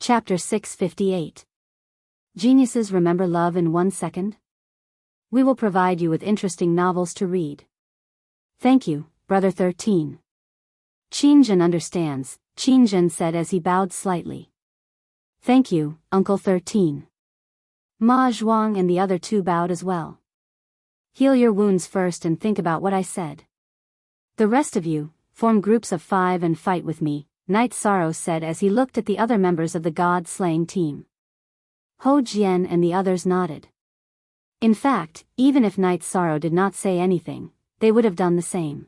Chapter 658. Geniuses remember love in 1 second? We will provide you with interesting novels to read. Thank you, Brother 13. Qingjin understands, Qingjin said as he bowed slightly. Thank you, Uncle 13. Ma Zhuang and the other two bowed as well. Heal your wounds first and think about what I said. The rest of you, form groups of 5 and fight with me, Night Sorrow said as he looked at the other members of the god-slaying team. Ho Jian and the others nodded. In fact, even if Night Sorrow did not say anything, they would have done the same.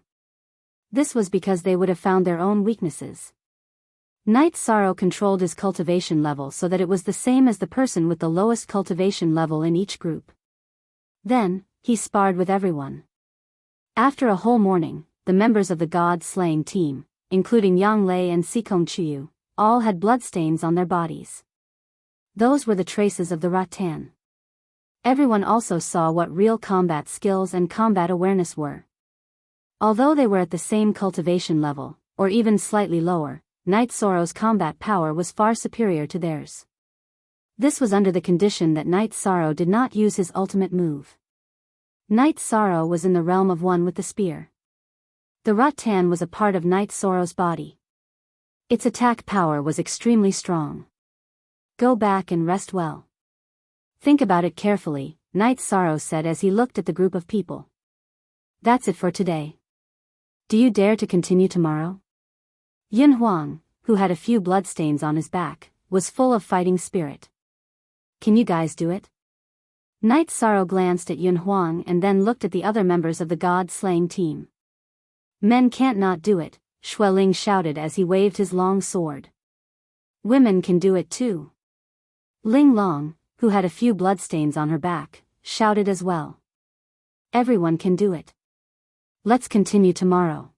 This was because they would have found their own weaknesses. Night Sorrow controlled his cultivation level so that it was the same as the person with the lowest cultivation level in each group. Then, he sparred with everyone. After a whole morning, the members of the god-slaying team, including Yang Lei and Sikong Chuyu, all had bloodstains on their bodies. Those were the traces of the rattan. Everyone also saw what real combat skills and combat awareness were. Although they were at the same cultivation level, or even slightly lower, Night Sorrow's combat power was far superior to theirs. This was under the condition that Night Sorrow did not use his ultimate move. Night Sorrow was in the realm of one with the spear. The rattan was a part of Night Sorrow's body. Its attack power was extremely strong. Go back and rest well. Think about it carefully, Night Sorrow said as he looked at the group of people. That's it for today. Do you dare to continue tomorrow? Yin Huang, who had a few bloodstains on his back, was full of fighting spirit. Can you guys do it? Night Sorrow glanced at Yin Huang and then looked at the other members of the god-slaying team. Men can't not do it, Xueling shouted as he waved his long sword. Women can do it too. Ling Long, who had a few bloodstains on her back, shouted as well. Everyone can do it. Let's continue tomorrow.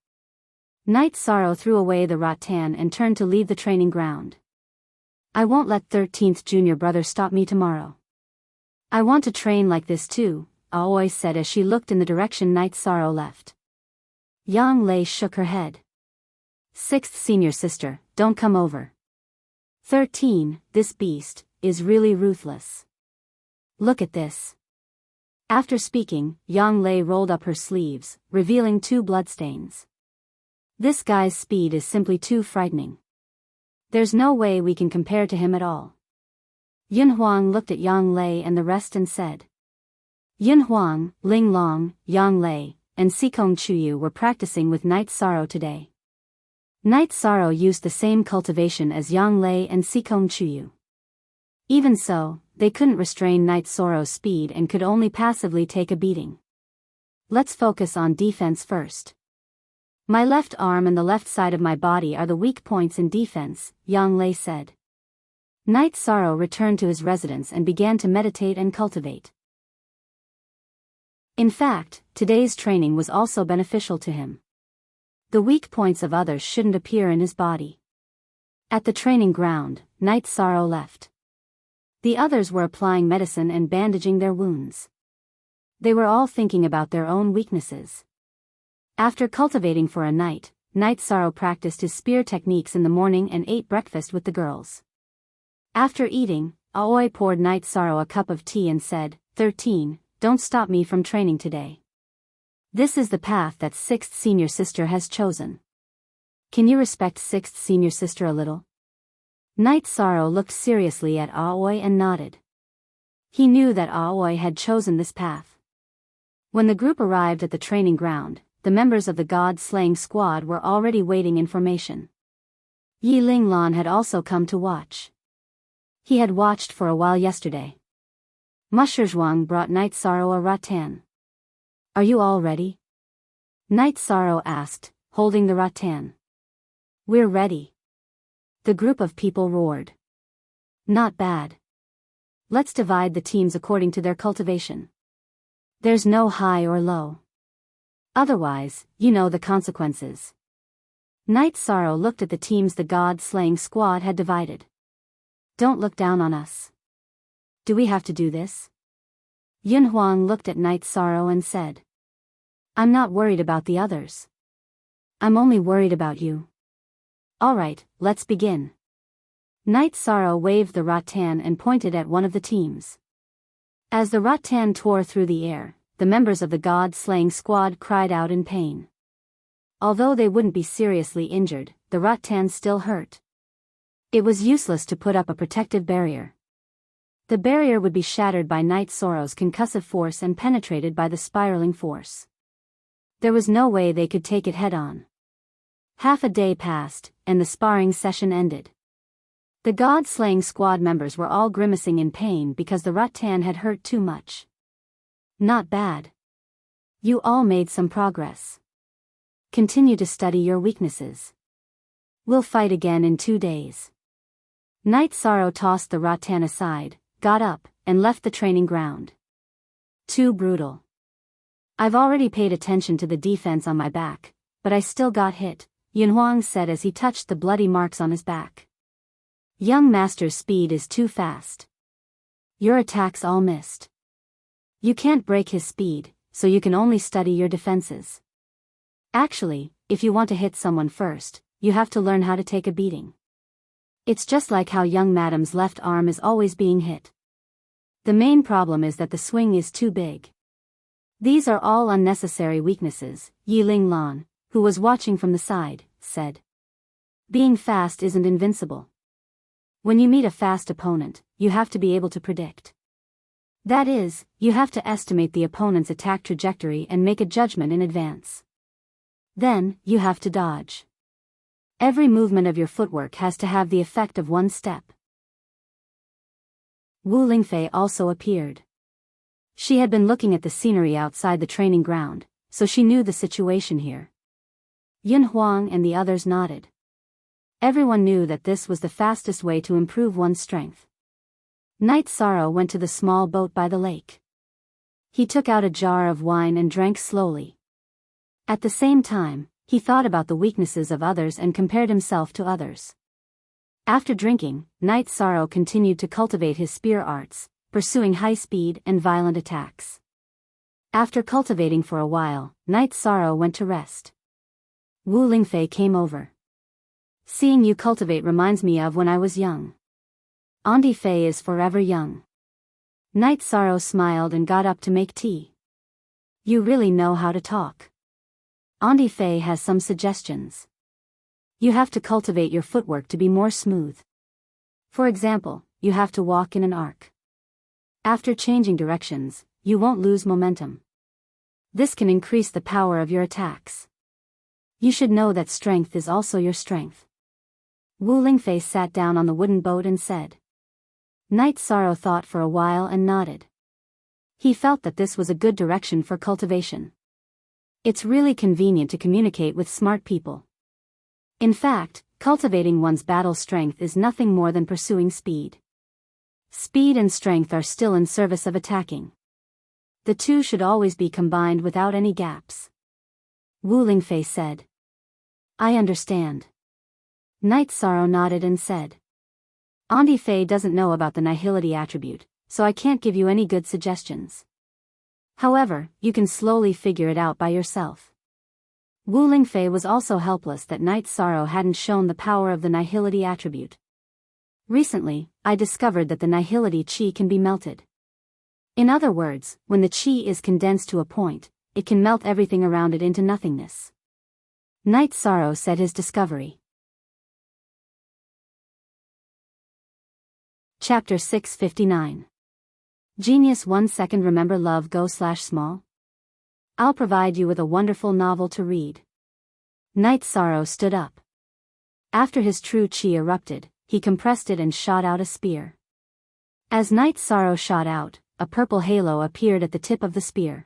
Night Sorrow threw away the rattan and turned to leave the training ground. I won't let 13th junior brother stop me tomorrow. I want to train like this too, Aoi said as she looked in the direction Night Sorrow left. Yang Lei shook her head. 6th senior sister, don't come over. 13, this beast, is really ruthless. Look at this. After speaking, Yang Lei rolled up her sleeves, revealing 2 bloodstains. This guy's speed is simply too frightening. There's no way we can compare to him at all. Yin Huang looked at Yang Lei and the rest and said. Yin Huang, Ling Long, Yang Lei, and Sikong Chuyu were practicing with Night Sorrow today. Night Sorrow used the same cultivation as Yang Lei and Sikong Chuyu. Even so, they couldn't restrain Night Sorrow's speed and could only passively take a beating. Let's focus on defense first. My left arm and the left side of my body are the weak points in defense, Yang Lei said. Night Sorrow returned to his residence and began to meditate and cultivate. In fact, today's training was also beneficial to him. The weak points of others shouldn't appear in his body. At the training ground, Night Sorrow left. The others were applying medicine and bandaging their wounds. They were all thinking about their own weaknesses. After cultivating for a night, Night Sorrow practiced his spear techniques in the morning and ate breakfast with the girls. After eating, Aoi poured Night Sorrow a cup of tea and said, 13, don't stop me from training today. This is the path that 6th senior sister has chosen. Can you respect 6th senior sister a little? Night Sorrow looked seriously at Aoi and nodded. He knew that Aoi had chosen this path. When the group arrived at the training ground, the members of the god-slaying squad were already waiting in formation. Yi Linglan had also come to watch. He had watched for a while yesterday. Mushizhuang brought Night Sorrow a rattan. Are you all ready? Night Sorrow asked, holding the rattan. We're ready. The group of people roared. Not bad. Let's divide the teams according to their cultivation. There's no high or low. Otherwise, you know the consequences. Night Sorrow looked at the teams the god-slaying squad had divided. Don't look down on us. Do we have to do this? Yin Huang looked at Night Sorrow and said. I'm not worried about the others. I'm only worried about you. Alright, let's begin. Night Sorrow waved the rattan and pointed at one of the teams. As the rattan tore through the air, the members of the god-slaying squad cried out in pain. Although they wouldn't be seriously injured, the rattan still hurt. It was useless to put up a protective barrier. The barrier would be shattered by Night Sorrow's concussive force and penetrated by the spiraling force. There was no way they could take it head-on. Half a day passed, and the sparring session ended. The god-slaying squad members were all grimacing in pain because the rattan had hurt too much. Not bad. You all made some progress. Continue to study your weaknesses. We'll fight again in 2 days. Night Sorrow tossed the rattan aside, got up, and left the training ground. Too brutal. I've already paid attention to the defense on my back, but I still got hit, Yunhuang said as he touched the bloody marks on his back. Young Master's speed is too fast. Your attacks all missed. You can't break his speed, so you can only study your defenses. Actually, if you want to hit someone first, you have to learn how to take a beating. It's just like how young Madam's left arm is always being hit. The main problem is that the swing is too big. These are all unnecessary weaknesses, Yiling Lan, who was watching from the side, said. Being fast isn't invincible. When you meet a fast opponent, you have to be able to predict. That is, you have to estimate the opponent's attack trajectory and make a judgment in advance. Then, you have to dodge. Every movement of your footwork has to have the effect of one step. Wu Lingfei also appeared. She had been looking at the scenery outside the training ground, so she knew the situation here. Yun Huang and the others nodded. Everyone knew that this was the fastest way to improve one's strength. Night Sorrow went to the small boat by the lake. He took out a jar of wine and drank slowly. At the same time, he thought about the weaknesses of others and compared himself to others. After drinking, Night Sorrow continued to cultivate his spear arts, pursuing high speed and violent attacks. After cultivating for a while, Night Sorrow went to rest. Wu Lingfei came over. Seeing you cultivate reminds me of when I was young. Andi Fei is forever young. Night Sorrow smiled and got up to make tea. You really know how to talk. Andi Fei has some suggestions. You have to cultivate your footwork to be more smooth. For example, you have to walk in an arc. After changing directions, you won't lose momentum. This can increase the power of your attacks. You should know that strength is also your strength. Wu Lingfei sat down on the wooden boat and said. Night Sorrow thought for a while and nodded. He felt that this was a good direction for cultivation. It's really convenient to communicate with smart people. In fact, cultivating one's battle strength is nothing more than pursuing speed. Speed and strength are still in service of attacking. The two should always be combined without any gaps. Wu Lingfei said. I understand. Night Sorrow nodded and said. Andi Fei doesn't know about the nihility attribute, so I can't give you any good suggestions. However, you can slowly figure it out by yourself. Wu Lingfei was also helpless that Night Sorrow hadn't shown the power of the nihility attribute. Recently, I discovered that the nihility chi can be melted. In other words, when the chi is condensed to a point, it can melt everything around it into nothingness. Night Sorrow said his discovery. Chapter 659. Genius 1 second. Remember love go/small? I'll provide you with a wonderful novel to read. Night Sorrow stood up. After his true chi erupted, he compressed it and shot out a spear. As Night Sorrow shot out, a purple halo appeared at the tip of the spear.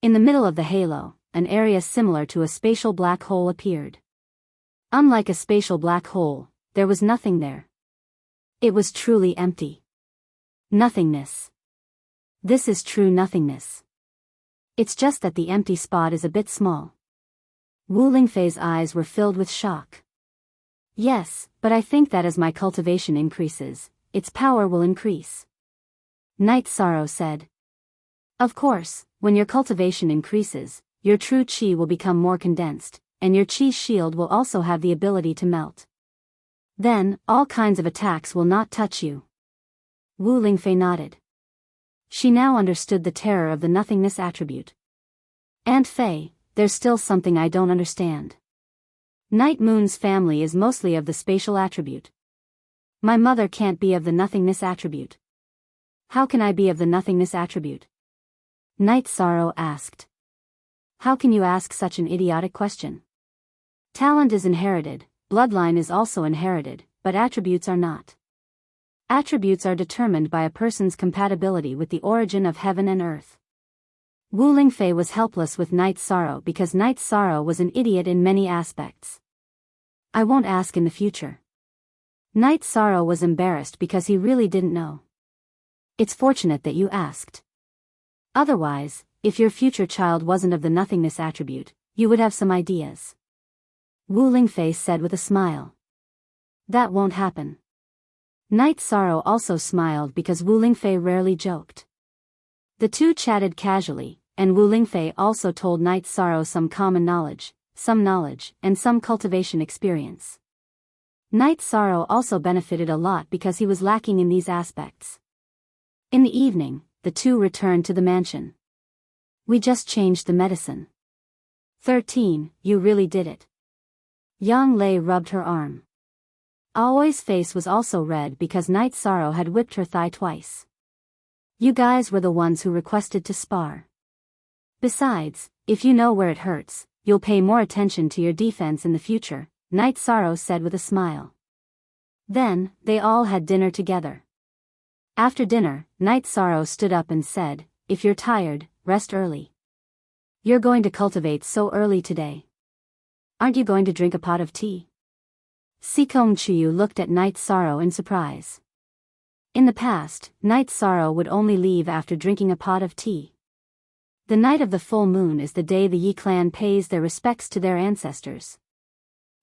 In the middle of the halo, an area similar to a spatial black hole appeared. Unlike a spatial black hole, there was nothing there. It was truly empty. Nothingness. This is true nothingness. It's just that the empty spot is a bit small. Wu Lingfei's eyes were filled with shock. Yes, but I think that as my cultivation increases, its power will increase. Night Sorrow said. Of course, when your cultivation increases, your true chi will become more condensed, and your chi shield will also have the ability to melt. Then, all kinds of attacks will not touch you. Wu Lingfei nodded. She now understood the terror of the nothingness attribute. Aunt Fei, there's still something I don't understand. Night Moon's family is mostly of the spatial attribute. My mother can't be of the nothingness attribute. How can I be of the nothingness attribute? Night Sorrow asked. How can you ask such an idiotic question? Talent is inherited, bloodline is also inherited, but attributes are not. Attributes are determined by a person's compatibility with the origin of heaven and earth. Wu Lingfei was helpless with Night Sorrow because Night Sorrow was an idiot in many aspects. I won't ask in the future. Night Sorrow was embarrassed because he really didn't know. It's fortunate that you asked. Otherwise, if your future child wasn't of the nothingness attribute, you would have some ideas. Wu Lingfei said with a smile. That won't happen. Night Sorrow also smiled because Wu Lingfei rarely joked. The two chatted casually, and Wu Lingfei also told Night Sorrow some common knowledge, and some cultivation experience. Night Sorrow also benefited a lot because he was lacking in these aspects. In the evening, the two returned to the mansion. We just changed the medicine. 13, you really did it. Yang Lei rubbed her arm. Aoi's face was also red because Night Sorrow had whipped her thigh twice. You guys were the ones who requested to spar. Besides, if you know where it hurts, you'll pay more attention to your defense in the future, Night Sorrow said with a smile. Then, they all had dinner together. After dinner, Night Sorrow stood up and said, if you're tired, rest early. You're going to cultivate so early today. Aren't you going to drink a pot of tea? Sikong Chuyu looked at Night Sorrow in surprise. In the past, Night Sorrow would only leave after drinking a pot of tea. The night of the full moon is the day the Yi clan pays their respects to their ancestors.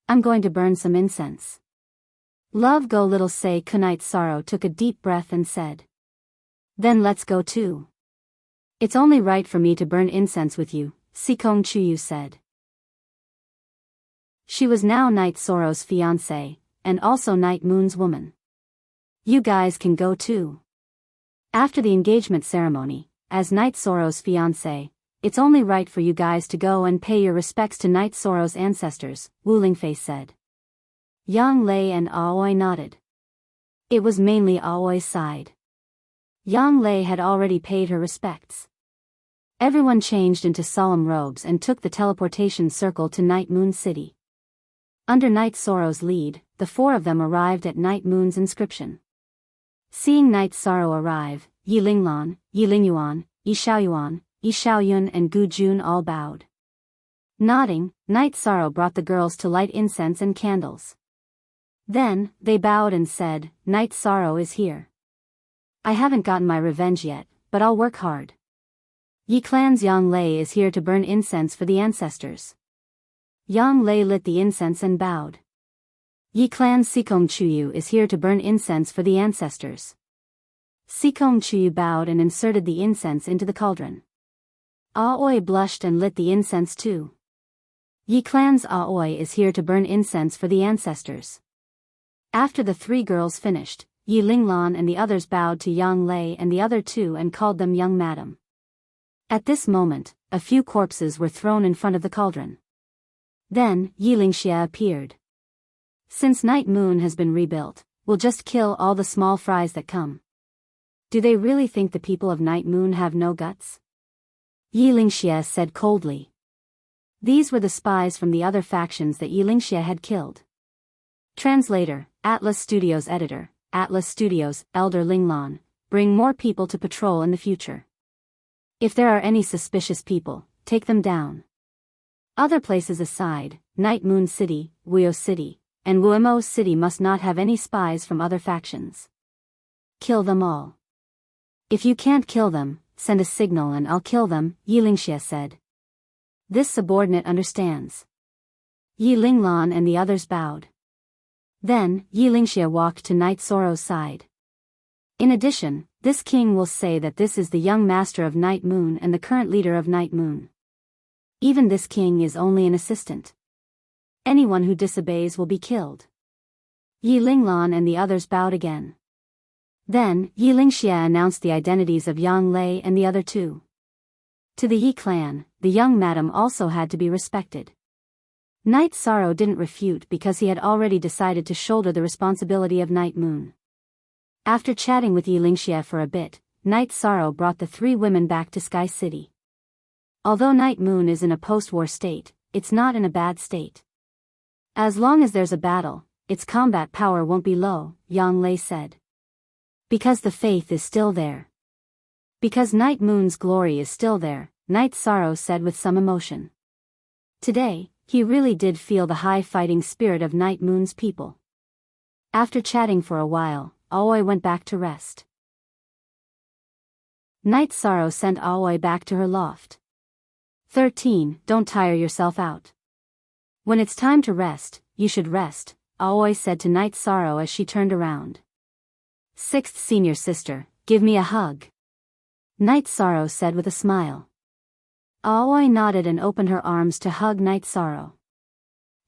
I'm going to burn some incense. Love go little say Night Sorrow took a deep breath and said. Then let's go too. It's only right for me to burn incense with you, Sikong Chuyu said. She was now Night Sorrow's fiancée, and also Night Moon's woman. You guys can go too. After the engagement ceremony, as Night Sorrow's fiancée, it's only right for you guys to go and pay your respects to Night Sorrow's ancestors, Wu Lingfei said. Yang Lei and Aoi nodded. It was mainly Aoi's side. Yang Lei had already paid her respects. Everyone changed into solemn robes and took the teleportation circle to Night Moon City. Under Night Sorrow's lead, the four of them arrived at Night Moon's inscription. Seeing Night Sorrow arrive, Yi Linglan, Yi Lingyuan, Yi Xiaoyuan, Yi Xiaoyun and Gu Jun all bowed. Nodding, Night Sorrow brought the girls to light incense and candles. Then, they bowed and said, Night Sorrow is here. I haven't gotten my revenge yet, but I'll work hard. Yi Clan's Yang Lei is here to burn incense for the ancestors. Yang Lei lit the incense and bowed. Yi Clan's Sikong Chuyu is here to burn incense for the ancestors. Sikong Chuyu bowed and inserted the incense into the cauldron. Aoi blushed and lit the incense too. Yi Clan's Aoi is here to burn incense for the ancestors. After the three girls finished, Yi Linglan and the others bowed to Yang Lei and the other two and called them young madam. At this moment, a few corpses were thrown in front of the cauldron. Then, Yi Lingxia appeared. Since Night Moon has been rebuilt, we'll just kill all the small fries that come. Do they really think the people of Night Moon have no guts? Yi Lingxia said coldly. These were the spies from the other factions that Yi Lingxia had killed. Translator, Atlas Studios Editor, Atlas Studios, Elder Linglan, bring more people to patrol in the future. If there are any suspicious people, take them down. Other places aside, Night Moon City, Wuyo City, and Wuemo City must not have any spies from other factions. Kill them all. If you can't kill them, send a signal and I'll kill them, Yi Lingxia said. This subordinate understands. Yi Linglan and the others bowed. Then, Yi Lingxia walked to Night Sorrow's side. In addition, this king will say that this is the young master of Night Moon and the current leader of Night Moon. Even this king is only an assistant. Anyone who disobeys will be killed. Yi Linglan and the others bowed again. Then, Yi Lingxia announced the identities of Yang Lei and the other two. To the Yi clan, the young madam also had to be respected. Night Sorrow didn't refute because he had already decided to shoulder the responsibility of Night Moon. After chatting with Yi Lingxia for a bit, Night Sorrow brought the three women back to Sky City. Although Night Moon is in a post-war state, it's not in a bad state. As long as there's a battle, its combat power won't be low, Yang Lei said. Because the faith is still there. Because Night Moon's glory is still there, Night Sorrow said with some emotion. Today, he really did feel the high fighting spirit of Night Moon's people. After chatting for a while, Aoi went back to rest. Night Sorrow sent Aoi back to her loft. 13. Don't tire yourself out. When it's time to rest, you should rest, Aoi said to Night Sorrow as she turned around. 6th senior sister, give me a hug. Night Sorrow said with a smile. Aoi nodded and opened her arms to hug Night Sorrow.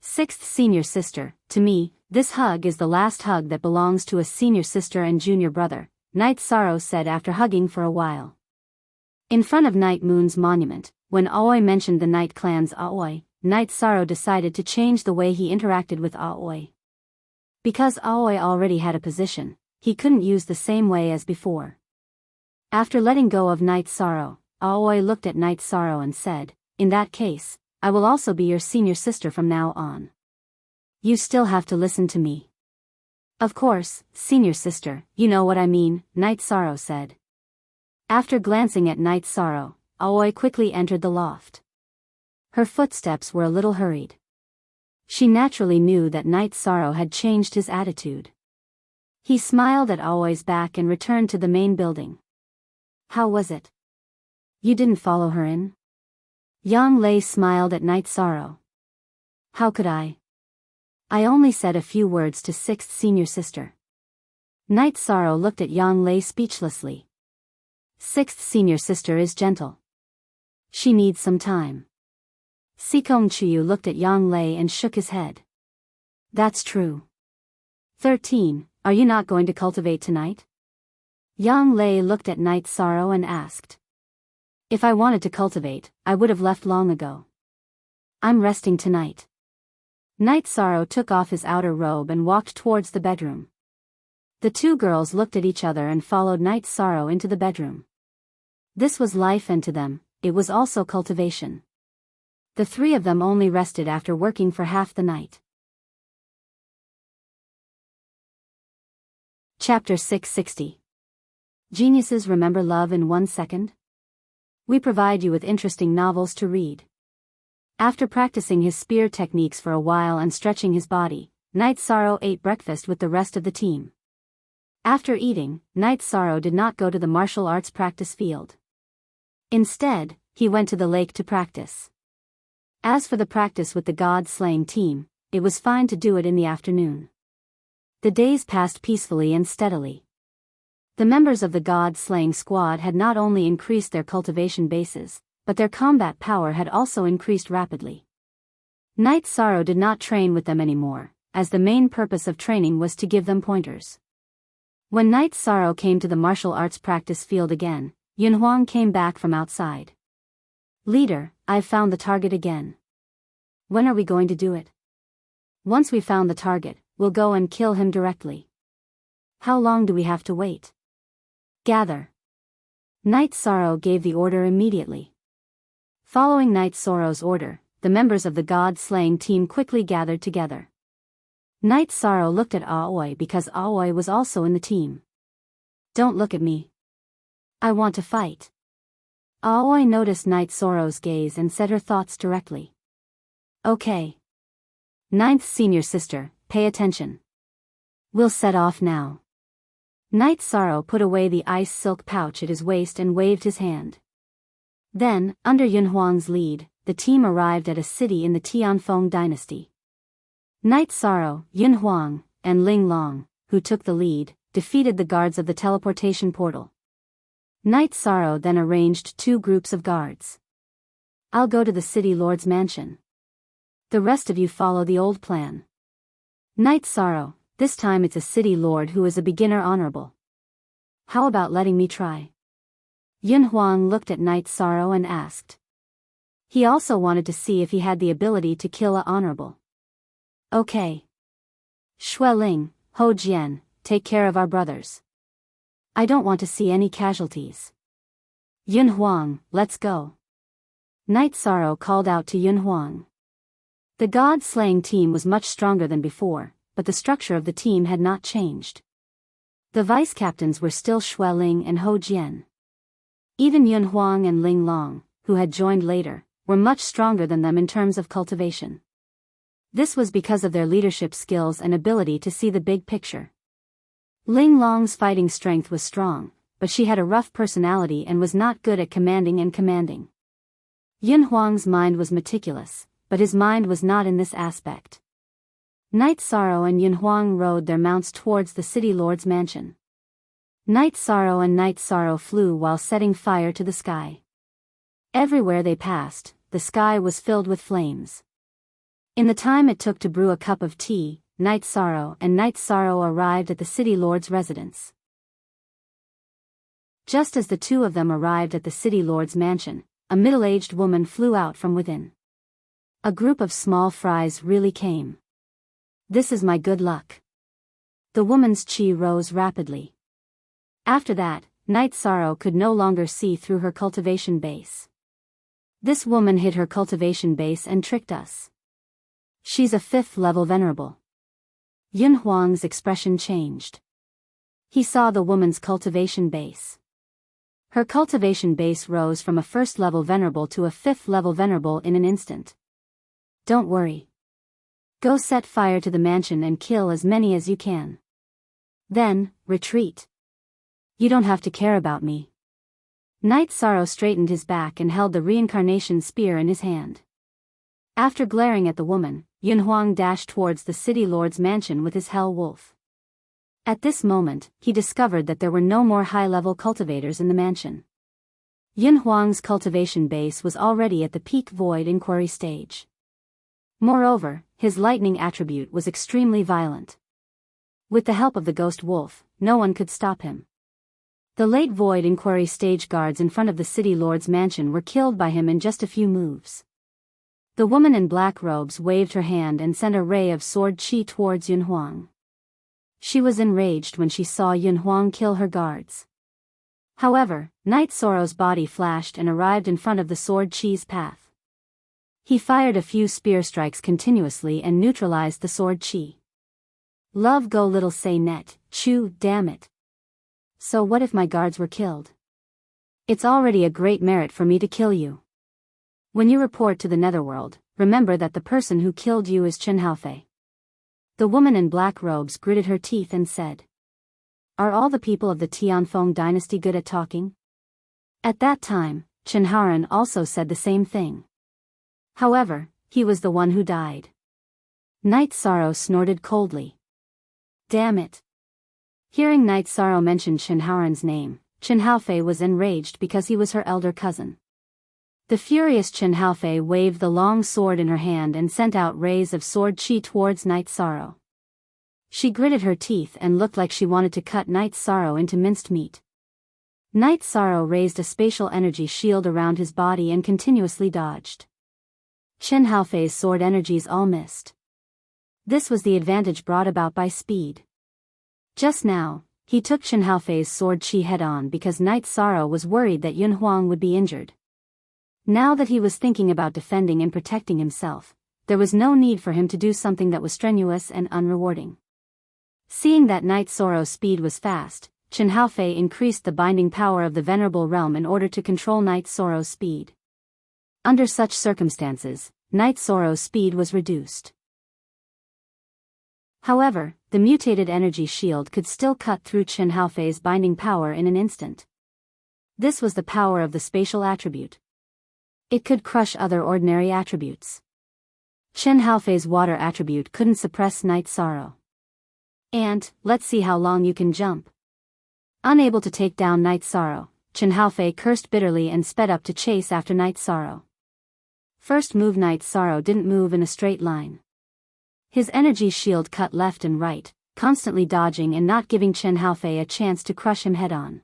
6th senior sister, to me, this hug is the last hug that belongs to a senior sister and junior brother, Night Sorrow said after hugging for a while. In front of Night Moon's monument, when Aoi mentioned the Night Clan's Aoi, Night Sorrow decided to change the way he interacted with Aoi. Because Aoi already had a position, he couldn't use the same way as before. After letting go of Night Sorrow, Aoi looked at Night Sorrow and said, in that case, I will also be your senior sister from now on. You still have to listen to me. Of course, senior sister, you know what I mean, Night Sorrow said. After glancing at Night Sorrow, Aoi quickly entered the loft. Her footsteps were a little hurried. She naturally knew that Night Sorrow had changed his attitude. He smiled at Aoi's back and returned to the main building. How was it? You didn't follow her in? Yang Lei smiled at Night Sorrow. How could I? I only said a few words to 6th senior sister. Night Sorrow looked at Yang Lei speechlessly. 6th senior sister is gentle. She needs some time. Sikong Chuyu looked at Yang Lei and shook his head. That's true. 13. Are you not going to cultivate tonight? Yang Lei looked at Night Sorrow and asked. If I wanted to cultivate, I would have left long ago. I'm resting tonight. Night Sorrow took off his outer robe and walked towards the bedroom. The two girls looked at each other and followed Night Sorrow into the bedroom. This was life, and to them, it was also cultivation. The three of them only rested after working for half the night. Chapter 660. Geniuses remember love in 1 second? We provide you with interesting novels to read. After practicing his spear techniques for a while and stretching his body, Night Sorrow ate breakfast with the rest of the team. After eating, Night Sorrow did not go to the martial arts practice field. Instead, he went to the lake to practice. As for the practice with the god-slaying team, it was fine to do it in the afternoon. The days passed peacefully and steadily. The members of the god-slaying squad had not only increased their cultivation bases, but their combat power had also increased rapidly. Night Sorrow did not train with them anymore, as the main purpose of training was to give them pointers. When Night Sorrow came to the martial arts practice field again, Yunhuang came back from outside. Leader, I've found the target again. When are we going to do it? Once we found the target, we'll go and kill him directly. How long do we have to wait? Gather. Night Sorrow gave the order immediately. Following Night Sorrow's order, the members of the god-slaying team quickly gathered together. Night Sorrow looked at Aoi because Aoi was also in the team. Don't look at me. I want to fight. Aoi noticed Night Sorrow's gaze and said her thoughts directly. Okay. 9th senior sister, pay attention. We'll set off now. Night Sorrow put away the ice silk pouch at his waist and waved his hand. Then, under Yunhuang's lead, the team arrived at a city in the Tianfeng dynasty. Night Sorrow, Yunhuang, and Ling Long, who took the lead, defeated the guards of the teleportation portal. Night Sorrow then arranged 2 groups of guards. I'll go to the city lord's mansion. The rest of you follow the old plan. Night Sorrow, This time it's a city lord who is a beginner honorable. How about letting me try? Yun Huang looked at Night Sorrow and asked. He also wanted to see if he had the ability to kill a honorable. Okay. Xue Ling, Ho Jian, take care of our brothers. I don't want to see any casualties. Yun Huang, let's go. Night Sorrow called out to Yun Huang. The god-slaying team was much stronger than before, but the structure of the team had not changed. The vice-captains were still Xue Ling and Ho Jian. Even Yun Huang and Ling Long, who had joined later, were much stronger than them in terms of cultivation. This was because of their leadership skills and ability to see the big picture. Ling Long's fighting strength was strong, but she had a rough personality and was not good at commanding. Yun Huang's mind was meticulous, but his mind was not in this aspect. Night Sorrow and Yun Huang rode their mounts towards the city lord's mansion. Night Sorrow flew while setting fire to the sky. Everywhere they passed, the sky was filled with flames. In the time it took to brew a cup of tea, Night Sorrow arrived at the city lord's residence. Just as the two of them arrived at the city lord's mansion, a middle-aged woman flew out from within. A group of small fries really came. This is my good luck. The woman's chi rose rapidly. After that, Night Sorrow could no longer see through her cultivation base. This woman hid her cultivation base and tricked us. She's a 5th level venerable. Yun Huang's expression changed. He saw the woman's cultivation base. Her cultivation base rose from a 1st level venerable to a 5th level venerable in an instant. Don't worry. Go set fire to the mansion and kill as many as you can. Then, retreat. You don't have to care about me. Night Sorrow straightened his back and held the reincarnation spear in his hand. After glaring at the woman, Yun Huang dashed towards the city lord's mansion with his hell wolf. At this moment, he discovered that there were no more high-level cultivators in the mansion. Yun Huang's cultivation base was already at the peak void inquiry stage. Moreover, his lightning attribute was extremely violent. With the help of the ghost wolf, no one could stop him. The late void inquiry stage guards in front of the city lord's mansion were killed by him in just a few moves. The woman in black robes waved her hand and sent a ray of sword chi towards Yun Huang. She was enraged when she saw Yun Huang kill her guards. However, Night Sorrow's body flashed and arrived in front of the sword chi's path. He fired a few spear strikes continuously and neutralized the sword chi. Love go little say net, chew, damn it. So what if my guards were killed? It's already a great merit for me to kill you. When you report to the netherworld, remember that the person who killed you is Chen Haofei. The woman in black robes gritted her teeth and said. Are all the people of the Tianfeng dynasty good at talking? At that time, Chen Haoran also said the same thing. However, he was the one who died. Night Sorrow snorted coldly. Damn it. Hearing Night Sorrow mention Chen Haoran's name, Chen Haofei was enraged because he was her elder cousin. The furious Chen Haofei waved the long sword in her hand and sent out rays of sword chi towards Night Sorrow. She gritted her teeth and looked like she wanted to cut Night Sorrow into minced meat. Night Sorrow raised a spatial energy shield around his body and continuously dodged. Chen Haofei's sword energies all missed. This was the advantage brought about by speed. Just now, he took Chen Haofei's sword chi head-on because Night Sorrow was worried that Yun Huang would be injured. Now that he was thinking about defending and protecting himself, there was no need for him to do something that was strenuous and unrewarding. Seeing that Night Sorrow's speed was fast, Chen Haofei increased the binding power of the Venerable Realm in order to control Night Sorrow's speed. Under such circumstances, Night Sorrow's speed was reduced. However, the mutated energy shield could still cut through Chen Haofei's binding power in an instant. This was the power of the spatial attribute. It could crush other ordinary attributes. Chen Haofei's water attribute couldn't suppress Night Sorrow. And, let's see how long you can jump. Unable to take down Night Sorrow, Chen Haofei cursed bitterly and sped up to chase after Night Sorrow. First move Night Sorrow didn't move in a straight line. His energy shield cut left and right, constantly dodging and not giving Chen Haofei a chance to crush him head-on.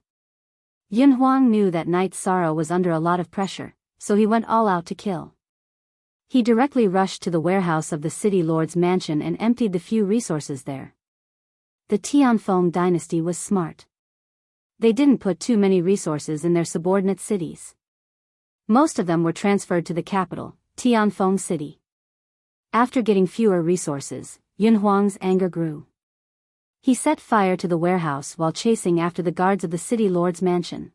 Yun Huang knew that Night Sorrow was under a lot of pressure, so he went all out to kill. He directly rushed to the warehouse of the city lord's mansion and emptied the few resources there. The Tianfeng dynasty was smart. They didn't put too many resources in their subordinate cities. Most of them were transferred to the capital, Tianfeng City. After getting fewer resources, Yun Huang's anger grew. He set fire to the warehouse while chasing after the guards of the city lord's mansion.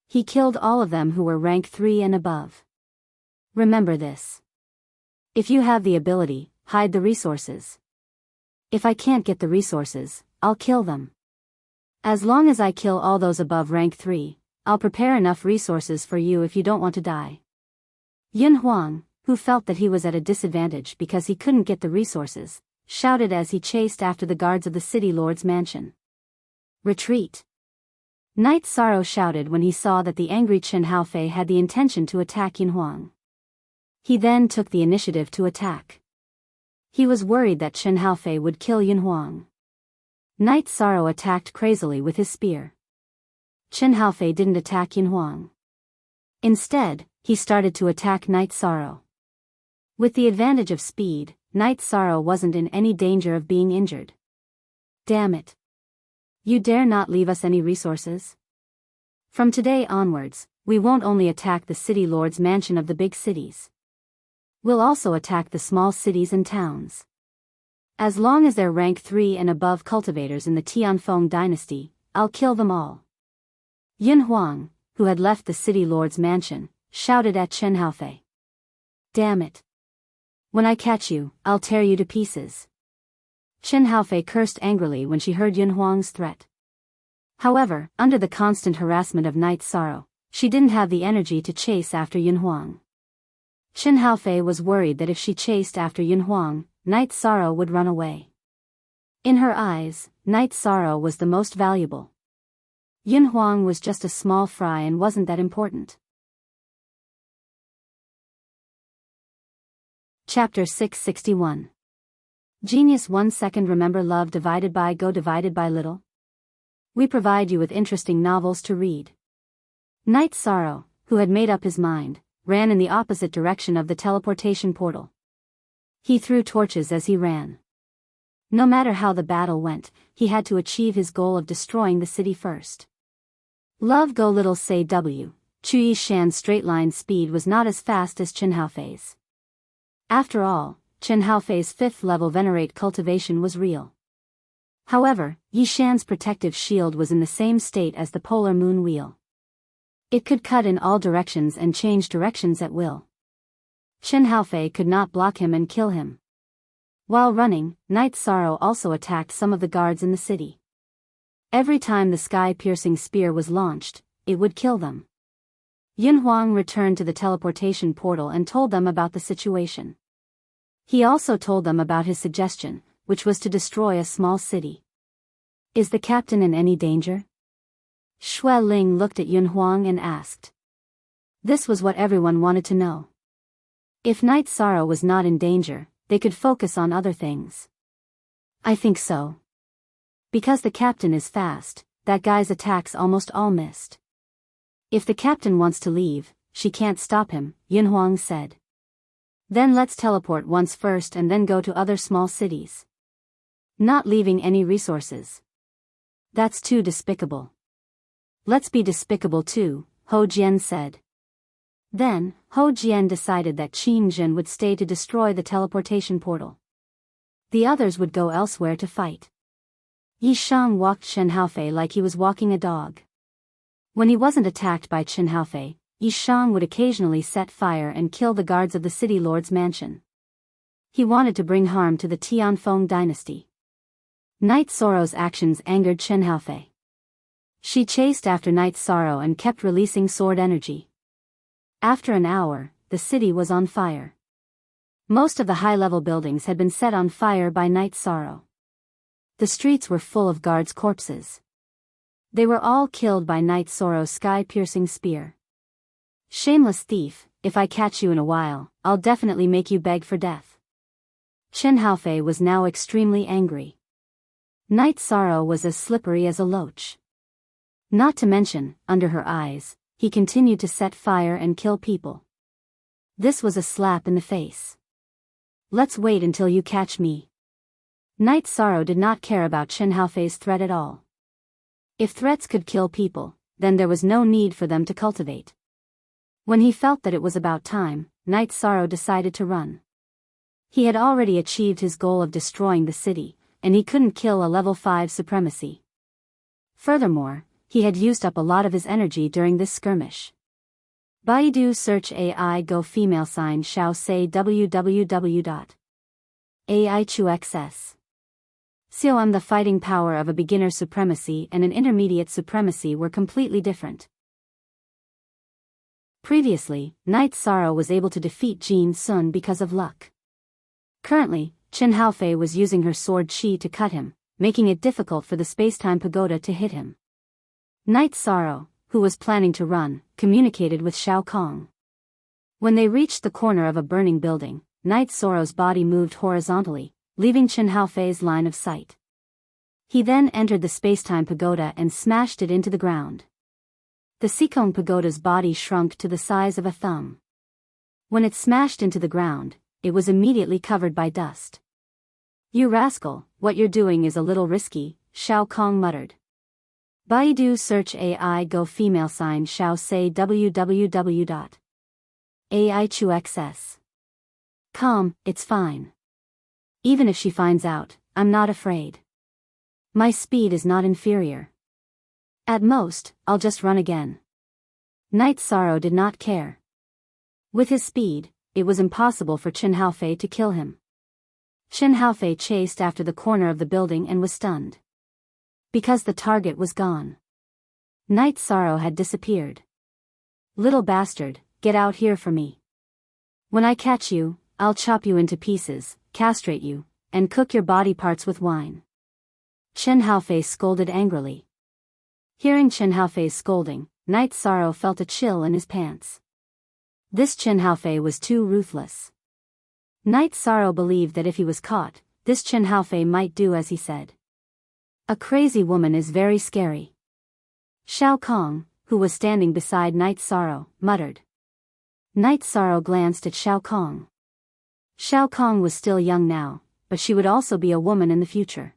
He killed all of them who were rank 3 and above. Remember this. If you have the ability, hide the resources. If I can't get the resources, I'll kill them. As long as I kill all those above rank 3, I'll prepare enough resources for you if you don't want to die. Yun Huang, who felt that he was at a disadvantage because he couldn't get the resources, shouted as he chased after the guards of the city lord's mansion. Retreat! Night Sorrow shouted when he saw that the angry Chen Haofei had the intention to attack Yun Huang. He then took the initiative to attack. He was worried that Chen Haofei would kill Yun Huang. Night Sorrow attacked crazily with his spear. Chen Haofei didn't attack Yun Huang. Instead, he started to attack Night Sorrow. With the advantage of speed, Night Sorrow wasn't in any danger of being injured. Damn it. You dare not leave us any resources? From today onwards, we won't only attack the city lord's mansion of the big cities. We'll also attack the small cities and towns. As long as they're rank 3 and above cultivators in the Tianfeng dynasty, I'll kill them all. Yun Huang, who had left the city lord's mansion, shouted at Chen Haofei. Damn it. When I catch you, I'll tear you to pieces. Chen Haofei cursed angrily when she heard Yun Huang's threat. However, under the constant harassment of Night Sorrow, she didn't have the energy to chase after Yun Huang. Chen Haofei was worried that if she chased after Yun Huang, Night Sorrow would run away. In her eyes, Night Sorrow was the most valuable. Yun Huang was just a small fry and wasn't that important. Chapter 661. Genius 1 second. Remember love divided by go divided by little? We provide you with interesting novels to read. Night Sorrow, who had made up his mind, ran in the opposite direction of the teleportation portal. He threw torches as he ran. No matter how the battle went, he had to achieve his goal of destroying the city first. Love go little say W. Chu Yishan's straight-line speed was not as fast as Chen Haofei's. After all, Chen Haofei's 5th level venerate cultivation was real. However, Yishan's protective shield was in the same state as the polar moon wheel. It could cut in all directions and change directions at will. Chen Haofei could not block him and kill him. While running, Night Sorrow also attacked some of the guards in the city. Every time the sky-piercing spear was launched, it would kill them. Yun Huang returned to the teleportation portal and told them about the situation. He also told them about his suggestion, which was to destroy a small city. Is the captain in any danger? Xue Ling looked at Yun Huang and asked. This was what everyone wanted to know. If Night Sorrow was not in danger, they could focus on other things. I think so. Because the captain is fast, that guy's attacks almost all missed. If the captain wants to leave, she can't stop him, Yun Huang said. Then let's teleport once first and then go to other small cities. Not leaving any resources. That's too despicable. Let's be despicable too, Ho Jian said. Then, Ho Jian decided that Qin Jin would stay to destroy the teleportation portal. The others would go elsewhere to fight. Yi Shang walked Chen Haofei like he was walking a dog. When he wasn't attacked by Chen Haofei, Yi Shang would occasionally set fire and kill the guards of the city lord's mansion. He wanted to bring harm to the Tianfeng dynasty. Night Sorrow's actions angered Chen Haofei. She chased after Night Sorrow and kept releasing sword energy. After an hour, the city was on fire. Most of the high-level buildings had been set on fire by Night Sorrow. The streets were full of guards' corpses. They were all killed by Night Sorrow's sky-piercing spear. Shameless thief, if I catch you in a while, I'll definitely make you beg for death. Chen Haofei was now extremely angry. Night's sorrow was as slippery as a loach. Not to mention, under her eyes, he continued to set fire and kill people. This was a slap in the face. Let's wait until you catch me. Night's sorrow did not care about Chen Haofei's threat at all. If threats could kill people, then there was no need for them to cultivate. When he felt that it was about time, Night's sorrow decided to run. He had already achieved his goal of destroying the city, and he couldn't kill a level 5 supremacy. Furthermore, he had used up a lot of his energy during this skirmish. Baidu search AI go female sign Xiao say www.aichuxs. The fighting power of a beginner supremacy and an intermediate supremacy were completely different. Previously, Night's sorrow was able to defeat Jin Sun because of luck. Currently, Chen Haofei was using her sword Qi to cut him, making it difficult for the spacetime pagoda to hit him. Night's sorrow, who was planning to run, communicated with Shao Kong. When they reached the corner of a burning building, Night's sorrow's body moved horizontally, leaving Chen Haofei's line of sight. He then entered the spacetime pagoda and smashed it into the ground. The Sikong pagoda's body shrunk to the size of a thumb. When it smashed into the ground, it was immediately covered by dust. "You rascal, what you're doing is a little risky," Shao Kong muttered. Baidu search AI go female sign Shao say www.aichuxs. It's fine. Even if she finds out, I'm not afraid. My speed is not inferior. At most, I'll just run again. Night's sorrow did not care. With his speed, it was impossible for Chen Haofei to kill him. Chen Haofei chased after the corner of the building and was stunned. Because the target was gone. Night's sorrow had disappeared. "Little bastard, get out here for me. When I catch you, I'll chop you into pieces, castrate you, and cook your body parts with wine." Chen Haofei scolded angrily. Hearing Chen Haofei's scolding, Night's sorrow felt a chill in his pants. This Chen Haofei was too ruthless. Night's sorrow believed that if he was caught, this Chen Haofei might do as he said. A crazy woman is very scary. Shao Kong, who was standing beside Night's sorrow, muttered. Night's sorrow glanced at Shao Kong. Shao Kong was still young now, but she would also be a woman in the future.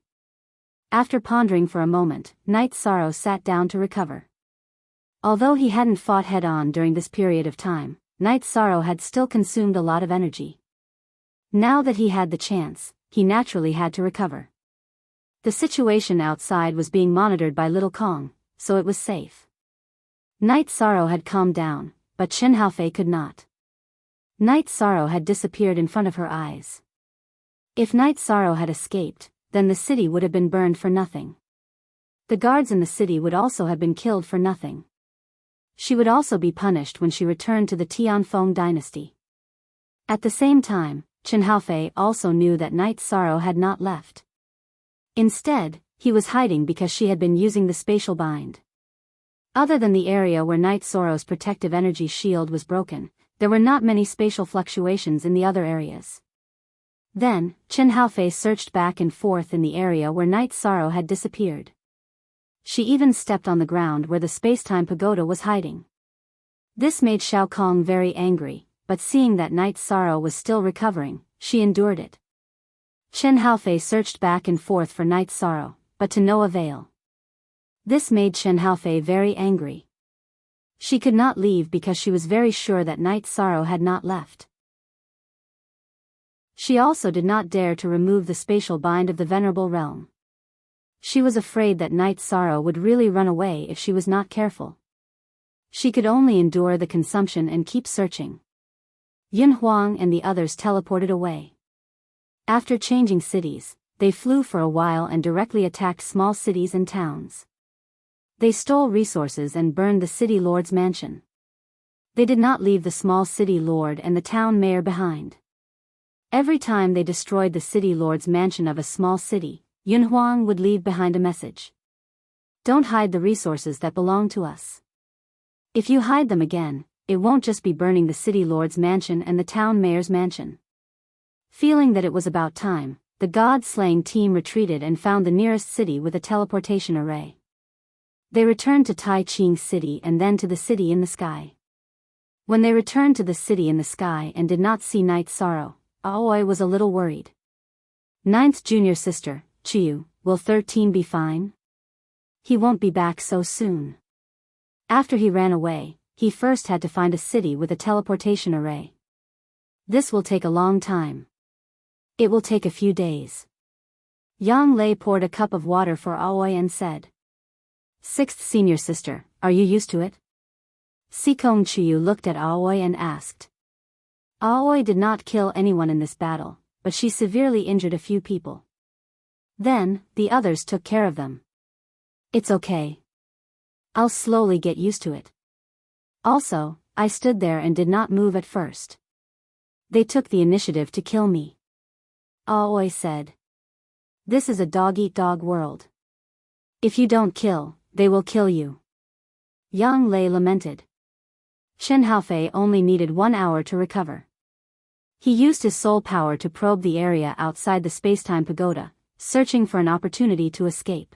After pondering for a moment, Night's sorrow sat down to recover. Although he hadn't fought head-on during this period of time, Night's sorrow had still consumed a lot of energy. Now that he had the chance, he naturally had to recover. The situation outside was being monitored by Little Kong, so it was safe. Night's sorrow had calmed down, but Chen Haofei could not. Night's sorrow had disappeared in front of her eyes. If Night's sorrow had escaped, then the city would have been burned for nothing. The guards in the city would also have been killed for nothing. She would also be punished when she returned to the Tianfeng dynasty. At the same time, Chen Haofei also knew that Night's sorrow had not left. Instead, he was hiding because she had been using the spatial bind. Other than the area where Night's sorrow's protective energy shield was broken, there were not many spatial fluctuations in the other areas. Then, Chen Haofei searched back and forth in the area where Night's sorrow had disappeared. She even stepped on the ground where the spacetime pagoda was hiding. This made Shao Kong very angry, but seeing that Night's sorrow was still recovering, she endured it. Chen Haofei searched back and forth for Night's sorrow, but to no avail. This made Chen Haofei very angry. She could not leave because she was very sure that Night's sorrow had not left. She also did not dare to remove the spatial bind of the venerable realm. She was afraid that Night's sorrow would really run away if she was not careful. She could only endure the consumption and keep searching. Yin Huang and the others teleported away. After changing cities, they flew for a while and directly attacked small cities and towns. They stole resources and burned the city lord's mansion. They did not leave the small city lord and the town mayor behind. Every time they destroyed the city lord's mansion of a small city, Yun Huang would leave behind a message. Don't hide the resources that belong to us. If you hide them again, it won't just be burning the city lord's mansion and the town mayor's mansion. Feeling that it was about time, the god-slaying team retreated and found the nearest city with a teleportation array. They returned to Tai Ching City and then to the city in the sky. When they returned to the city in the sky and did not see Night Sorrow, Aoi was a little worried. Ninth junior sister, Chiyu, will 13 be fine? He won't be back so soon. After he ran away, he first had to find a city with a teleportation array. This will take a long time. It will take a few days. Yang Lei poured a cup of water for Aoi and said, "Sixth senior sister, are you used to it?" Sikong Chiyu looked at Aoi and asked. Aoi did not kill anyone in this battle, but she severely injured a few people. Then, the others took care of them. It's okay. I'll slowly get used to it. Also, I stood there and did not move at first. They took the initiative to kill me. Aoi said. This is a dog-eat-dog world. If you don't kill, they will kill you. Yang Lei lamented. Chen Haofei only needed 1 hour to recover. He used his soul power to probe the area outside the spacetime pagoda, searching for an opportunity to escape.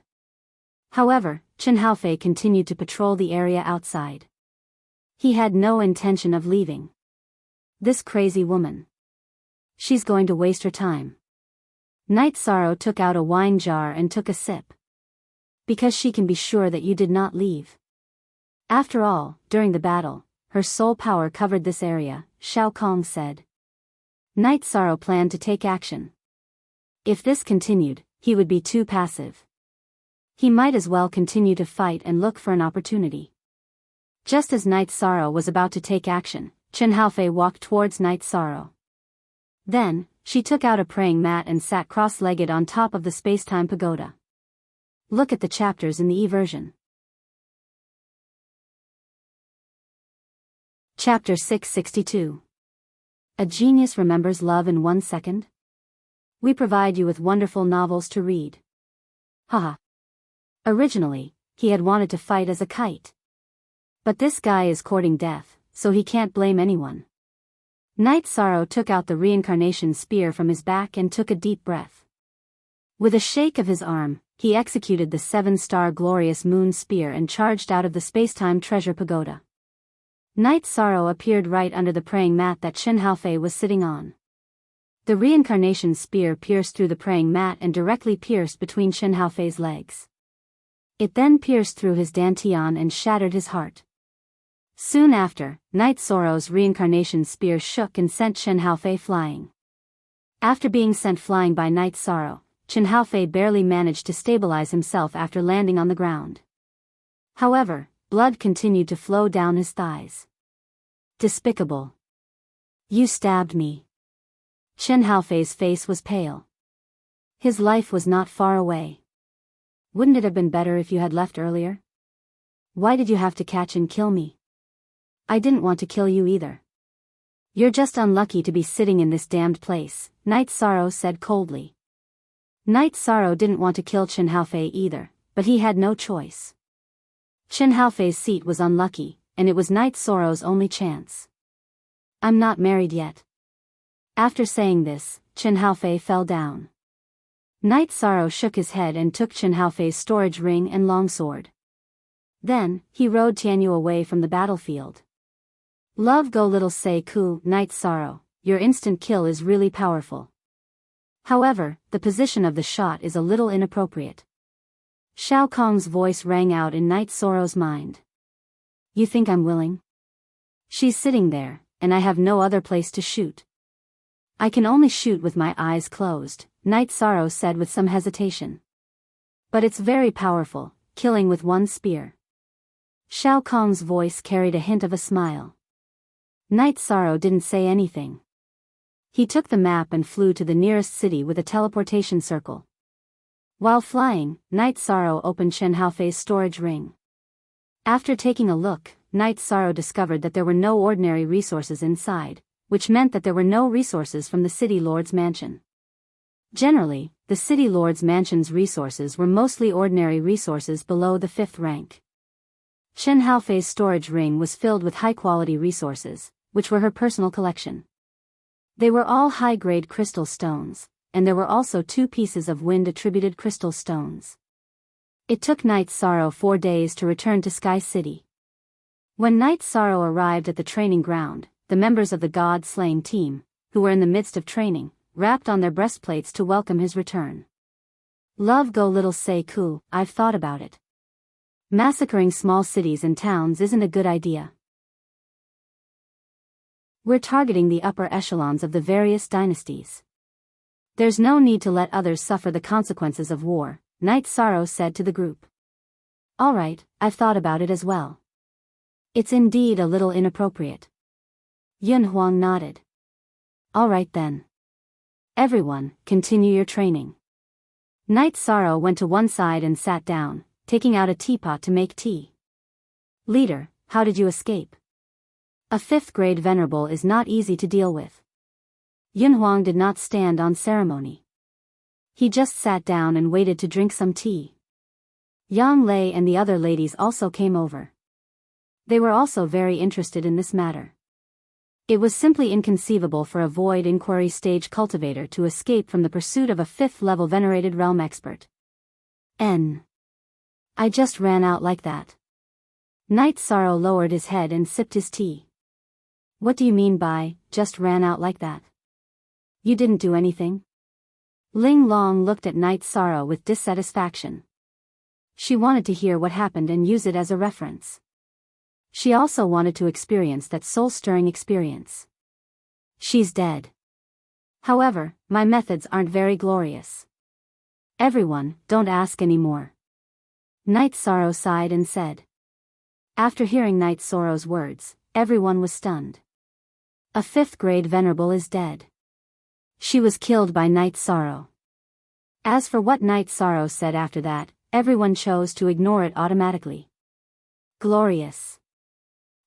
However, Chen Haofei continued to patrol the area outside. He had no intention of leaving. This crazy woman. She's going to waste her time. Night Sorrow took out a wine jar and took a sip. Because she can be sure that you did not leave. After all, during the battle, her soul power covered this area, Shao Kong said. Night Sorrow planned to take action. If this continued, he would be too passive. He might as well continue to fight and look for an opportunity. Just as Night Sorrow was about to take action, Chen Haofei walked towards Night Sorrow. Then, she took out a praying mat and sat cross-legged on top of the spacetime pagoda. Look at the chapters in the e-version. Chapter 662. A Genius Remembers Love in 1 Second? We provide you with wonderful novels to read. Haha. Originally, he had wanted to fight as a kite. But this guy is courting death, so he can't blame anyone. Night Sorrow took out the reincarnation spear from his back and took a deep breath. With a shake of his arm, he executed the 7-star glorious moon spear and charged out of the spacetime treasure pagoda. Night Sorrow appeared right under the praying mat that Chen Haofei was sitting on. The reincarnation spear pierced through the praying mat and directly pierced between Chen Haofei's legs. It then pierced through his dantian and shattered his heart. Soon after, Night Sorrow's reincarnation spear shook and sent Chen Haofei flying. After being sent flying by Night Sorrow, Chen Haofei barely managed to stabilize himself after landing on the ground. However, blood continued to flow down his thighs. Despicable. You stabbed me. Chen Haofei's face was pale. His life was not far away. Wouldn't it have been better if you had left earlier? Why did you have to catch and kill me? I didn't want to kill you either. You're just unlucky to be sitting in this damned place, Night Sorrow said coldly. Night Sorrow didn't want to kill Chen Haofei either, but he had no choice. Chen Haofei's seat was unlucky, and it was Night Sorrow's only chance. I'm not married yet. After saying this, Chen Haofei fell down. Night Sorrow shook his head and took Chen Haofei's storage ring and longsword. Then, he rode Tianyu away from the battlefield. Love go little say ku, Night Sorrow, your instant kill is really powerful. However, the position of the shot is a little inappropriate. Shao Kong's voice rang out in Night Sorrow's mind. You think I'm willing? She's sitting there, and I have no other place to shoot. I can only shoot with my eyes closed, Night Sorrow said with some hesitation. But it's very powerful, killing with one spear. Shao Kong's voice carried a hint of a smile. Night Sorrow didn't say anything. He took the map and flew to the nearest city with a teleportation circle. While flying, Night Sorrow opened Chen Haofei's storage ring. After taking a look, Night Sorrow discovered that there were no ordinary resources inside, which meant that there were no resources from the City Lord's mansion. Generally, the City Lord's mansion's resources were mostly ordinary resources below the 5th rank. Chen Haofei's storage ring was filled with high-quality resources, which were her personal collection. They were all high-grade crystal stones, and there were also 2 pieces of wind-attributed crystal stones. It took Night Sorrow 4 days to return to Sky City. When Night Sorrow arrived at the training ground, the members of the God-slaying team, who were in the midst of training, rapped on their breastplates to welcome his return. Love go little say cool, I've thought about it. Massacring small cities and towns isn't a good idea. We're targeting the upper echelons of the various dynasties. There's no need to let others suffer the consequences of war, Night Sorrow said to the group. All right, I've thought about it as well. It's indeed a little inappropriate. Yun Huang nodded. All right then. Everyone, continue your training. Night Sorrow went to one side and sat down, taking out a teapot to make tea. Leader, how did you escape? A 5th grade venerable is not easy to deal with. Yun Huang did not stand on ceremony. He just sat down and waited to drink some tea. Yang Lei and the other ladies also came over. They were also very interested in this matter. It was simply inconceivable for a void inquiry stage cultivator to escape from the pursuit of a 5th-level venerated realm expert. I just ran out like that. Night Sorrow lowered his head and sipped his tea. What do you mean by, just ran out like that? You didn't do anything? Ling Long looked at Night Sorrow with dissatisfaction. She wanted to hear what happened and use it as a reference. She also wanted to experience that soul-stirring experience. She's dead. However, my methods aren't very glorious. Everyone, don't ask any more. Night Sorrow sighed and said. After hearing Night Sorrow's words, everyone was stunned. A 5th grade venerable is dead. She was killed by Night Sorrow. As for what Night Sorrow said after that, everyone chose to ignore it automatically. Glorious.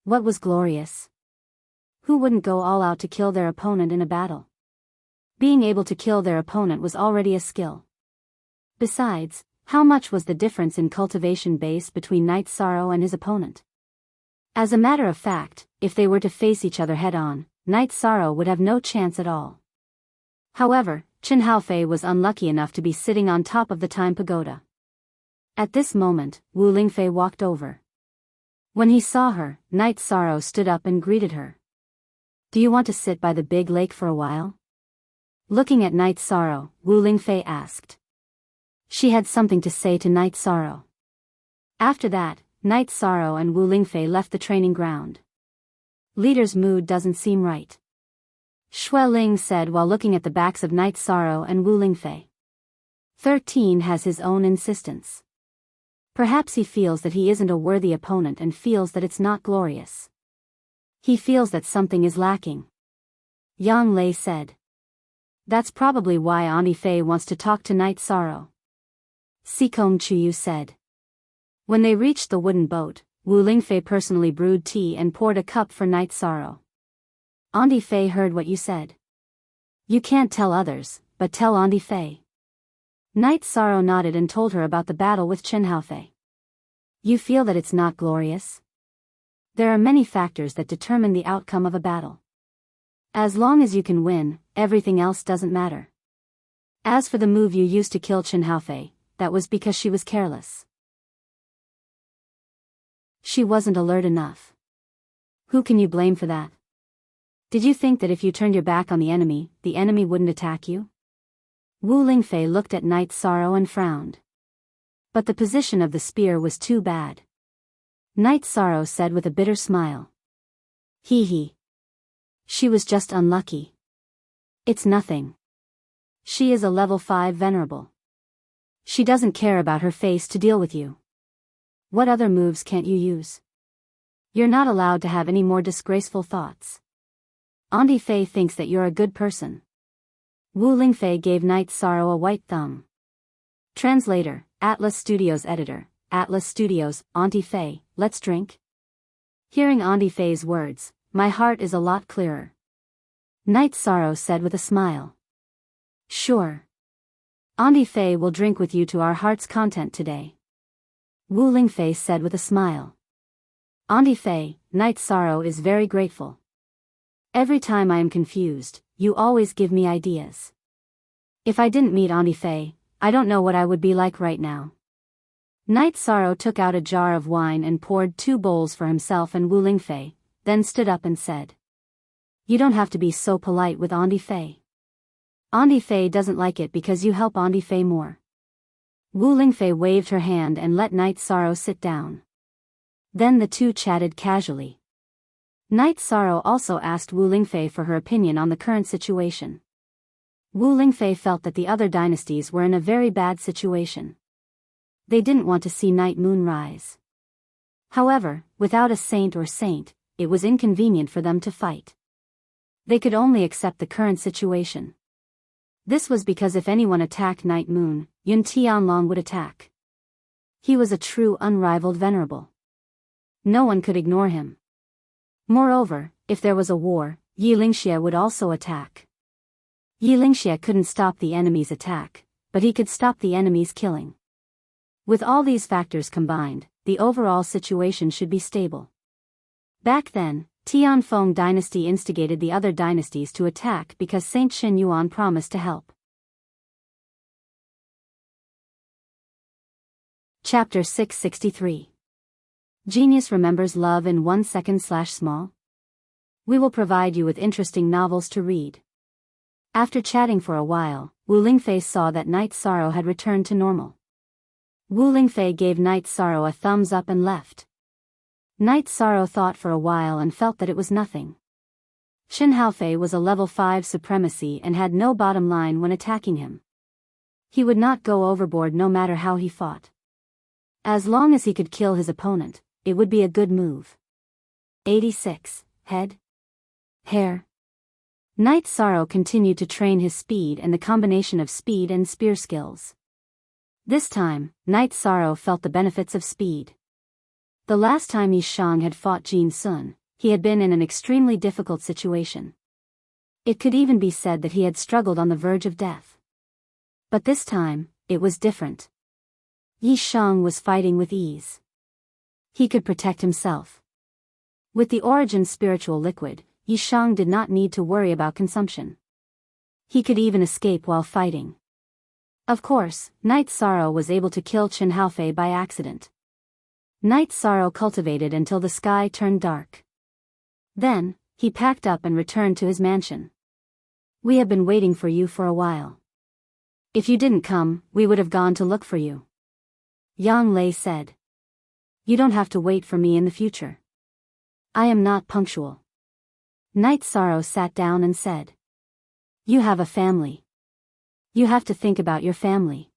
What was glorious? Who wouldn't go all out to kill their opponent in a battle? Being able to kill their opponent was already a skill. Besides, how much was the difference in cultivation base between Night Sorrow and his opponent? As a matter of fact, if they were to face each other head-on, Night Sorrow would have no chance at all. However, Chen Haofei was unlucky enough to be sitting on top of the Time Pagoda. At this moment, Wu Lingfei walked over. When he saw her, Night Sorrow stood up and greeted her. Do you want to sit by the big lake for a while? Looking at Night Sorrow, Wu Lingfei asked. She had something to say to Night Sorrow. After that, Night Sorrow and Wu Lingfei left the training ground. Leader's mood doesn't seem right. Xue Ling said while looking at the backs of Night Sorrow and Wu Lingfei. 13 has his own insistence. Perhaps he feels that he isn't a worthy opponent and feels that it's not glorious. He feels that something is lacking. Yang Lei said. That's probably why Auntie Fei wants to talk to Night Sorrow. Sikong Chuyu said. When they reached the wooden boat, Wu Lingfei personally brewed tea and poured a cup for Night Sorrow. Auntie Fei heard what you said. You can't tell others, but tell Auntie Fei. Night Sorrow nodded and told her about the battle with Chen Haofei. You feel that it's not glorious? There are many factors that determine the outcome of a battle. As long as you can win, everything else doesn't matter. As for the move you used to kill Chen Haofei, that was because she was careless. She wasn't alert enough. Who can you blame for that? Did you think that if you turned your back on the enemy wouldn't attack you? Wu Lingfei looked at Night Sorrow and frowned. But the position of the spear was too bad. Night Sorrow said with a bitter smile. Hee hee. She was just unlucky. It's nothing. She is a level 5 venerable. She doesn't care about her face to deal with you. What other moves can't you use? You're not allowed to have any more disgraceful thoughts. Auntie Fei thinks that you're a good person. Wu Lingfei gave Night Sorrow a white thumb. Translator, Atlas Studios editor, Atlas Studios, Auntie Fei, let's drink? Hearing Auntie Fei's words, my heart is a lot clearer. Night Sorrow said with a smile. Sure. Auntie Fei will drink with you to our heart's content today. Wu Lingfei said with a smile. Auntie Fei, Night Sorrow is very grateful. Every time I am confused, you always give me ideas. If I didn't meet Auntie Faye, I don't know what I would be like right now. Night Sorrow took out a jar of wine and poured 2 bowls for himself and Wu Lingfei, then stood up and said, "You don't have to be so polite with Auntie Faye. Auntie Faye doesn't like it because you help Auntie Faye more." Wu Lingfei waved her hand and let Night Sorrow sit down. Then the two chatted casually. Night Sorrow also asked Wu Lingfei for her opinion on the current situation. Wu Lingfei felt that the other dynasties were in a very bad situation. They didn't want to see Night Moon rise. However, without a saint, it was inconvenient for them to fight. They could only accept the current situation. This was because if anyone attacked Night Moon, Yun Tianlong would attack. He was a true unrivaled venerable. No one could ignore him. Moreover, if there was a war, Yi Lingxie would also attack. Yi Lingxie couldn't stop the enemy's attack, but he could stop the enemy's killing. With all these factors combined, the overall situation should be stable. Back then, Tianfeng dynasty instigated the other dynasties to attack because Saint Xin Yuan promised to help. Chapter 663. Genius remembers love in 1 second/small. We will provide you with interesting novels to read. After chatting for a while, Wu Lingfei saw that Night Sorrow had returned to normal. Wu Lingfei gave Night Sorrow a thumbs up and left. Night Sorrow thought for a while and felt that it was nothing. Xin Haofei was a level 5 supremacy and had no bottom line when attacking him. He would not go overboard no matter how he fought. As long as he could kill his opponent, it would be a good move. 86. Head. Hair. Night Sorrow continued to train his speed and the combination of speed and spear skills. This time, Night Sorrow felt the benefits of speed. The last time Yi Shang had fought Jin Sun, he had been in an extremely difficult situation. It could even be said that he had struggled on the verge of death. But this time, it was different. Yi Shang was fighting with ease. He could protect himself. With the origin spiritual liquid, Yi Shang did not need to worry about consumption. He could even escape while fighting. Of course, Night Sorrow was able to kill Chen Haofei by accident. Night Sorrow cultivated until the sky turned dark. Then, he packed up and returned to his mansion. "We have been waiting for you for a while. If you didn't come, we would have gone to look for you," Yang Lei said. "You don't have to wait for me in the future. I am not punctual." Night Sorrow sat down and said, "You have a family. You have to think about your family.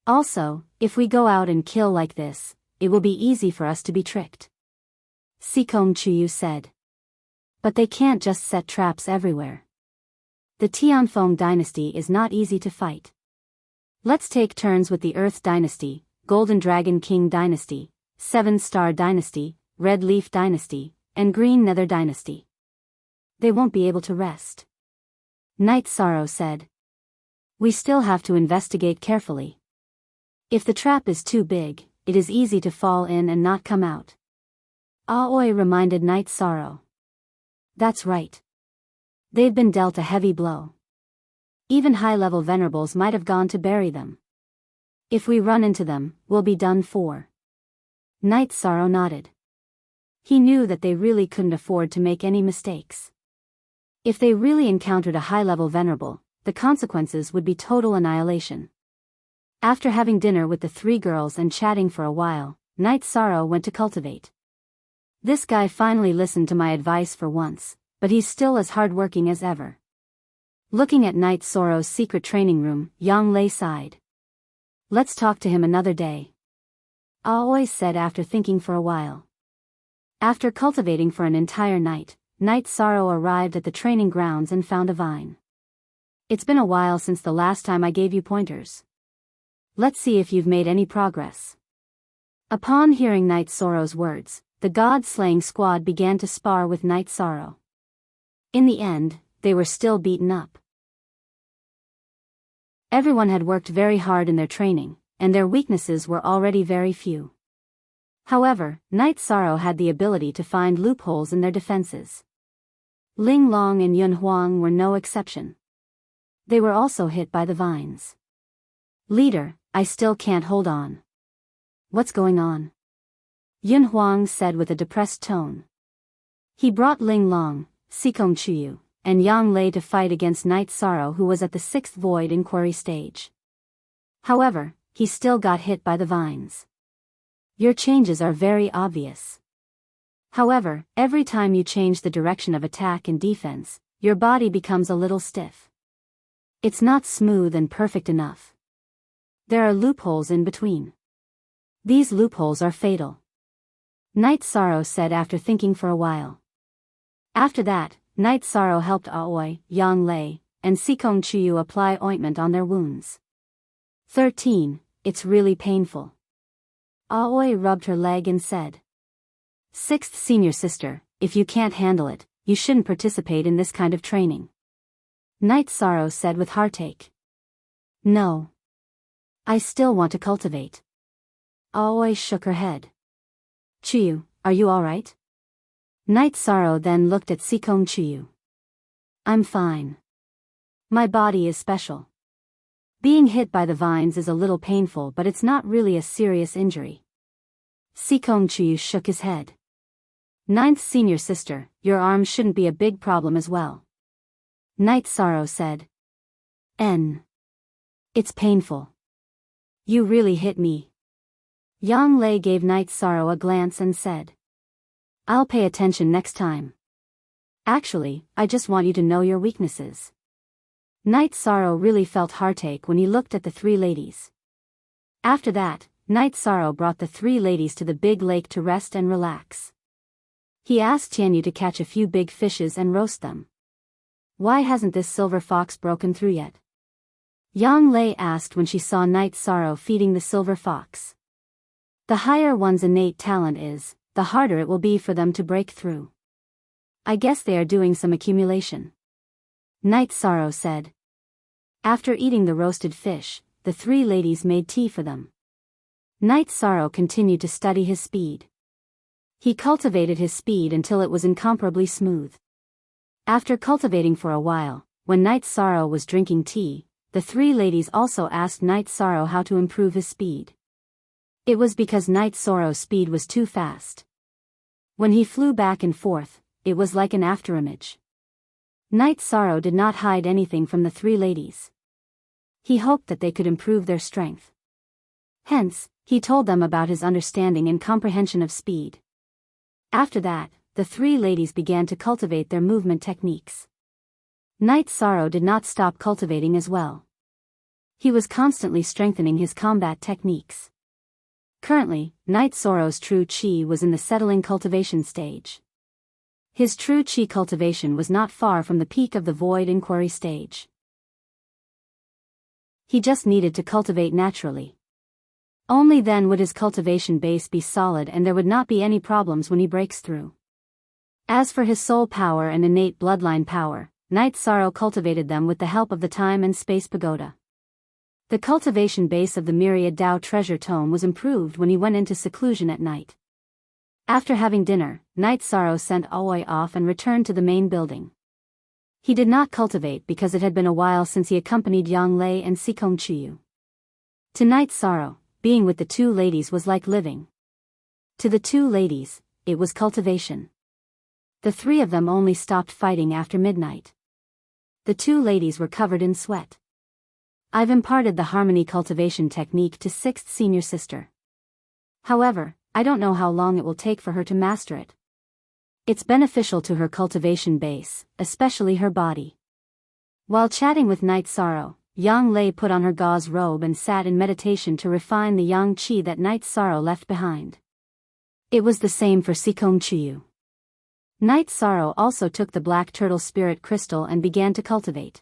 Also, if we go out and kill like this, it will be easy for us to be tricked," Sikong Chuyu said. "But they can't just set traps everywhere. The Tianfeng dynasty is not easy to fight. Let's take turns with the Earth dynasty, Golden Dragon King dynasty, 7-Star dynasty, Red Leaf dynasty, and Green Nether dynasty. They won't be able to rest," Night Sorrow said. "We still have to investigate carefully. If the trap is too big, it is easy to fall in and not come out," Aoi reminded Night Sorrow. "That's right. They've been dealt a heavy blow. Even high-level venerables might have gone to bury them. If we run into them, we'll be done for." Night Sorrow nodded. He knew that they really couldn't afford to make any mistakes. If they really encountered a high-level venerable, the consequences would be total annihilation. After having dinner with the 3 girls and chatting for a while, Night Sorrow went to cultivate. "This guy finally listened to my advice for once, but he's still as hardworking as ever." Looking at Night Sorrow's secret training room, Yang Lei sighed. "Let's talk to him another day," Aoi said after thinking for a while. After cultivating for an entire night, Night Sorrow arrived at the training grounds and found a vine. "It's been a while since the last time I gave you pointers. Let's see if you've made any progress." Upon hearing Night Sorrow's words, the god-slaying squad began to spar with Night Sorrow. In the end, they were still beaten up. Everyone had worked very hard in their training, and their weaknesses were already very few. However, Night Sorrow had the ability to find loopholes in their defenses. Ling Long and Yun Huang were no exception. They were also hit by the vines. Leader, I still can't hold on. What's going on? Yun Huang said with a depressed tone. He brought Ling Long, Sikong Chuyu, and Yang Lei to fight against Night Sorrow, who was at the 6th void inquiry stage. However, he still got hit by the vines. Your changes are very obvious. However, every time you change the direction of attack and defense, your body becomes a little stiff. It's not smooth and perfect enough. There are loopholes in between. These loopholes are fatal. Night Sorrow said after thinking for a while. After that, Night Sorrow helped Aoi, Yang Lei, and Sikong Chuyu apply ointment on their wounds. 13. It's really painful. Aoi rubbed her leg and said. 6th senior sister, if you can't handle it, you shouldn't participate in this kind of training. Night Sorrow said with heartache. No. I still want to cultivate. Aoi shook her head. Chuyu, are you alright? Night Sorrow then looked at Sikong Chuyu. I'm fine. My body is special. Being hit by the vines is a little painful, but it's not really a serious injury. Sikong Chuyu shook his head. 9th senior sister, your arm shouldn't be a big problem as well. Night Sorrow said. It's painful. You really hit me. Yang Lei gave Night Sorrow a glance and said. I'll pay attention next time. Actually, I just want you to know your weaknesses. Night Sorrow really felt heartache when he looked at the 3 ladies. After that, Night Sorrow brought the 3 ladies to the big lake to rest and relax. He asked Tianyu to catch a few big fishes and roast them. Why hasn't this silver fox broken through yet? Yang Lei asked when she saw Night Sorrow feeding the silver fox. The higher one's innate talent is, the harder it will be for them to break through. I guess they are doing some accumulation. Night Sorrow said. After eating the roasted fish, the 3 ladies made tea for them. Night Sorrow continued to study his speed. He cultivated his speed until it was incomparably smooth. After cultivating for a while, when Night Sorrow was drinking tea, the 3 ladies also asked Night Sorrow how to improve his speed. It was because Night Sorrow's speed was too fast. When he flew back and forth, it was like an afterimage. Night Sorrow did not hide anything from the 3 ladies. He hoped that they could improve their strength. Hence, he told them about his understanding and comprehension of speed. After that, the 3 ladies began to cultivate their movement techniques. Night Sorrow did not stop cultivating as well. He was constantly strengthening his combat techniques. Currently, Night Sorrow's true chi was in the settling cultivation stage. His true chi cultivation was not far from the peak of the void inquiry stage. He just needed to cultivate naturally. Only then would his cultivation base be solid and there would not be any problems when he breaks through. As for his soul power and innate bloodline power, Night Sorrow cultivated them with the help of the time and space pagoda. The cultivation base of the myriad Tao treasure tome was improved when he went into seclusion at night. After having dinner, Night Sorrow sent Aoi off and returned to the main building. He did not cultivate because it had been a while since he accompanied Yang Lei and Sikong Chuyu. To Night Sorrow, being with the 2 ladies was like living. To the 2 ladies, it was cultivation. The 3 of them only stopped fighting after midnight. The 2 ladies were covered in sweat. I've imparted the harmony cultivation technique to 6th senior sister. However, I don't know how long it will take for her to master it. It's beneficial to her cultivation base, especially her body. While chatting with Night Sorrow, Yang Lei put on her gauze robe and sat in meditation to refine the yang qi that Night Sorrow left behind. It was the same for Sikong Chuyu. Night Sorrow also took the black turtle spirit crystal and began to cultivate.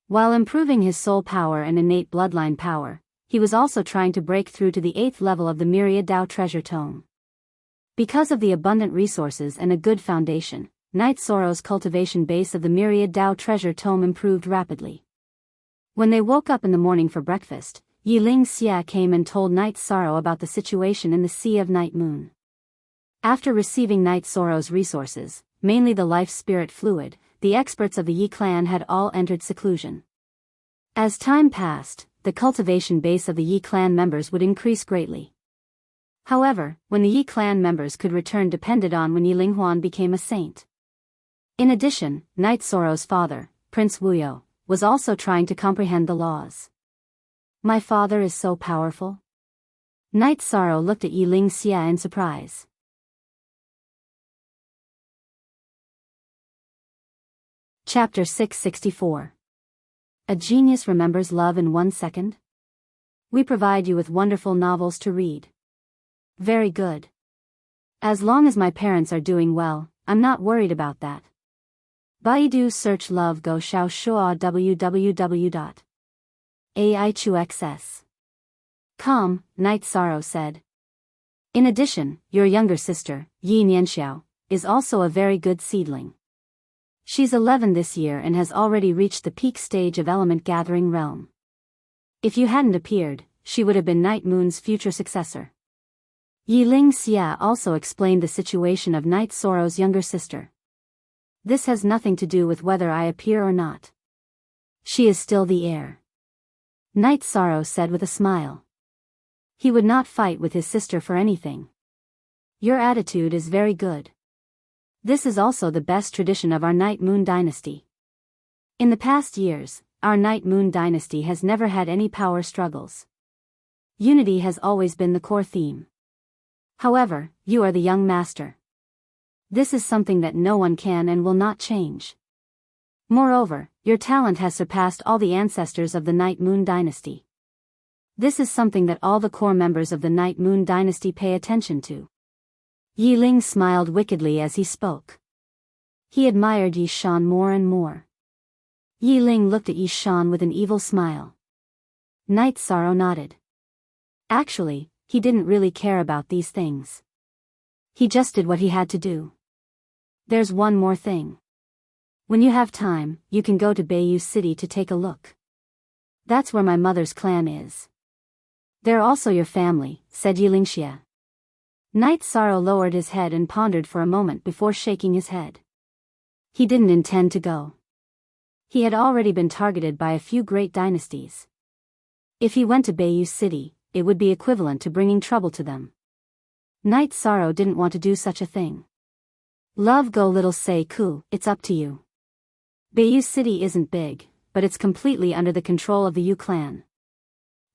While improving his soul power and innate bloodline power, he was also trying to break through to the 8th level of the myriad Tao treasure tome. Because of the abundant resources and a good foundation, Night Sorrow's cultivation base of the myriad Tao treasure tome improved rapidly. When they woke up in the morning for breakfast, Yiling Xia came and told Night Sorrow about the situation in the Sea of Night Moon. After receiving Night Sorrow's resources, mainly the life spirit fluid, the experts of the Yi clan had all entered seclusion. As time passed, the cultivation base of the Yi clan members would increase greatly. However, when the Yi clan members could return depended on when Yi Linghuan became a saint. In addition, Knight Soro's father, Prince Wuyo, was also trying to comprehend the laws. My father is so powerful? Knight Soro looked at Yi Lingxia in surprise. Chapter 664. A Genius Remembers Love in 1 Second? We provide you with wonderful novels to read. Very good. As long as my parents are doing well, I'm not worried about that. Baidu search Love Go Xiao Shua www.aichuxs.com, Knight Soro said. In addition, your younger sister, Yi Nianxiao, is also a very good seedling. She's 11 this year and has already reached the peak stage of element gathering realm. If you hadn't appeared, she would have been Night Moon's future successor. Yi Lingxia also explained the situation of Knight Soro's younger sister. This has nothing to do with whether I appear or not. She is still the heir. Knight Soro said with a smile. He would not fight with his sister for anything. Your attitude is very good. This is also the best tradition of our Night Moon dynasty. In the past years, our Night Moon dynasty has never had any power struggles. Unity has always been the core theme. However, you are the young master. This is something that no one can and will not change. Moreover, your talent has surpassed all the ancestors of the Night Moon dynasty. This is something that all the core members of the Night Moon dynasty pay attention to. Yi Ling smiled wickedly as he spoke. He admired Yi Shan more and more. Yi Ling looked at Yi Shan with an evil smile. Knight Soro nodded. Actually, he didn't really care about these things. He just did what he had to do. There's one more thing. When you have time, you can go to Beiyu City to take a look. That's where my mother's clan is. They're also your family, said Yi Lingxia. Knight Soro lowered his head and pondered for a moment before shaking his head. He didn't intend to go. He had already been targeted by a few great dynasties. If he went to Beiyu City, it would be equivalent to bringing trouble to them. Knight Soro didn't want to do such a thing. Love Go Little Say Ku, it's up to you. Beiyu City isn't big, but it's completely under the control of the Yu clan.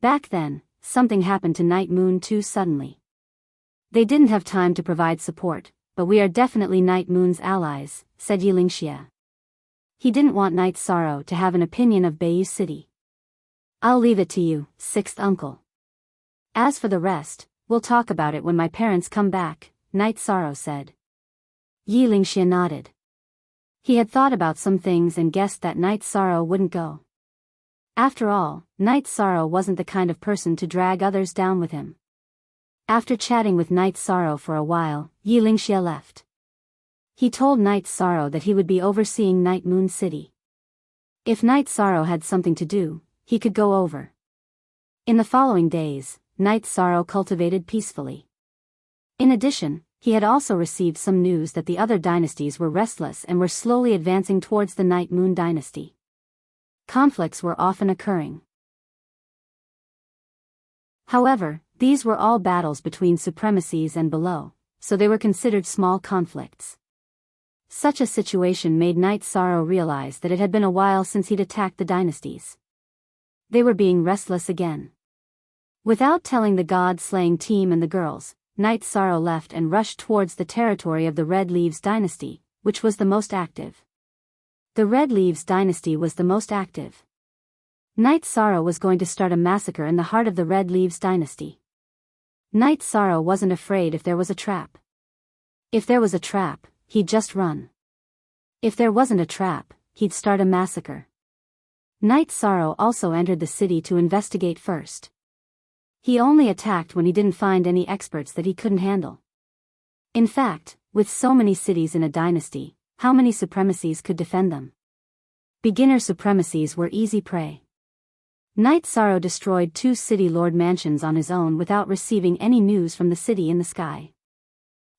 Back then, something happened to Night Moon too suddenly. They didn't have time to provide support, but we are definitely Night Moon's allies, said Yi Lingxia. He didn't want Knight Soro to have an opinion of Beiyu City. I'll leave it to you, sixth uncle. As for the rest, we'll talk about it when my parents come back, Knight Soro said. Yi Lingxia nodded. He had thought about some things and guessed that Knight Soro wouldn't go. After all, Knight Soro wasn't the kind of person to drag others down with him. After chatting with Knight Soro for a while, Yi Lingxia left. He told Knight Soro that he would be overseeing Night Moon City. If Knight Soro had something to do, he could go over. In the following days, Knight Soro cultivated peacefully. In addition, he had also received some news that the other dynasties were restless and were slowly advancing towards the Night Moon dynasty. Conflicts were often occurring. However, these were all battles between supremacies and below, so they were considered small conflicts. Such a situation made Knight Soro realize that it had been a while since he'd attacked the dynasties. They were being restless again. Without telling the god-slaying team and the girls, Knight Soro left and rushed towards the territory of the Red Leaves dynasty, which was the most active. The Red Leaves dynasty was the most active. Knight Soro was going to start a massacre in the heart of the Red Leaves dynasty. Knight Soro wasn't afraid if there was a trap. If there was a trap, he'd just run. If there wasn't a trap, he'd start a massacre. Knight Soro also entered the city to investigate first. He only attacked when he didn't find any experts that he couldn't handle. In fact, with so many cities in a dynasty, how many supremacies could defend them? Beginner supremacies were easy prey. Knight Soro destroyed 2 city lord mansions on his own without receiving any news from the city in the sky.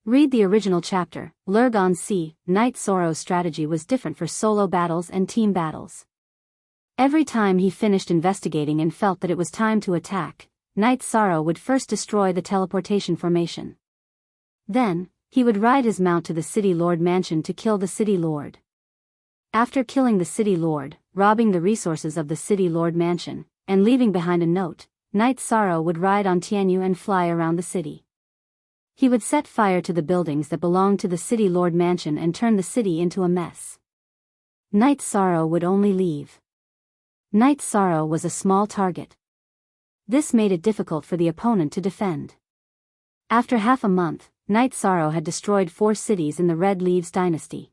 Read the original chapter, Lurgon C. Knight Soro's strategy was different for solo battles and team battles. Every time he finished investigating and felt that it was time to attack, Knight Sorrow would first destroy the teleportation formation. Then, he would ride his mount to the City Lord mansion to kill the City Lord. After killing the City Lord, robbing the resources of the City Lord mansion, and leaving behind a note, Knight Sorrow would ride on Tianyu and fly around the city. He would set fire to the buildings that belonged to the City Lord mansion and turn the city into a mess. Knight Sorrow would only leave. Knight Sorrow was a small target. This made it difficult for the opponent to defend. After half a month, Knight Sorrow had destroyed 4 cities in the Red Leaves dynasty.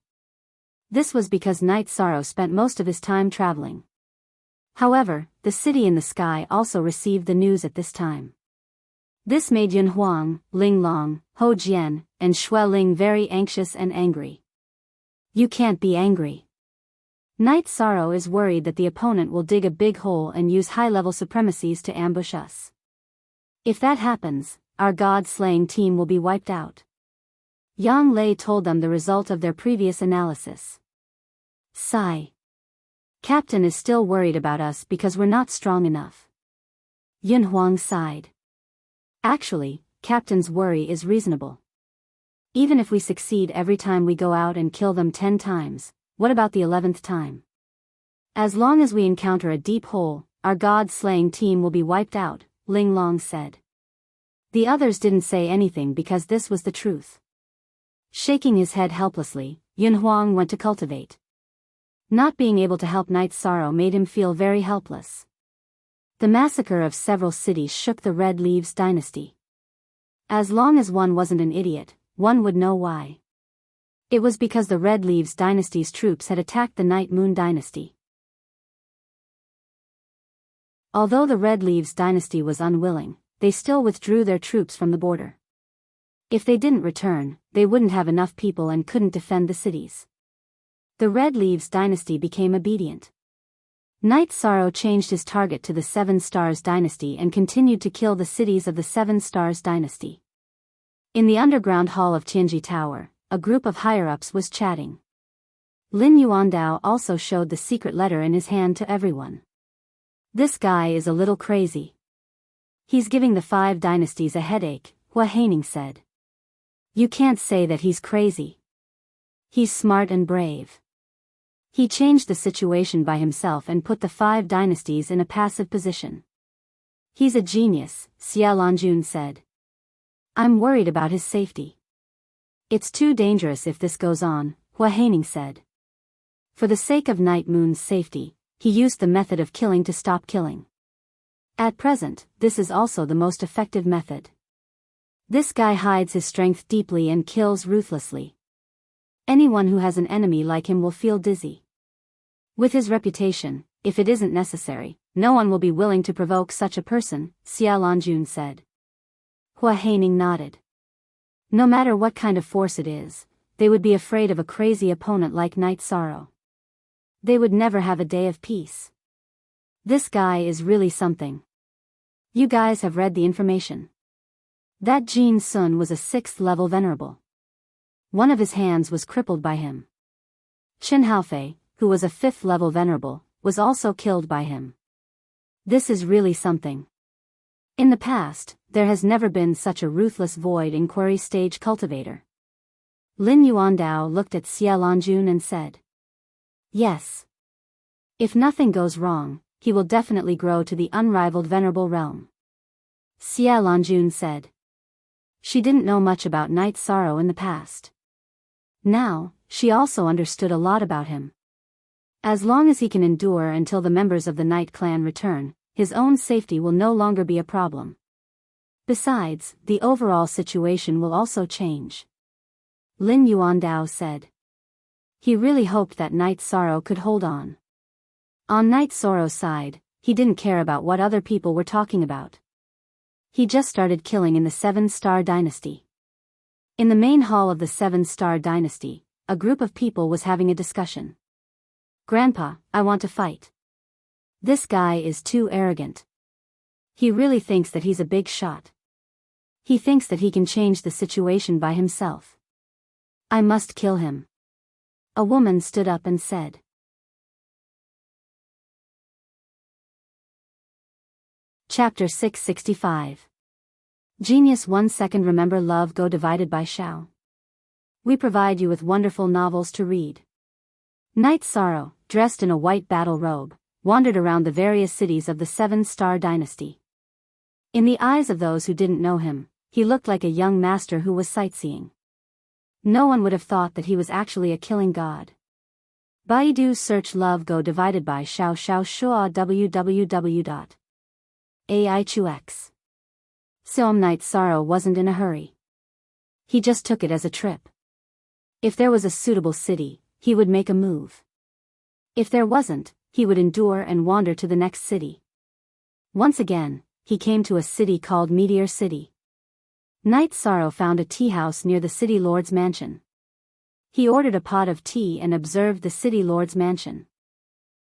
This was because Knight Sorrow spent most of his time traveling. However, the city in the sky also received the news at this time. This made Yun Huang, Ling Long, Ho Jian, and Xue Ling very anxious and angry. You can't be angry. Knight Sorrow is worried that the opponent will dig a big hole and use high-level supremacies to ambush us. If that happens, our god-slaying team will be wiped out. Yang Lei told them the result of their previous analysis. Sigh. Captain is still worried about us because we're not strong enough. Yun Huang sighed. Actually, Captain's worry is reasonable. Even if we succeed every time we go out and kill them 10 times, what about the 11th time? As long as we encounter a deep hole, our god-slaying team will be wiped out, Ling Long said. The others didn't say anything because this was the truth. Shaking his head helplessly, Yun Huang went to cultivate. Not being able to help Knight Sorrow made him feel very helpless. The massacre of several cities shook the Red Leaves dynasty. As long as one wasn't an idiot, one would know why. It was because the Red Leaves dynasty's troops had attacked the Night Moon dynasty. Although the Red Leaves dynasty was unwilling, they still withdrew their troops from the border. If they didn't return, they wouldn't have enough people and couldn't defend the cities. The Red Leaves dynasty became obedient. Knight Sorrow changed his target to the Seven Stars dynasty and continued to kill the cities of the Seven Stars dynasty. In the underground hall of Tianji Tower, a group of higher-ups was chatting. Lin Yuandao also showed the secret letter in his hand to everyone. This guy is a little crazy. He's giving the 5 dynasties a headache, Hua Haining said. You can't say that he's crazy. He's smart and brave. He changed the situation by himself and put the 5 dynasties in a passive position. He's a genius, Xia Lanjun said. I'm worried about his safety. It's too dangerous if this goes on, Hua Haining said. For the sake of Night Moon's safety, he used the method of killing to stop killing. At present, this is also the most effective method. This guy hides his strength deeply and kills ruthlessly. Anyone who has an enemy like him will feel dizzy. With his reputation, if it isn't necessary, no one will be willing to provoke such a person, Xia Lanjun said. Hua Haining nodded. No matter what kind of force it is, they would be afraid of a crazy opponent like Knight Sorrow. They would never have a day of peace. This guy is really something. You guys have read the information. That Jin Sun was a 6th-level venerable. One of his hands was crippled by him. Qin Haofei, who was a 5th-level venerable, was also killed by him. This is really something. In the past, there has never been such a ruthless void inquiry stage cultivator. Lin Yuandao looked at Xia Lanjun and said. Yes. If nothing goes wrong, he will definitely grow to the unrivaled venerable realm. Xia Lanjun said. She didn't know much about Knight Sorrow in the past. Now, she also understood a lot about him. As long as he can endure until the members of the Night Clan return, his own safety will no longer be a problem. Besides, the overall situation will also change. Lin Yuandao said. He really hoped that Knight Sorrow could hold on. On Knight Sorrow's side, he didn't care about what other people were talking about. He just started killing in the 7-Star dynasty. In the main hall of the 7-Star dynasty, a group of people was having a discussion. Grandpa, I want to fight. This guy is too arrogant. He really thinks that he's a big shot. He thinks that he can change the situation by himself. I must kill him. A woman stood up and said. Chapter 665. Genius 1 second. Remember love go divided by shao. We provide you with wonderful novels to read. Knight Sorrow, dressed in a white battle robe, wandered around the various cities of the Seven-Star Dynasty. In the eyes of those who didn't know him, he looked like a young master who was sightseeing. No one would have thought that he was actually a killing god. Baidu search love go divided by shao shao shua www.aichux. Knight Sorrow wasn't in a hurry. He just took it as a trip. If there was a suitable city, he would make a move. If there wasn't, he would endure and wander to the next city. Once again, he came to a city called Meteor City. Knight Sorrow found a tea house near the city lord's mansion. He ordered a pot of tea and observed the city lord's mansion.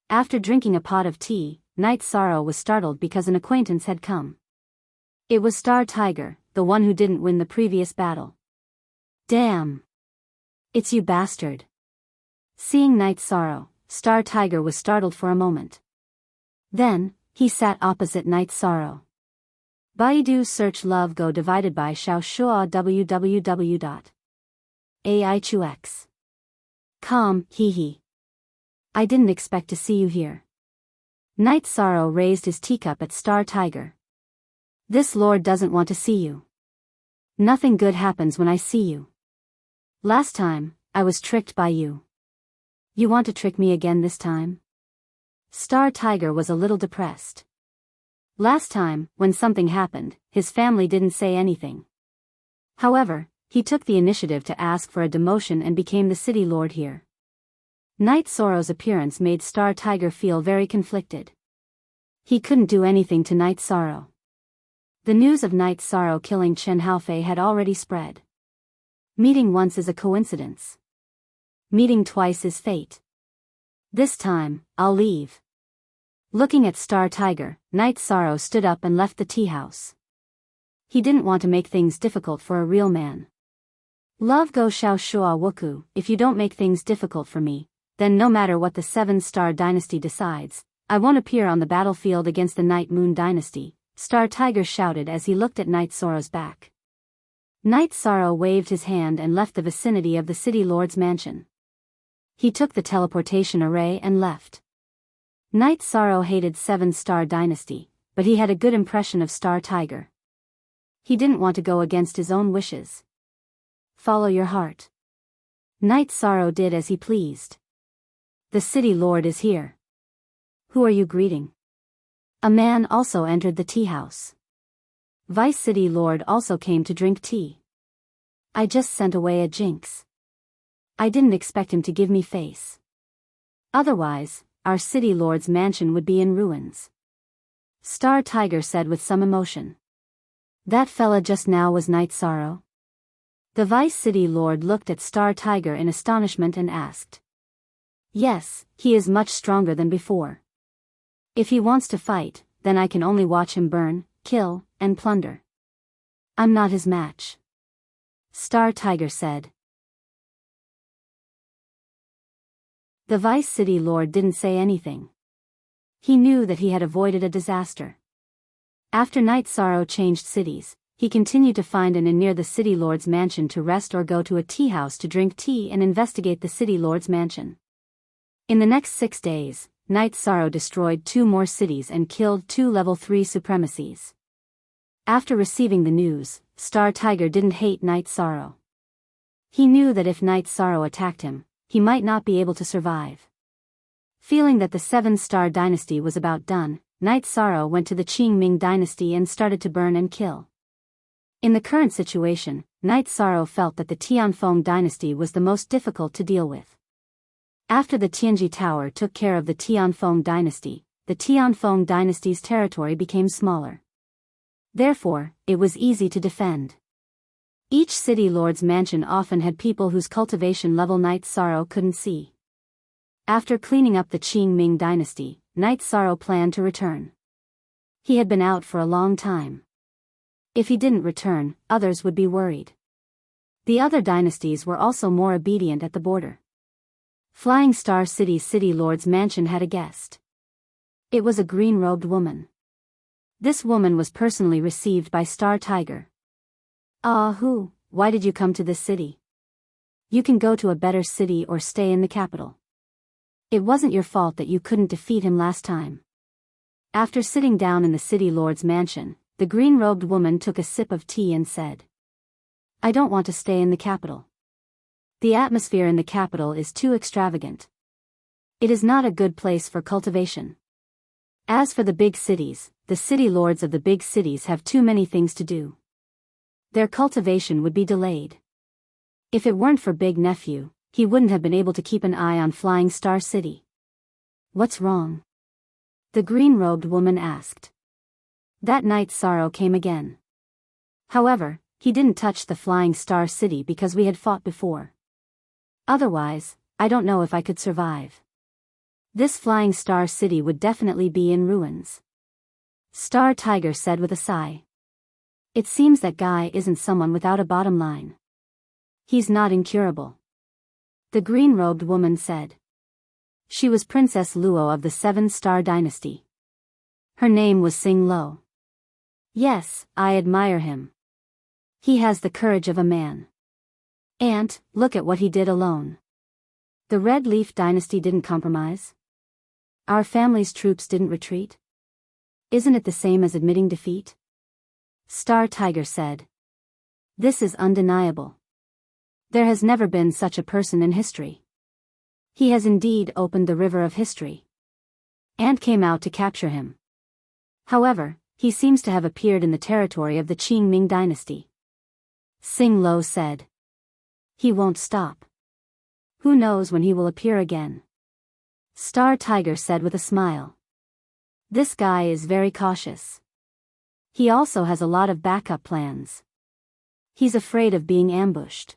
After drinking a pot of tea, Knight Sorrow was startled because an acquaintance had come. It was Star Tiger, the one who didn't win the previous battle. Damn! It's you bastard! Seeing Knight Sorrow, Star Tiger was startled for a moment. Then, he sat opposite Knight Sorrow. Baidu search love go divided by shao shua www.aichux. Hee hee. I didn't expect to see you here. Knight Sorrow raised his teacup at Star Tiger. This lord doesn't want to see you. Nothing good happens when I see you. Last time, I was tricked by you. You want to trick me again this time? Star Tiger was a little depressed. Last time, when something happened, his family didn't say anything. However, he took the initiative to ask for a demotion and became the city lord here. Knight Sorrow's appearance made Star Tiger feel very conflicted. He couldn't do anything to Knight Sorrow. The news of Knight Sorrow killing Chen Haofei had already spread. Meeting once is a coincidence. Meeting twice is fate. This time, I'll leave. Looking at Star Tiger, Knight Sorrow stood up and left the tea house. He didn't want to make things difficult for a real man. Love go shao shua woku, if you don't make things difficult for me, then no matter what the Seven-Star Dynasty decides, I won't appear on the battlefield against the Night Moon Dynasty, Star Tiger shouted as he looked at Knight Sorrow's back. Knight Sorrow waved his hand and left the vicinity of the city lord's mansion. He took the teleportation array and left. Knight Sorrow hated Seven-Star Dynasty, but he had a good impression of Star Tiger. He didn't want to go against his own wishes. Follow your heart. Knight Sorrow did as he pleased. The city lord is here. Who are you greeting? A man also entered the tea house. Vice City Lord also came to drink tea. I just sent away a jinx. I didn't expect him to give me face. Otherwise, our city lord's mansion would be in ruins. Star Tiger said with some emotion. That fella just now was Knight Sorrow? The Vice City Lord looked at Star Tiger in astonishment and asked. Yes, he is much stronger than before. If he wants to fight, then I can only watch him burn, kill, and plunder. I'm not his match. Star Tiger said. The Vice City Lord didn't say anything. He knew that he had avoided a disaster. After Knight Sorrow changed cities, he continued to find an inn near the city lord's mansion to rest or go to a tea house to drink tea and investigate the city lord's mansion. In the next 6 days, Knight Sorrow destroyed 2 more cities and killed 2 level 3 supremacies. After receiving the news, Star Tiger didn't hate Knight Sorrow. He knew that if Knight Sorrow attacked him, he might not be able to survive. Feeling that the Seven-Star Dynasty was about done, Knight Sorrow went to the Qingming Dynasty and started to burn and kill. In the current situation, Knight Sorrow felt that the Tianfeng Dynasty was the most difficult to deal with. After the Tianji Tower took care of the Tianfeng Dynasty, the Tianfeng Dynasty's territory became smaller. Therefore, it was easy to defend. Each city lord's mansion often had people whose cultivation level Knight Sorrow couldn't see. After cleaning up the Qingming Dynasty, Knight Sorrow planned to return. He had been out for a long time. If he didn't return, others would be worried. The other dynasties were also more obedient at the border. Flying Star City's city lord's mansion had a guest. It was a green-robed woman. This woman was personally received by Star Tiger. Why did you come to this city? You can go to a better city or stay in the capital. It wasn't your fault that you couldn't defeat him last time. After sitting down in the city lord's mansion, the green-robed woman took a sip of tea and said, I don't want to stay in the capital. The atmosphere in the capital is too extravagant. It is not a good place for cultivation. As for the big cities, the city lords of the big cities have too many things to do. Their cultivation would be delayed. If it weren't for Big Nephew, he wouldn't have been able to keep an eye on Flying Star City. What's wrong? The green-robed woman asked. That night sorrow came again. However, he didn't touch the Flying Star City because we had fought before. Otherwise, I don't know if I could survive. This Flying Star City would definitely be in ruins. Star Tiger said with a sigh. It seems that guy isn't someone without a bottom line. He's not incurable. The green-robed woman said. She was Princess Luo of the 7-Star Dynasty. Her name was Sing Lo. Yes, I admire him. He has the courage of a man. And, look at what he did alone. The Red Leaf Dynasty didn't compromise. Our family's troops didn't retreat. Isn't it the same as admitting defeat? Star Tiger said. This is undeniable. There has never been such a person in history. He has indeed opened the river of history. And came out to capture him. However, he seems to have appeared in the territory of the Qingming dynasty. Sing Lo said. He won't stop. Who knows when he will appear again? Star Tiger said with a smile. This guy is very cautious. He also has a lot of backup plans. He's afraid of being ambushed.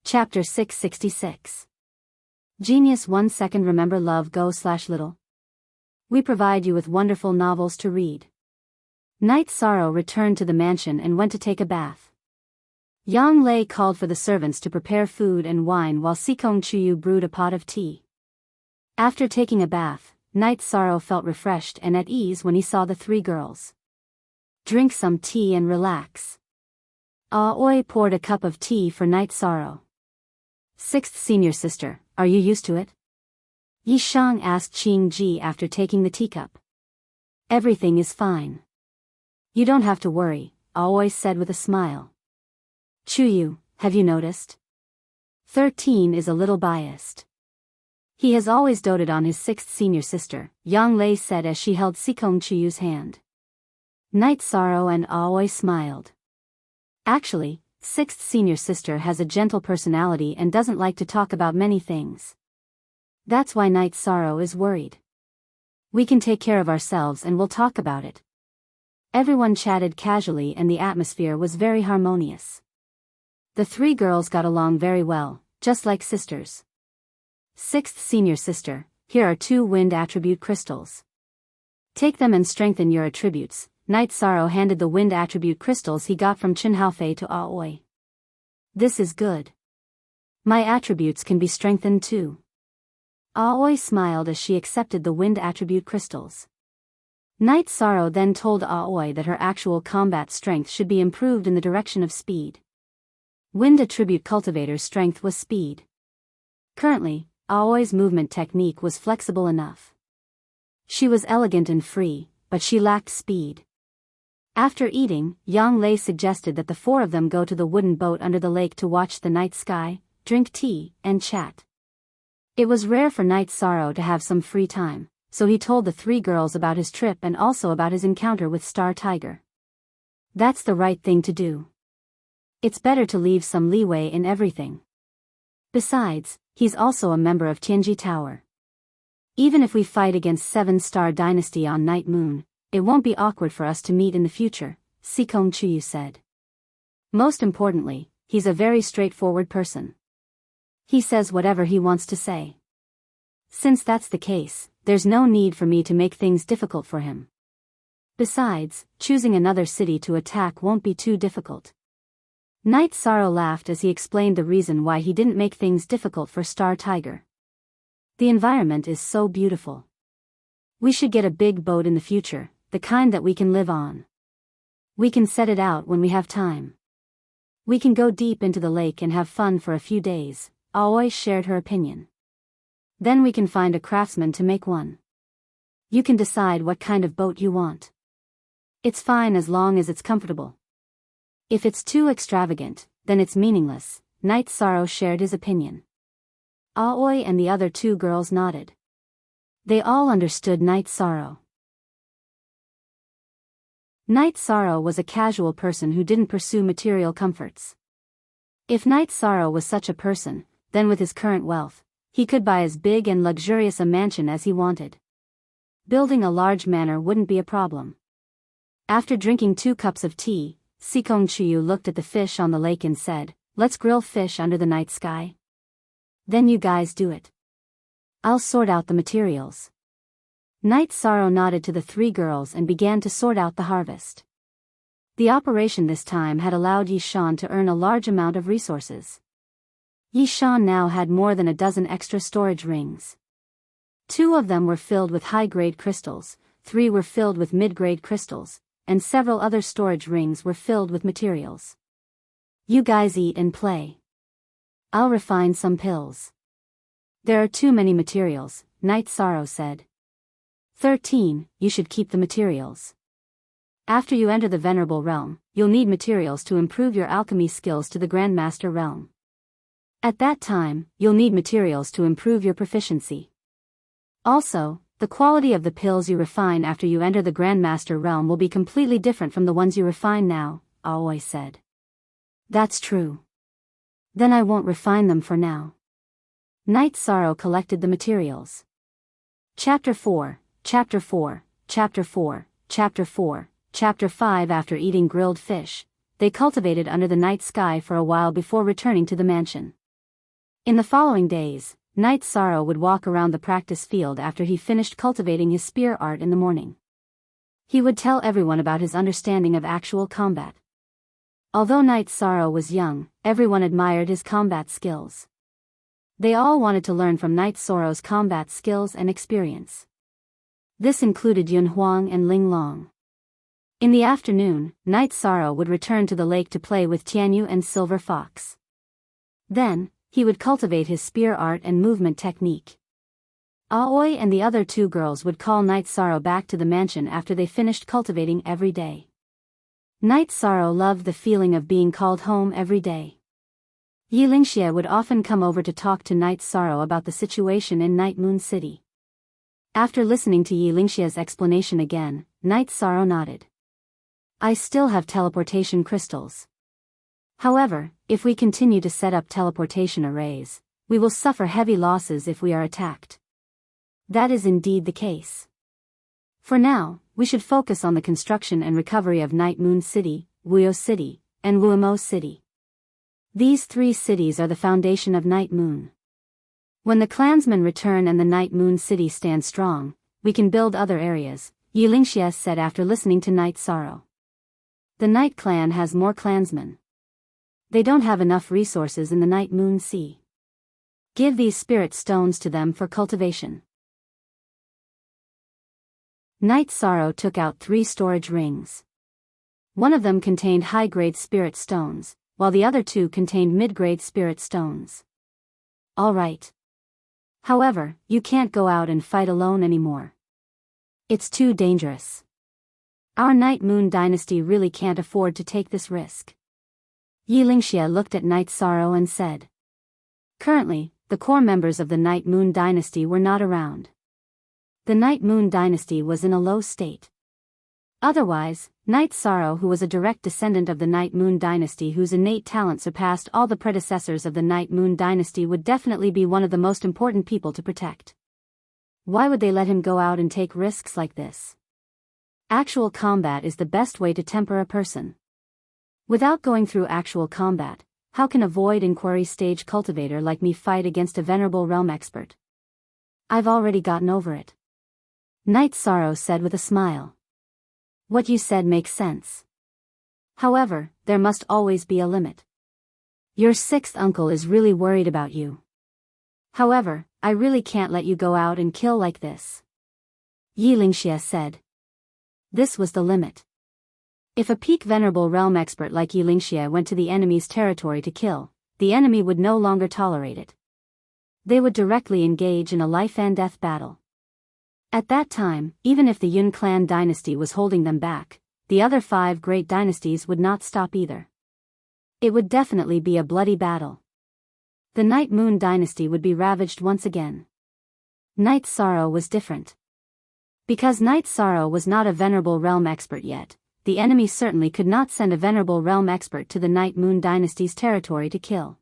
Chapter 666. Genius 1 second. Remember love go/little. We provide you with wonderful novels to read. Night Sorrow returned to the mansion and went to take a bath. Yang Lei called for the servants to prepare food and wine while Sikong Chuyu brewed a pot of tea. After taking a bath, Night Sorrow felt refreshed and at ease when he saw the 3 girls. Drink some tea and relax. Aoi poured a cup of tea for Night Sorrow. 6th senior sister, are you used to it? Yi Shang asked Qing Ji after taking the teacup. Everything is fine. You don't have to worry, Aoi said with a smile. Chuyu, have you noticed? 13 is a little biased. He has always doted on his 6th senior sister, Yang Lei said as she held Sikong Chuyu's hand. Night Sorrow and Aoi smiled. Actually, 6th senior sister has a gentle personality and doesn't like to talk about many things. That's why Night Sorrow is worried. We can take care of ourselves and we'll talk about it. Everyone chatted casually and the atmosphere was very harmonious. The 3 girls got along very well, just like sisters. 6th senior sister, here are 2 wind attribute crystals. Take them and strengthen your attributes. Night Sorrow handed the wind attribute crystals he got from Chen Haofei to Aoi. This is good. My attributes can be strengthened too. Aoi smiled as she accepted the wind attribute crystals. Night Sorrow then told Aoi that her actual combat strength should be improved in the direction of speed. Wind attribute cultivator's strength was speed. Currently, Aoi's movement technique was flexible enough. She was elegant and free, but she lacked speed. After eating, Yang Lei suggested that the 4 of them go to the wooden boat under the lake to watch the night sky, drink tea, and chat. It was rare for Night Sorrow to have some free time, so he told the 3 girls about his trip and also about his encounter with Star Tiger. That's the right thing to do. It's better to leave some leeway in everything. Besides, he's also a member of Tianji Tower. Even if we fight against 7-Star Dynasty on Night Moon, it won't be awkward for us to meet in the future, Sikong Chuyu said. Most importantly, he's a very straightforward person. He says whatever he wants to say. Since that's the case, there's no need for me to make things difficult for him. Besides, choosing another city to attack won't be too difficult. Night Sorrow laughed as he explained the reason why he didn't make things difficult for Star Tiger. The environment is so beautiful. We should get a big boat in the future, the kind that we can live on. We can set it out when we have time. We can go deep into the lake and have fun for a few days. Aoi shared her opinion. Then we can find a craftsman to make one. You can decide what kind of boat you want. It's fine as long as it's comfortable. If it's too extravagant, then it's meaningless. Night Sorrow shared his opinion. Aoi and the other two girls nodded. They all understood Night Sorrow. Night Sorrow was a casual person who didn't pursue material comforts. If Night Sorrow was such a person, then with his current wealth, he could buy as big and luxurious a mansion as he wanted. Building a large manor wouldn't be a problem. After drinking 2 cups of tea, Sikong Chuyu looked at the fish on the lake and said, "Let's grill fish under the night sky." "Then you guys do it. I'll sort out the materials." Night Sorrow nodded to the 3 girls and began to sort out the harvest. The operation this time had allowed Yi Shan to earn a large amount of resources. Yi Shan now had more than a dozen extra storage rings. 2 of them were filled with high-grade crystals, 3 were filled with mid-grade crystals, and several other storage rings were filled with materials. "You guys eat and play. I'll refine some pills." "There are too many materials," Night Sorrow said. 13. You should keep the materials. After you enter the Venerable Realm, you'll need materials to improve your alchemy skills to the Grandmaster Realm. At that time, you'll need materials to improve your proficiency. Also, the quality of the pills you refine after you enter the Grandmaster Realm will be completely different from the ones you refine now, Aoi said. "That's true. Then I won't refine them for now." Night Sorrow collected the materials. Chapter 4, Chapter 4, Chapter 4, Chapter 4, Chapter 5. After eating grilled fish, they cultivated under the night sky for a while before returning to the mansion. In the following days, Night Sorrow would walk around the practice field after he finished cultivating his spear art in the morning. He would tell everyone about his understanding of actual combat. Although Night Sorrow was young, everyone admired his combat skills. They all wanted to learn from Night Sorrow's combat skills and experience. This included Yun Huang and Ling Long. In the afternoon, Night Sorrow would return to the lake to play with Tianyu and Silver Fox. Then, he would cultivate his spear art and movement technique. Aoi and the other 2 girls would call Night Sorrow back to the mansion after they finished cultivating every day. Night Sorrow loved the feeling of being called home every day. Yi Lingxie would often come over to talk to Night Sorrow about the situation in Night Moon City. After listening to Yi Lingxie's explanation again, Night Sorrow nodded. "I still have teleportation crystals. However, if we continue to set up teleportation arrays, we will suffer heavy losses if we are attacked." That is indeed the case. For now, we should focus on the construction and recovery of Night Moon City, Wuyo City, and Wuemo City. These 3 cities are the foundation of Night Moon. When the clansmen return and the Night Moon City stands strong, we can build other areas, Yi Lingxie said after listening to Night Sorrow. The Night Clan has more clansmen. They don't have enough resources in the Night Moon Sea. Give these spirit stones to them for cultivation. Night Sorrow took out 3 storage rings. One of them contained high-grade spirit stones, while the other 2 contained mid-grade spirit stones. "All right. However, you can't go out and fight alone anymore. It's too dangerous. Our Night Moon dynasty really can't afford to take this risk." Yi Lingxie looked at Night Sorrow and said. Currently, the core members of the Night Moon dynasty were not around. The Night Moon dynasty was in a low state. Otherwise, Night Sorrow, who was a direct descendant of the Night Moon dynasty whose innate talent surpassed all the predecessors of the Night Moon dynasty, would definitely be one of the most important people to protect. Why would they let him go out and take risks like this? Actual combat is the best way to temper a person. Without going through actual combat, how can a void inquiry stage cultivator like me fight against a Venerable Realm expert? I've already gotten over it. Night Sorrow said with a smile. What you said makes sense. However, there must always be a limit. Your 6th uncle is really worried about you. However, I really can't let you go out and kill like this. Yilingxia said. This was the limit. If a peak venerable realm expert like Yilingxia went to the enemy's territory to kill, the enemy would no longer tolerate it. They would directly engage in a life-and-death battle. At that time, even if the Yun clan dynasty was holding them back, the other 5 great dynasties would not stop either. It would definitely be a bloody battle. The Night Moon dynasty would be ravaged once again. Night Sorrow was different. Because Night Sorrow was not a venerable realm expert yet, the enemy certainly could not send a venerable realm expert to the Night Moon dynasty's territory to kill.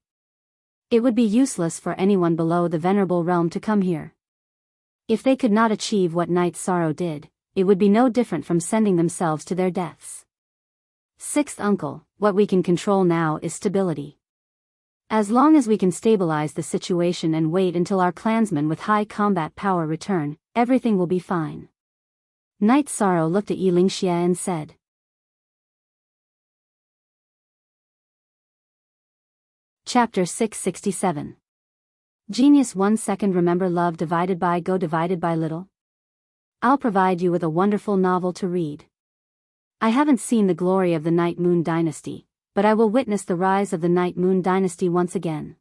It would be useless for anyone below the venerable realm to come here. If they could not achieve what Night Sorrow did, it would be no different from sending themselves to their deaths. Sixth uncle, what we can control now is stability. As long as we can stabilize the situation and wait until our clansmen with high combat power return, everything will be fine. Night Sorrow looked at Yilingxia and said. Chapter 667. Genius 1 second. Remember love divided by go divided by little? I'll provide you with a wonderful novel to read. I haven't seen the glory of the Night Moon dynasty, but I will witness the rise of the Night Moon dynasty once again.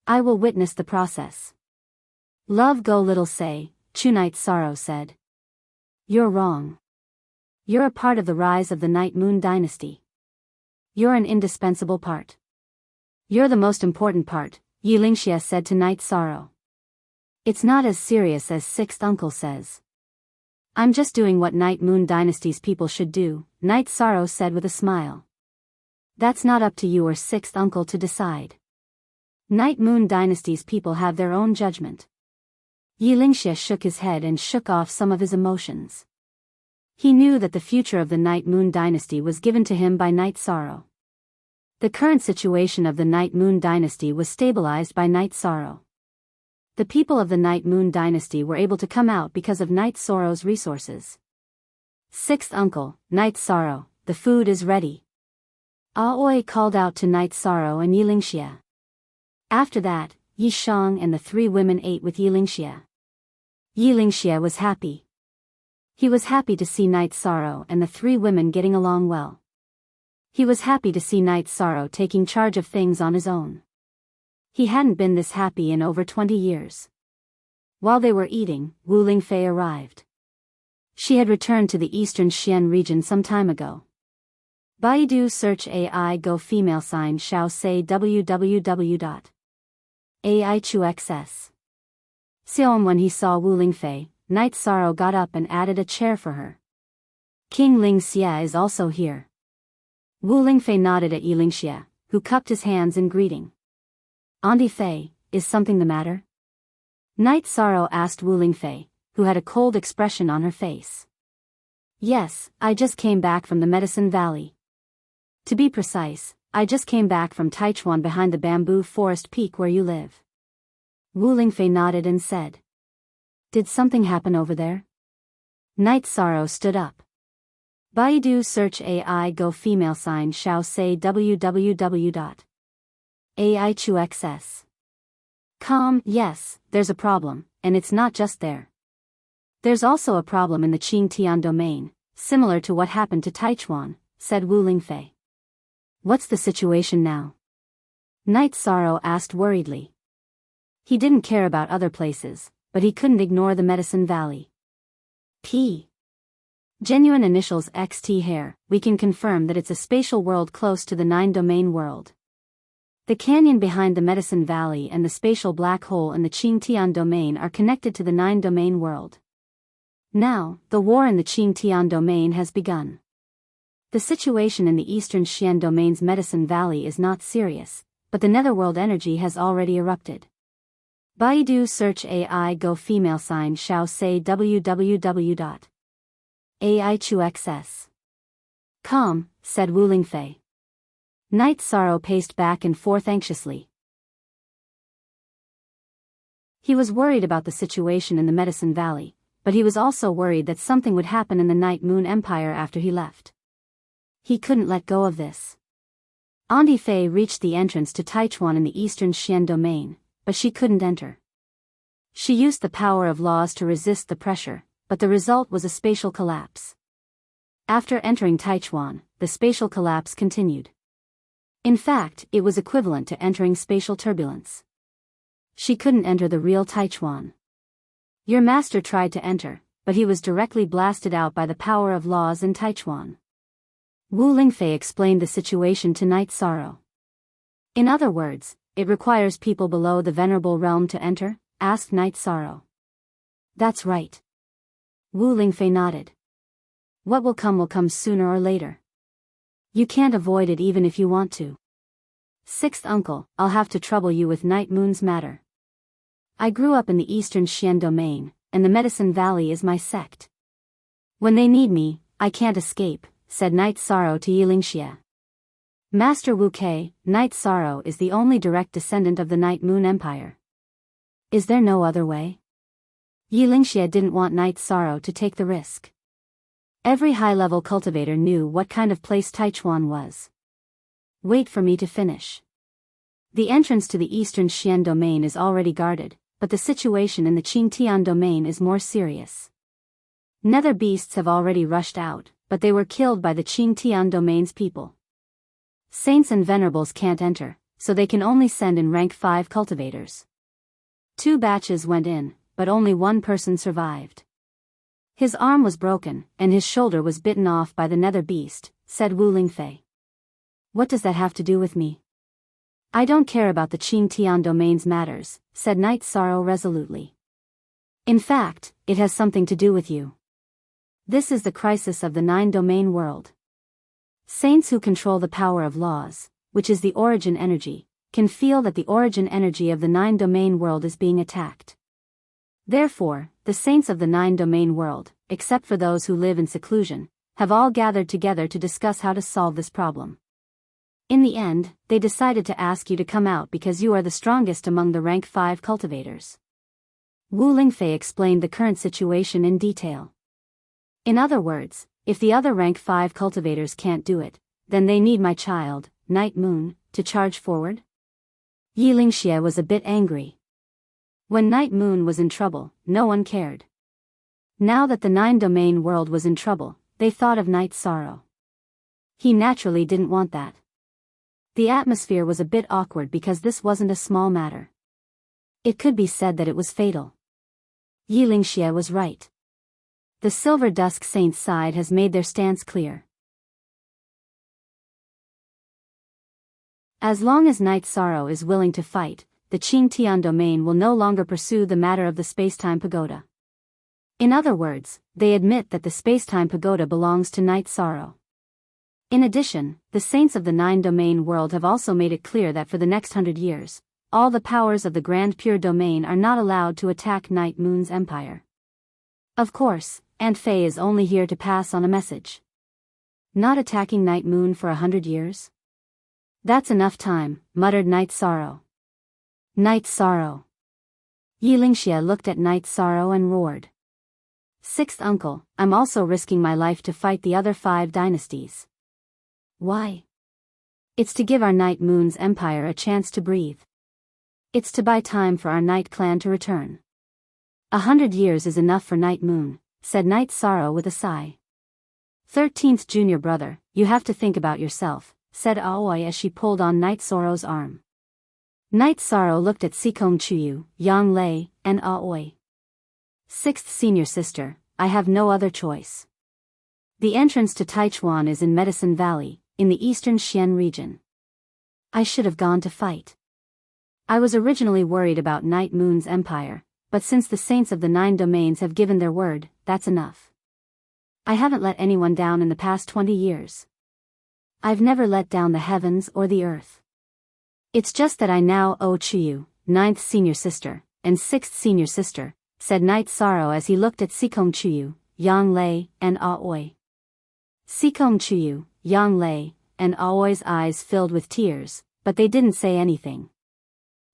I will witness the process. Love go little say, Chu Night Sorrow said. You're wrong. You're a part of the rise of the Night Moon dynasty. You're an indispensable part. You're the most important part, Yilingxia said to Night Sorrow. It's not as serious as Sixth Uncle says. I'm just doing what Night Moon dynasty's people should do, Night Sorrow said with a smile. That's not up to you or Sixth Uncle to decide. Night Moon dynasty's people have their own judgment. Yilingxia shook his head and shook off some of his emotions. He knew that the future of the Night Moon dynasty was given to him by Night Sorrow. The current situation of the Night Moon dynasty was stabilized by Night Sorrow. The people of the Night Moon dynasty were able to come out because of Night Sorrow's resources. Sixth Uncle, Night Sorrow, the food is ready. Aoi called out to Night Sorrow and Yilingxia. After that, Yi Shang and the 3 women ate with Yilingxia. Yilingxia was happy. He was happy to see Night Sorrow and the 3 women getting along well. He was happy to see Night Sorrow taking charge of things on his own. He hadn't been this happy in over 20 years. While they were eating, Wu Lingfei arrived. She had returned to the eastern Xian region some time ago. Baidu search AI go female sign Xiao say www.aichuxs. Xiaom when he saw Wu Lingfei, Night Sorrow got up and added a chair for her. King Ling Xia is also here. Wu Lingfei nodded at Yilingxia, who cupped his hands in greeting. Auntie Fei, is something the matter? Night Sorrow asked Wu Lingfei, who had a cold expression on her face. Yes, I just came back from the Medicine Valley. To be precise, I just came back from Taichuan behind the bamboo forest peak where you live. Wu Lingfei nodded and said. Did something happen over there? Night Sorrow stood up. Baidu search AI go female sign Xiao say www.aichuxs.com. Yes, there's a problem, and it's not just there. There's also a problem in the Qingtian domain, similar to what happened to Taichuan, said Wu Lingfei. What's the situation now? Night Sorrow asked worriedly. He didn't care about other places, but he couldn't ignore the Medicine Valley. P. Genuine initials XT hair, we can confirm that it's a spatial world close to the 9-domain world. The canyon behind the Medicine Valley and the spatial black hole in the Qingtian domain are connected to the 9-domain world. Now, the war in the Qingtian domain has begun. The situation in the eastern Xian domain's Medicine Valley is not serious, but the netherworld energy has already erupted. Baidu search AI go female sign Xiao say www.aichuxs.com, said Wu Lingfei. Night Sorrow paced back and forth anxiously. He was worried about the situation in the Medicine Valley, but he was also worried that something would happen in the Night Moon Empire after he left. He couldn't let go of this. Auntie Fei reached the entrance to Taichuan in the eastern Xian domain, but she couldn't enter. She used the power of laws to resist the pressure, but the result was a spatial collapse. After entering Taichuan, the spatial collapse continued. In fact, it was equivalent to entering spatial turbulence. She couldn't enter the real Taichuan. Your master tried to enter, but he was directly blasted out by the power of laws in Taichuan. Wu Lingfei explained the situation to Night Sorrow. In other words, it requires people below the venerable realm to enter? Asked Night Sorrow. That's right. Wu Lingfei nodded. What will come sooner or later. You can't avoid it even if you want to. Sixth uncle, I'll have to trouble you with Night Moon's matter. I grew up in the eastern Xian domain, and the Medicine Valley is my sect. When they need me, I can't escape, said Night Sorrow to Yilingxia. Master Wu Kei, Night Sorrow is the only direct descendant of the Night Moon Empire. Is there no other way? Yilingxia didn't want Night Sorrow to take the risk. Every high-level cultivator knew what kind of place Taichuan was. Wait for me to finish. The entrance to the eastern Xian domain is already guarded, but the situation in the Qingtian domain is more serious. Nether beasts have already rushed out, but they were killed by the Qingtian domain's people. Saints and venerables can't enter, so they can only send in rank 5 cultivators. 2 batches went in, but only one person survived. His arm was broken, and his shoulder was bitten off by the nether beast, said Wu Lingfei. What does that have to do with me? I don't care about the Qingtian domain's matters, said Night Sorrow resolutely. In fact, it has something to do with you. This is the crisis of the 9-domain world. Saints who control the power of laws, which is the origin energy, can feel that the origin energy of the 9-domain world is being attacked. Therefore, the saints of the 9-domain world, except for those who live in seclusion, have all gathered together to discuss how to solve this problem. In the end, they decided to ask you to come out because you are the strongest among the rank 5 cultivators. Wu Lingfei explained the current situation in detail. In other words, if the other rank 5 cultivators can't do it, then they need my child, Night Moon, to charge forward? Yilingxia was a bit angry. When Night Moon was in trouble, no one cared. Now that the 9-domain world was in trouble, they thought of Night Sorrow. He naturally didn't want that. The atmosphere was a bit awkward because this wasn't a small matter. It could be said that it was fatal. Yilingxia was right. The Silver Dusk Saints side has made their stance clear. As long as Night Sorrow is willing to fight, the Qingtian domain will no longer pursue the matter of the Spacetime Pagoda. In other words, they admit that the Spacetime Pagoda belongs to Night Sorrow. In addition, the saints of the 9-domain world have also made it clear that for the next 100 years, all the powers of the Grand Pure Domain are not allowed to attack Night Moon's empire. Of course, Aunt Fei is only here to pass on a message. Not attacking Night Moon for 100 years? That's enough time, muttered Night Sorrow. Night Sorrow. Yilingxia looked at Night Sorrow and roared. Sixth uncle, I'm also risking my life to fight the other 5 dynasties. Why? It's to give our Night Moon's empire a chance to breathe. It's to buy time for our Night clan to return. 100 years is enough for Night Moon, said Night Sorrow with a sigh. 13th junior brother, you have to think about yourself, said Aoi as she pulled on Night Sorrow's arm. Night Sorrow looked at Sikong Chuyu, Yang Lei, and Aoi. 6th senior sister, I have no other choice. The entrance to Taichuan is in Medicine Valley, in the eastern Xian region. I should have gone to fight. I was originally worried about Night Moon's empire, but since the saints of the 9 domains have given their word, that's enough. I haven't let anyone down in the past 20 years. I've never let down the heavens or the earth. It's just that I now owe Chuyu, 9th senior sister, and 6th senior sister, said Night Sorrow as he looked at Sikong Chuyu, Yang Lei, and Aoi. Sikong Chuyu, Yang Lei, and Aoi's eyes filled with tears, but they didn't say anything.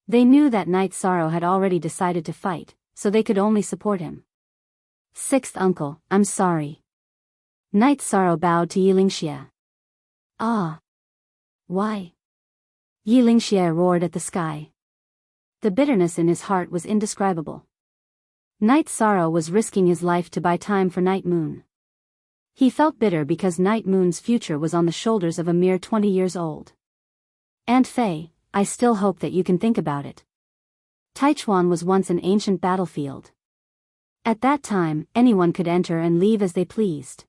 They knew that Night Sorrow had already decided to fight, so they could only support him. 6th uncle, I'm sorry. Night Sorrow bowed to Yilingxia. Ah. Why? Yilingxia roared at the sky. The bitterness in his heart was indescribable. Night Sorrow was risking his life to buy time for Night Moon. He felt bitter because Night Moon's future was on the shoulders of a mere 20 years old. Aunt Faye, I still hope that you can think about it. Taichuan was once an ancient battlefield. At that time, anyone could enter and leave as they pleased.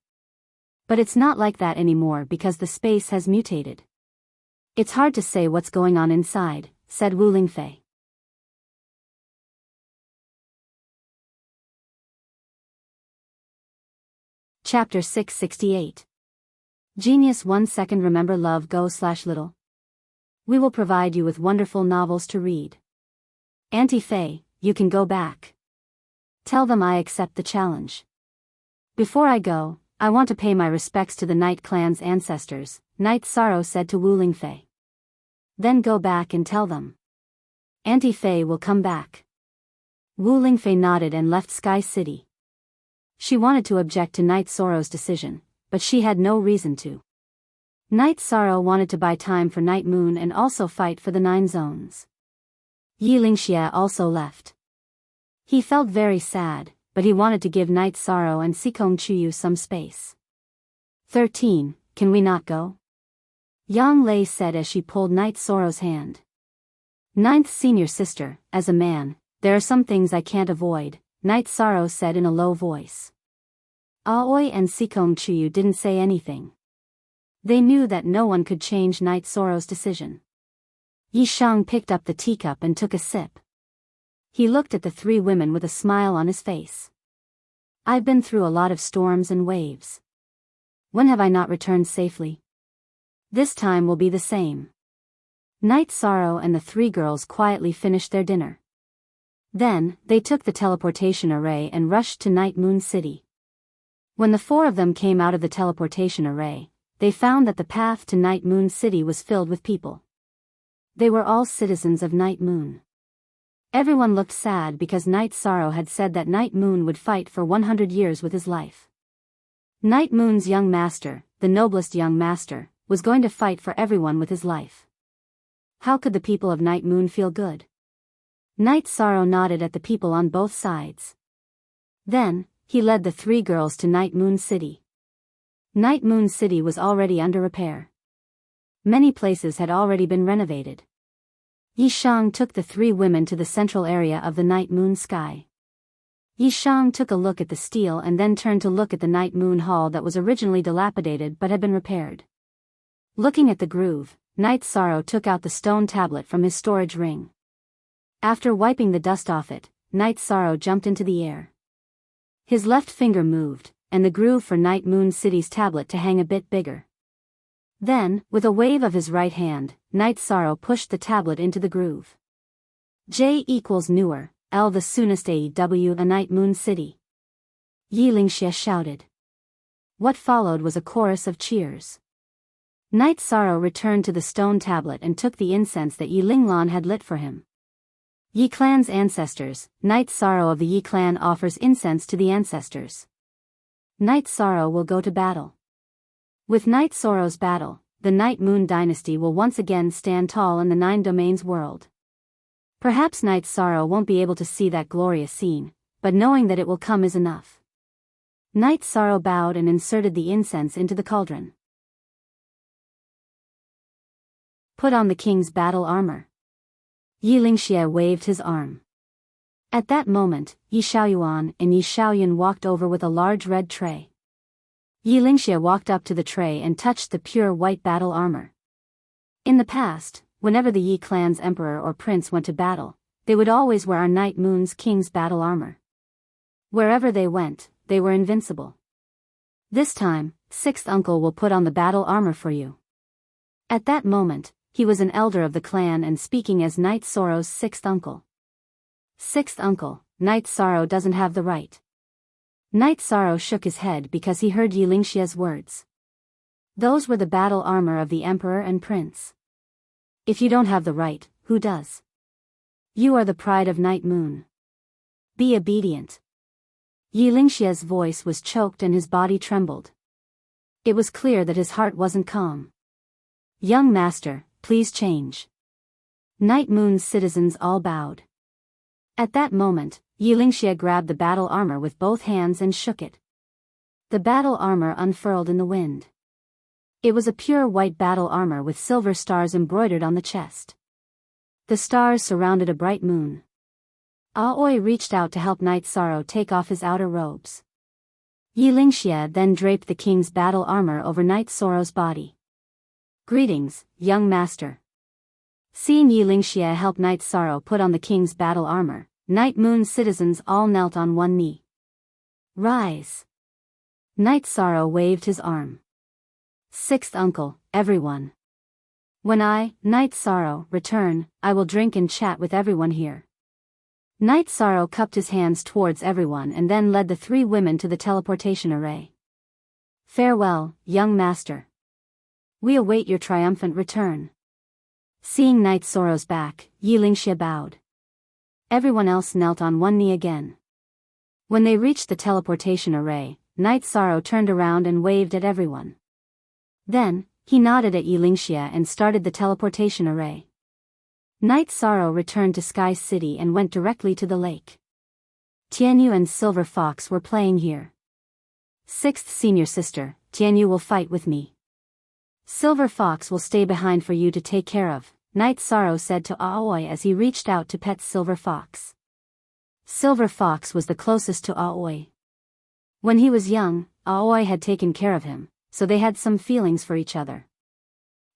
But it's not like that anymore because the space has mutated. It's hard to say what's going on inside, said Wu Lingfei. Chapter 668. Genius 1 second. Remember love go/little. We will provide you with wonderful novels to read. Auntie Faye, you can go back. Tell them I accept the challenge. Before I go, I want to pay my respects to the Night Clan's ancestors, Night Sorrow said to Wu Lingfei. Then go back and tell them. Auntie Faye will come back. Wu Lingfei nodded and left Sky City. She wanted to object to Night Sorrow's decision, but she had no reason to. Night Sorrow wanted to buy time for Night Moon and also fight for the 9 zones. Yi Lingxie also left. He felt very sad, but he wanted to give Night Sorrow and Sikong Chuyu some space. 13, can we not go? Yang Lei said as she pulled Night Sorrow's hand. 9th senior sister, as a man, there are some things I can't avoid, Night Sorrow said in a low voice. Aoi and Sikong Chuyu didn't say anything. They knew that no one could change Night Sorrow's decision. Yi Shang picked up the teacup and took a sip. He looked at the 3 women with a smile on his face. I've been through a lot of storms and waves. When have I not returned safely? This time will be the same. Night Sorrow and the 3 girls quietly finished their dinner. Then, they took the teleportation array and rushed to Night Moon City. When the 4 of them came out of the teleportation array, they found that the path to Night Moon City was filled with people. They were all citizens of Night Moon. Everyone looked sad because Night Sorrow had said that Night Moon would fight for 100 years with his life. Night Moon's young master, the noblest young master, was going to fight for everyone with his life. How could the people of Night Moon feel good? Night Sorrow nodded at the people on both sides. Then, he led the 3 girls to Night Moon City. Night Moon City was already under repair. Many places had already been renovated. Yi Shang took the 3 women to the central area of the Night Moon sky. Yi Shang took a look at the steel and then turned to look at the Night Moon Hall that was originally dilapidated but had been repaired. Looking at the groove, Night Sorrow took out the stone tablet from his storage ring. After wiping the dust off it, Night Sorrow jumped into the air. His left finger moved, and the groove for Night Moon City's tablet to hang a bit bigger. Then, with a wave of his right hand, Night Sorrow pushed the tablet into the groove. J equals newer, L the soonest AEW a Night Moon City. Yi Lingxie shouted. What followed was a chorus of cheers. Night Sorrow returned to the stone tablet and took the incense that Yi Linglan had lit for him. Yi Clan's ancestors, Night Sorrow of the Yi Clan offers incense to the ancestors. Night Sorrow will go to battle. With Night Sorrow's battle, the Night Moon dynasty will once again stand tall in the 9 domains world. Perhaps Night Sorrow won't be able to see that glorious scene, but knowing that it will come is enough. Night Sorrow bowed and inserted the incense into the cauldron. Put on the king's battle armor. Yi Lingxie waved his arm. At that moment, Yi Xiaoyuan and Yi Xiaoyun walked over with a large red tray. Yi Lingxie walked up to the tray and touched the pure white battle armor. In the past, whenever the Yi clan's emperor or prince went to battle, they would always wear our Night Moon's king's battle armor. Wherever they went, they were invincible. This time, 6th uncle will put on the battle armor for you. At that moment, he was an elder of the clan and speaking as Night Sorrow's 6th uncle. 6th uncle, Night Sorrow doesn't have the right. Night Sorrow shook his head because he heard Yi Lingxie's words. Those were the battle armor of the emperor and prince. If you don't have the right, who does? You are the pride of Night Moon. Be obedient. Yi Lingxie's voice was choked and his body trembled. It was clear that his heart wasn't calm. Young master, please change. Night Moon's citizens all bowed. At that moment, Yilingxia grabbed the battle armor with both hands and shook it. The battle armor unfurled in the wind. It was a pure white battle armor with silver stars embroidered on the chest. The stars surrounded a bright moon. Aoi reached out to help Knight Sorrow take off his outer robes. Yilingxia then draped the king's battle armor over Knight Sorrow's body. Greetings, young master. Seeing Yilingxia help Knight Sorrow put on the king's battle armor, Night Moon's citizens all knelt on one knee. Rise. Knight Sorrow waved his arm. Sixth uncle, everyone. When I, Knight Sorrow, return, I will drink and chat with everyone here. Knight Sorrow cupped his hands towards everyone and then led the three women to the teleportation array. Farewell, young master. We await your triumphant return. Seeing Knight Sorrow's back, Yilingxia bowed. Everyone else knelt on one knee again. When they reached the teleportation array, Knight Sorrow turned around and waved at everyone. Then, he nodded at Yilingxia and started the teleportation array. Knight Sorrow returned to Sky City and went directly to the lake. Tianyu and Silver Fox were playing here. Sixth senior sister, Tianyu will fight with me. Silver Fox will stay behind for you to take care of, Knight Sorrow said to Aoi as he reached out to pet Silver Fox. Silver Fox was the closest to Aoi. When he was young, Aoi had taken care of him, so they had some feelings for each other.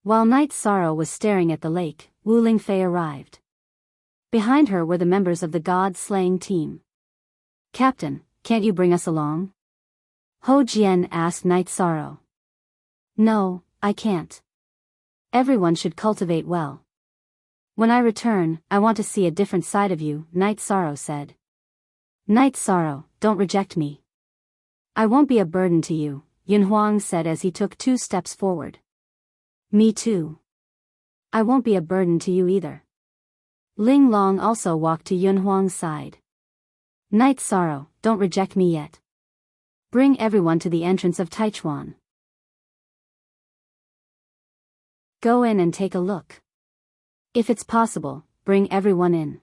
While Knight Sorrow was staring at the lake, Wu Lingfei arrived. Behind her were the members of the god-slaying team. Captain, can't you bring us along? Ho Jian asked Knight Sorrow. No, I can't. Everyone should cultivate well. When I return, I want to see a different side of you, Knight Sorrow said. Knight Sorrow, don't reject me. I won't be a burden to you, Yun Huang said as he took 2 steps forward. Me too. I won't be a burden to you either. Ling Long also walked to Yun Huang's side. Knight Sorrow, don't reject me yet. Bring everyone to the entrance of Taichuan. Go in and take a look. If it's possible, bring everyone in.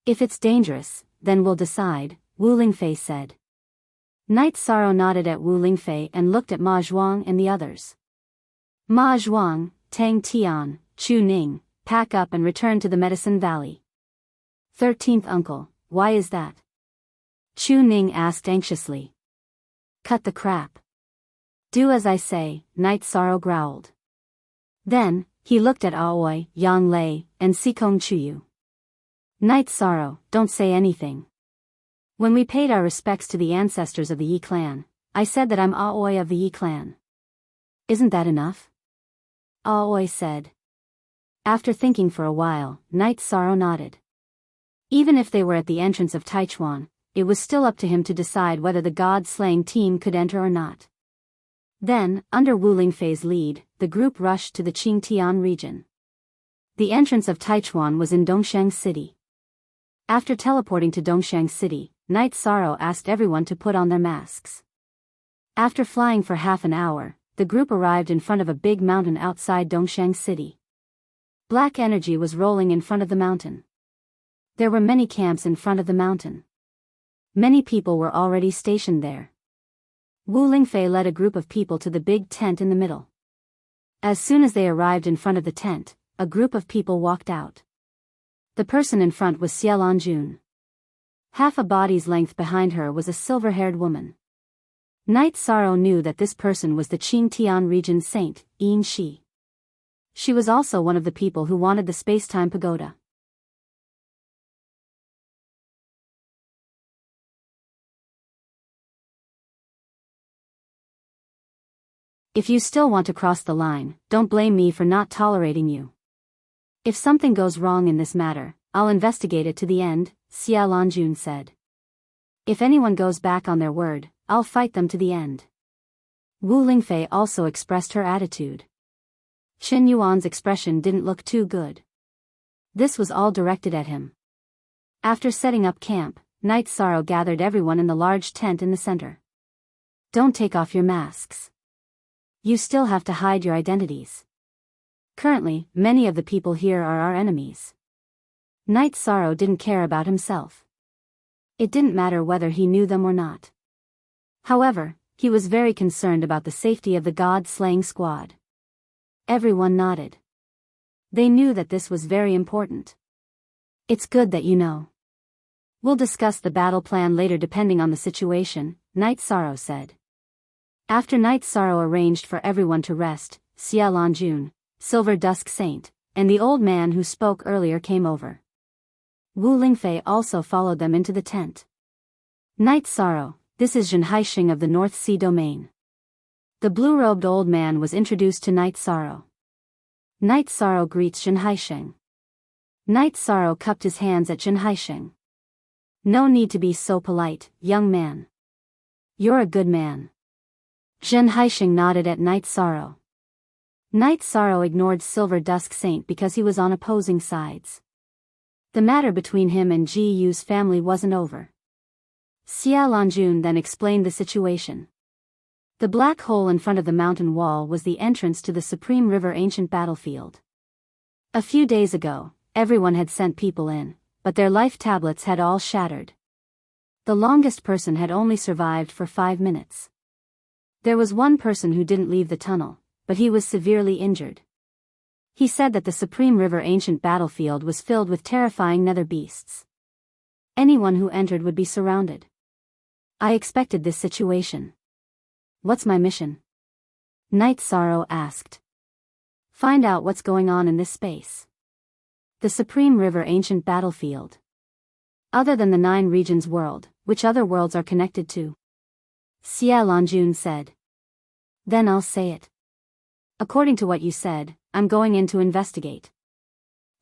If it's dangerous, then we'll decide, Wu Lingfei said. Knight Sorrow nodded at Wu Lingfei and looked at Ma Zhuang and the others. Ma Zhuang, Tang Tian, Chu Ning, pack up and return to the Medicine Valley. 13th uncle, why is that? Chu Ning asked anxiously. Cut the crap. Do as I say, Knight Sorrow growled. Then, he looked at Aoi, Yang Lei, and Sikong Chuyu. Knight Sorrow, don't say anything. When we paid our respects to the ancestors of the Yi clan, I said that I'm Aoi of the Yi clan. Isn't that enough? Aoi said. After thinking for a while, Knight Sorrow nodded. Even if they were at the entrance of Taichuan, it was still up to him to decide whether the god-slaying team could enter or not. Then, under Wu Lingfei's lead, the group rushed to the Qingtian region. The entrance of Taichuan was in Dongshang City. After teleporting to Dongshang City, Knight Sorrow asked everyone to put on their masks. After flying for half an hour, the group arrived in front of a big mountain outside Dongshang City. Black energy was rolling in front of the mountain. There were many camps in front of the mountain. Many people were already stationed there. Wu Lingfei led a group of people to the big tent in the middle. As soon as they arrived in front of the tent, a group of people walked out. The person in front was Xie Jun. Half a body's length behind her was a silver-haired woman. Knight Sorrow knew that this person was the Qingtian region saint, Yin Shi. She was also one of the people who wanted the space-time pagoda. If you still want to cross the line, don't blame me for not tolerating you. If something goes wrong in this matter, I'll investigate it to the end, Xie Lanjun said. If anyone goes back on their word, I'll fight them to the end. Wu Lingfei also expressed her attitude. Chen Yuan's expression didn't look too good. This was all directed at him. After setting up camp, Knight Sorrow gathered everyone in the large tent in the center. Don't take off your masks. You still have to hide your identities. Currently, many of the people here are our enemies. Knight Sorrow didn't care about himself. It didn't matter whether he knew them or not. However, he was very concerned about the safety of the god-slaying squad. Everyone nodded. They knew that this was very important. It's good that you know. We'll discuss the battle plan later depending on the situation, Night Sorrow said. After Night Sorrow arranged for everyone to rest, Xia Lanjun, Silver Dusk Saint, and the old man who spoke earlier came over. Wu Lingfei also followed them into the tent. Night Sorrow, this is Zhen Haixing of the North Sea Domain. The blue-robed old man was introduced to Night Sorrow. Night Sorrow greets Zhen Haixing. Night Sorrow cupped his hands at Zhen Haixing. No need to be so polite, young man. You're a good man. Zhen Haixing nodded at Night Sorrow. Night Sorrow ignored Silver Dusk Saint because he was on opposing sides. The matter between him and Ji Yu's family wasn't over. Xia Lanjun then explained the situation. The black hole in front of the mountain wall was the entrance to the Supreme River ancient battlefield. A few days ago, everyone had sent people in, but their life tablets had all shattered. The longest person had only survived for 5 minutes. There was one person who didn't leave the tunnel, but he was severely injured. He said that the Supreme River ancient battlefield was filled with terrifying nether beasts. Anyone who entered would be surrounded. I expected this situation. What's my mission? Night Sorrow asked. Find out what's going on in this space. The Supreme River ancient battlefield. Other than the 9 regions world, which other worlds are connected to? Xia Lanjun said. Then I'll say it. According to what you said, I'm going in to investigate.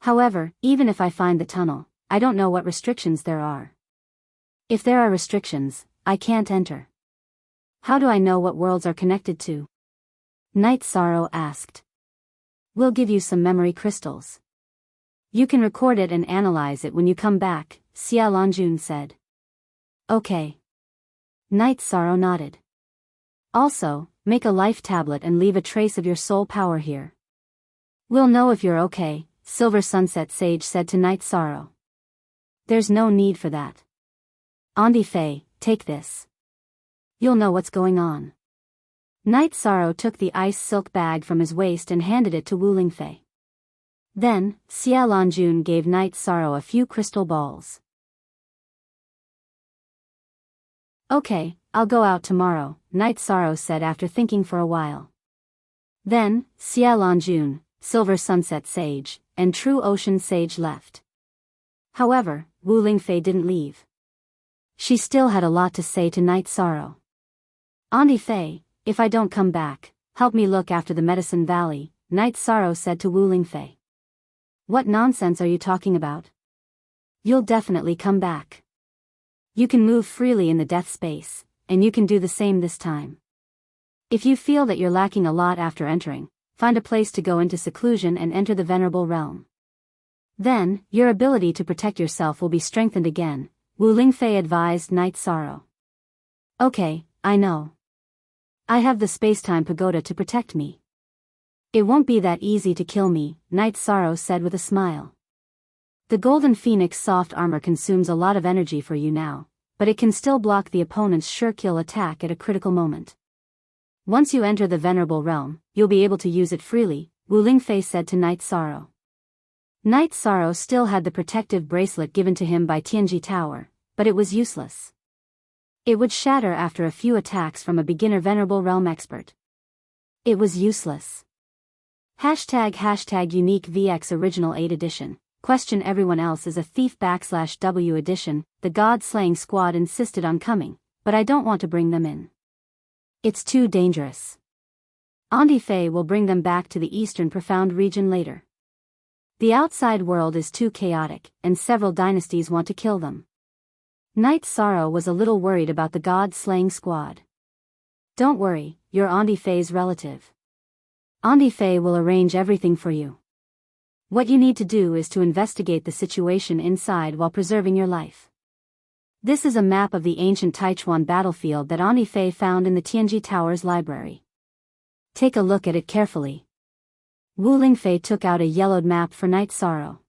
However, even if I find the tunnel, I don't know what restrictions there are. If there are restrictions, I can't enter. How do I know what worlds are connected to? Night Sorrow asked. We'll give you some memory crystals. You can record it and analyze it when you come back, Xia Lanjun said. Okay. Night Sorrow nodded. Also, make a life tablet and leave a trace of your soul power here. We'll know if you're okay, Silver Sunset Sage said to Night Sorrow. There's no need for that. Andi Fei, take this. You'll know what's going on. Night Sorrow took the ice silk bag from his waist and handed it to Wu Lingfei. Then, Xia Lanjun gave Night Sorrow a few crystal balls. Okay, I'll go out tomorrow, Night Sorrow said after thinking for a while. Then, Xia Lanjun, Silver Sunset Sage, and True Ocean Sage left. However, Wu Lingfei didn't leave. She still had a lot to say to Night Sorrow. Andi Fei, if I don't come back, help me look after the Medicine Valley, Night Sorrow said to Wu Lingfei. What nonsense are you talking about? You'll definitely come back. You can move freely in the death space, and you can do the same this time. If you feel that you're lacking a lot after entering, find a place to go into seclusion and enter the Venerable Realm. Then, your ability to protect yourself will be strengthened again, Wu Lingfei advised Night Sorrow. Okay, I know. I have the Spacetime Pagoda to protect me. It won't be that easy to kill me, Night Sorrow said with a smile. The Golden Phoenix soft armor consumes a lot of energy for you now, but it can still block the opponent's sure-kill attack at a critical moment. Once you enter the Venerable Realm, you'll be able to use it freely, Wu Lingfei said to Night Sorrow. Night Sorrow still had the protective bracelet given to him by Tianji Tower, but it was useless. It would shatter after a few attacks from a beginner Venerable Realm expert. It was useless. ## Unique VX Original 8 Edition. Question everyone else is a thief /W edition. The God-slaying squad insisted on coming, but I don't want to bring them in. It's too dangerous. Andi Fei will bring them back to the Eastern Profound region later. The outside world is too chaotic, and several dynasties want to kill them. Night Sorrow was a little worried about the God-slaying squad. Don't worry, you're Andi Fei's relative. Andi Fei will arrange everything for you. What you need to do is to investigate the situation inside while preserving your life. This is a map of the ancient Taichuan battlefield that Andi Fei found in the Tianji Tower's library. Take a look at it carefully. Wu Lingfei took out a yellowed map for Night Sorrow.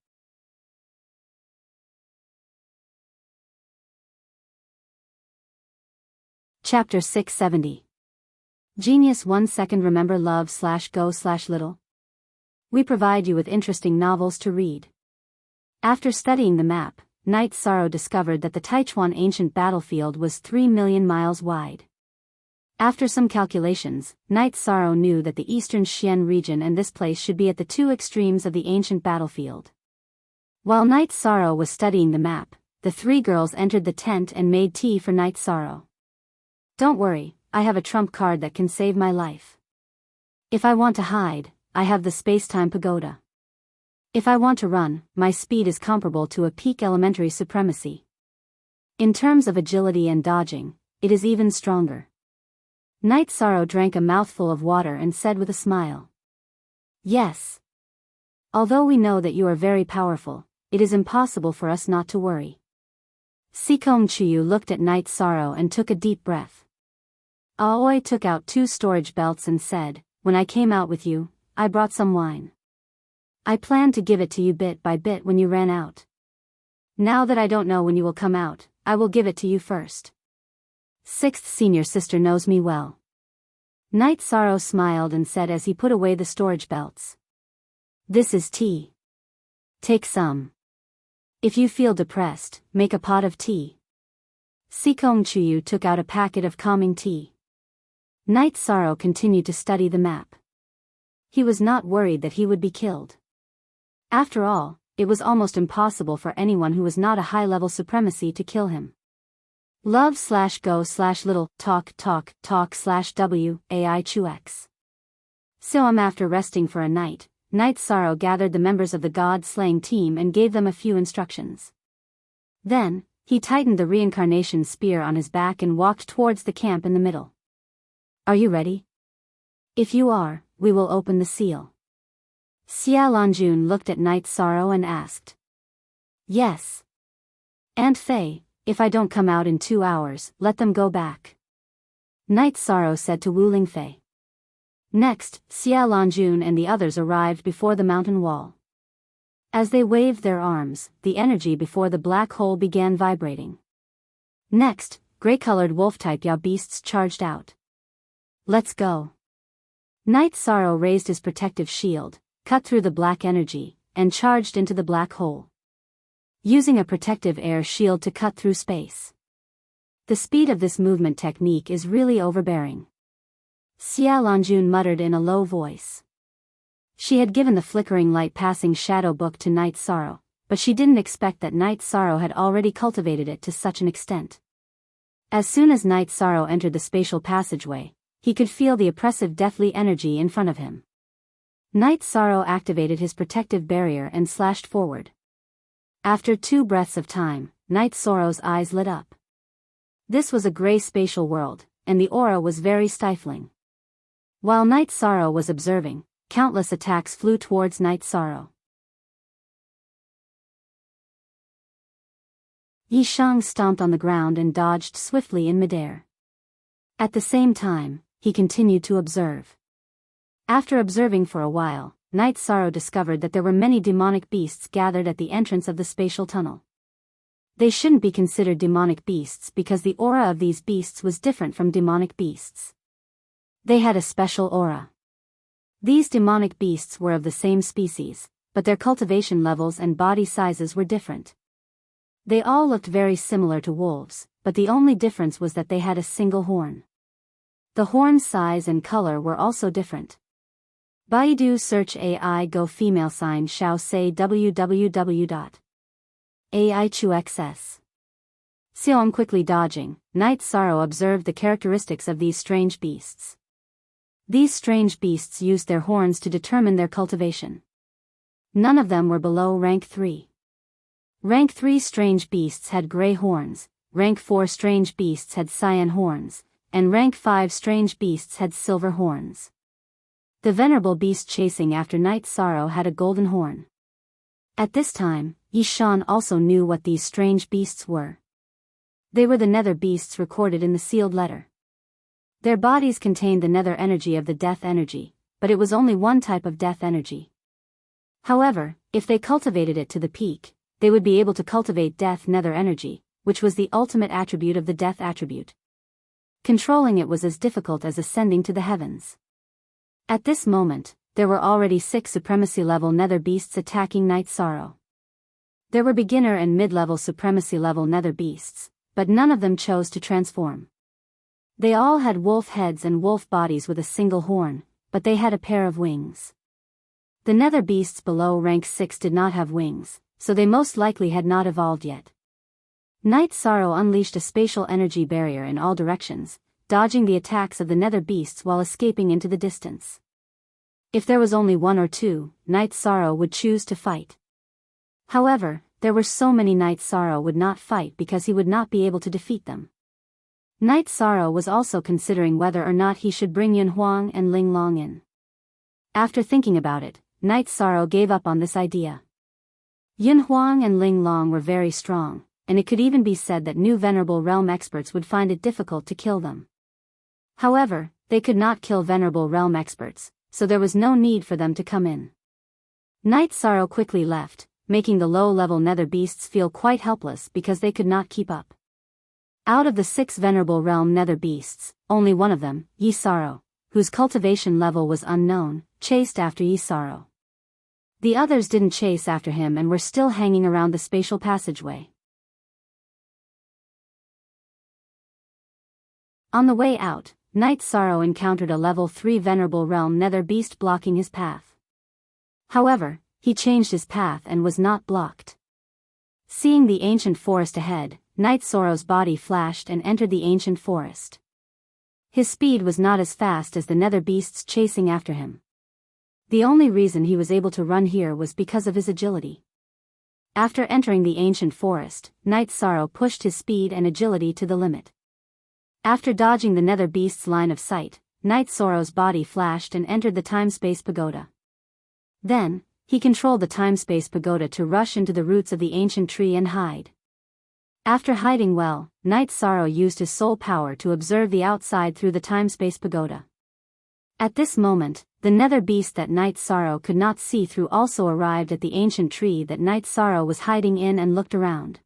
Chapter 670. Genius 1 second. Remember love /go /little. We provide you with interesting novels to read. After studying the map, Knight Sorrow discovered that the Taichuan ancient battlefield was 3 million miles wide. After some calculations, Knight Sorrow knew that the eastern Xian region and this place should be at the two extremes of the ancient battlefield. While Knight Sorrow was studying the map, the three girls entered the tent and made tea for Knight Sorrow. Don't worry, I have a trump card that can save my life. If I want to hide, I have the space-time pagoda. If I want to run, my speed is comparable to a peak elementary supremacy. In terms of agility and dodging, it is even stronger. Knight Sorrow drank a mouthful of water and said with a smile. Yes. Although we know that you are very powerful, it is impossible for us not to worry. Sikong Chuyu looked at Knight Sorrow and took a deep breath. Aoi took out 2 storage belts and said, when I came out with you, I brought some wine. I planned to give it to you bit by bit when you ran out. Now that I don't know when you will come out, I will give it to you first. 6th senior sister knows me well. Knight Sorrow smiled and said as he put away the storage belts. This is tea. Take some. If you feel depressed, make a pot of tea. Sikong Chuyu took out a packet of calming tea. Knight Sorrow continued to study the map. He was not worried that he would be killed. After all, it was almost impossible for anyone who was not a high-level supremacy to kill him. Love /go /little, talk /w, ai chux. So after resting for a night, Knight Sorrow gathered the members of the god-slaying team and gave them a few instructions. Then, he tightened the reincarnation spear on his back and walked towards the camp in the middle. Are you ready? If you are, we will open the seal. Xia Lanjun looked at Knight Sorrow and asked. Yes. Aunt Fei, if I don't come out in 2 hours, let them go back. Knight Sorrow said to Wu Lingfei. Next, Xia Lanjun and the others arrived before the mountain wall. As they waved their arms, the energy before the black hole began vibrating. Next, gray-colored wolf-type Yao beasts charged out. Let's go. Knight Sorrow raised his protective shield, cut through the black energy, and charged into the black hole. Using a protective air shield to cut through space. The speed of this movement technique is really overbearing. Xia Lanjun muttered in a low voice. She had given the flickering light passing shadow book to Knight Sorrow, but she didn't expect that Knight Sorrow had already cultivated it to such an extent. As soon as Knight Sorrow entered the spatial passageway, he could feel the oppressive deathly energy in front of him. Knight Sorrow activated his protective barrier and slashed forward. After 2 breaths of time, Knight Sorrow's eyes lit up. This was a gray spatial world, and the aura was very stifling. While Knight Sorrow was observing, countless attacks flew towards Knight Sorrow. Yi Shang stomped on the ground and dodged swiftly in midair. At the same time, he continued to observe. After observing for a while, Knight Sorrow discovered that there were many demonic beasts gathered at the entrance of the spatial tunnel. They shouldn't be considered demonic beasts because the aura of these beasts was different from demonic beasts. They had a special aura. These demonic beasts were of the same species, but their cultivation levels and body sizes were different. They all looked very similar to wolves, but the only difference was that they had a single horn. The horn's size and color were also different. Baidu search AI go female sign shao say www.aichuxs. Xiong quickly dodging, Knight Sorrow observed the characteristics of these strange beasts. These strange beasts used their horns to determine their cultivation. None of them were below rank 3. Rank 3 strange beasts had gray horns, rank 4 strange beasts had cyan horns, and rank 5 strange beasts had silver horns. The venerable beast chasing after Knight Sorrow had a golden horn. At this time, Yi Shan also knew what these strange beasts were. They were the nether beasts recorded in the sealed letter. Their bodies contained the nether energy of the death energy, but it was only one type of death energy. However, if they cultivated it to the peak, they would be able to cultivate death nether energy, which was the ultimate attribute of the death attribute. Controlling it was as difficult as ascending to the heavens. At this moment, there were already 6 supremacy-level nether beasts attacking Night Sorrow. There were beginner and mid-level supremacy-level nether beasts, but none of them chose to transform. They all had wolf heads and wolf bodies with a single horn, but they had a pair of wings. The nether beasts below rank 6 did not have wings, so they most likely had not evolved yet. Night Sorrow unleashed a spatial energy barrier in all directions, dodging the attacks of the nether beasts while escaping into the distance. If there was only 1 or 2, Night Sorrow would choose to fight. However, there were so many Night Sorrow would not fight because he would not be able to defeat them. Night Sorrow was also considering whether or not he should bring Yun Huang and Ling Long in. After thinking about it, Night Sorrow gave up on this idea. Yun Huang and Ling Long were very strong, and it could even be said that new Venerable Realm experts would find it difficult to kill them. However, they could not kill Venerable Realm experts, so there was no need for them to come in. Night Sorrow quickly left, making the low-level nether beasts feel quite helpless because they could not keep up. Out of the 6 Venerable Realm nether beasts, only one of them, Yi Sorrow, whose cultivation level was unknown, chased after Yi Sorrow. The others didn't chase after him and were still hanging around the spatial passageway. On the way out, Night Sorrow encountered a level 3 Venerable Realm nether beast blocking his path. However, he changed his path and was not blocked. Seeing the ancient forest ahead, Night Sorrow's body flashed and entered the ancient forest. His speed was not as fast as the nether beasts chasing after him. The only reason he was able to run here was because of his agility. After entering the ancient forest, Night Sorrow pushed his speed and agility to the limit. After dodging the nether beast's line of sight, Night Sorrow's body flashed and entered the time-space pagoda. Then, he controlled the time-space pagoda to rush into the roots of the ancient tree and hide. After hiding well, Night Sorrow used his soul power to observe the outside through the time-space pagoda. At this moment, the nether beast that Night Sorrow could not see through also arrived at the ancient tree that Night Sorrow was hiding in and looked around.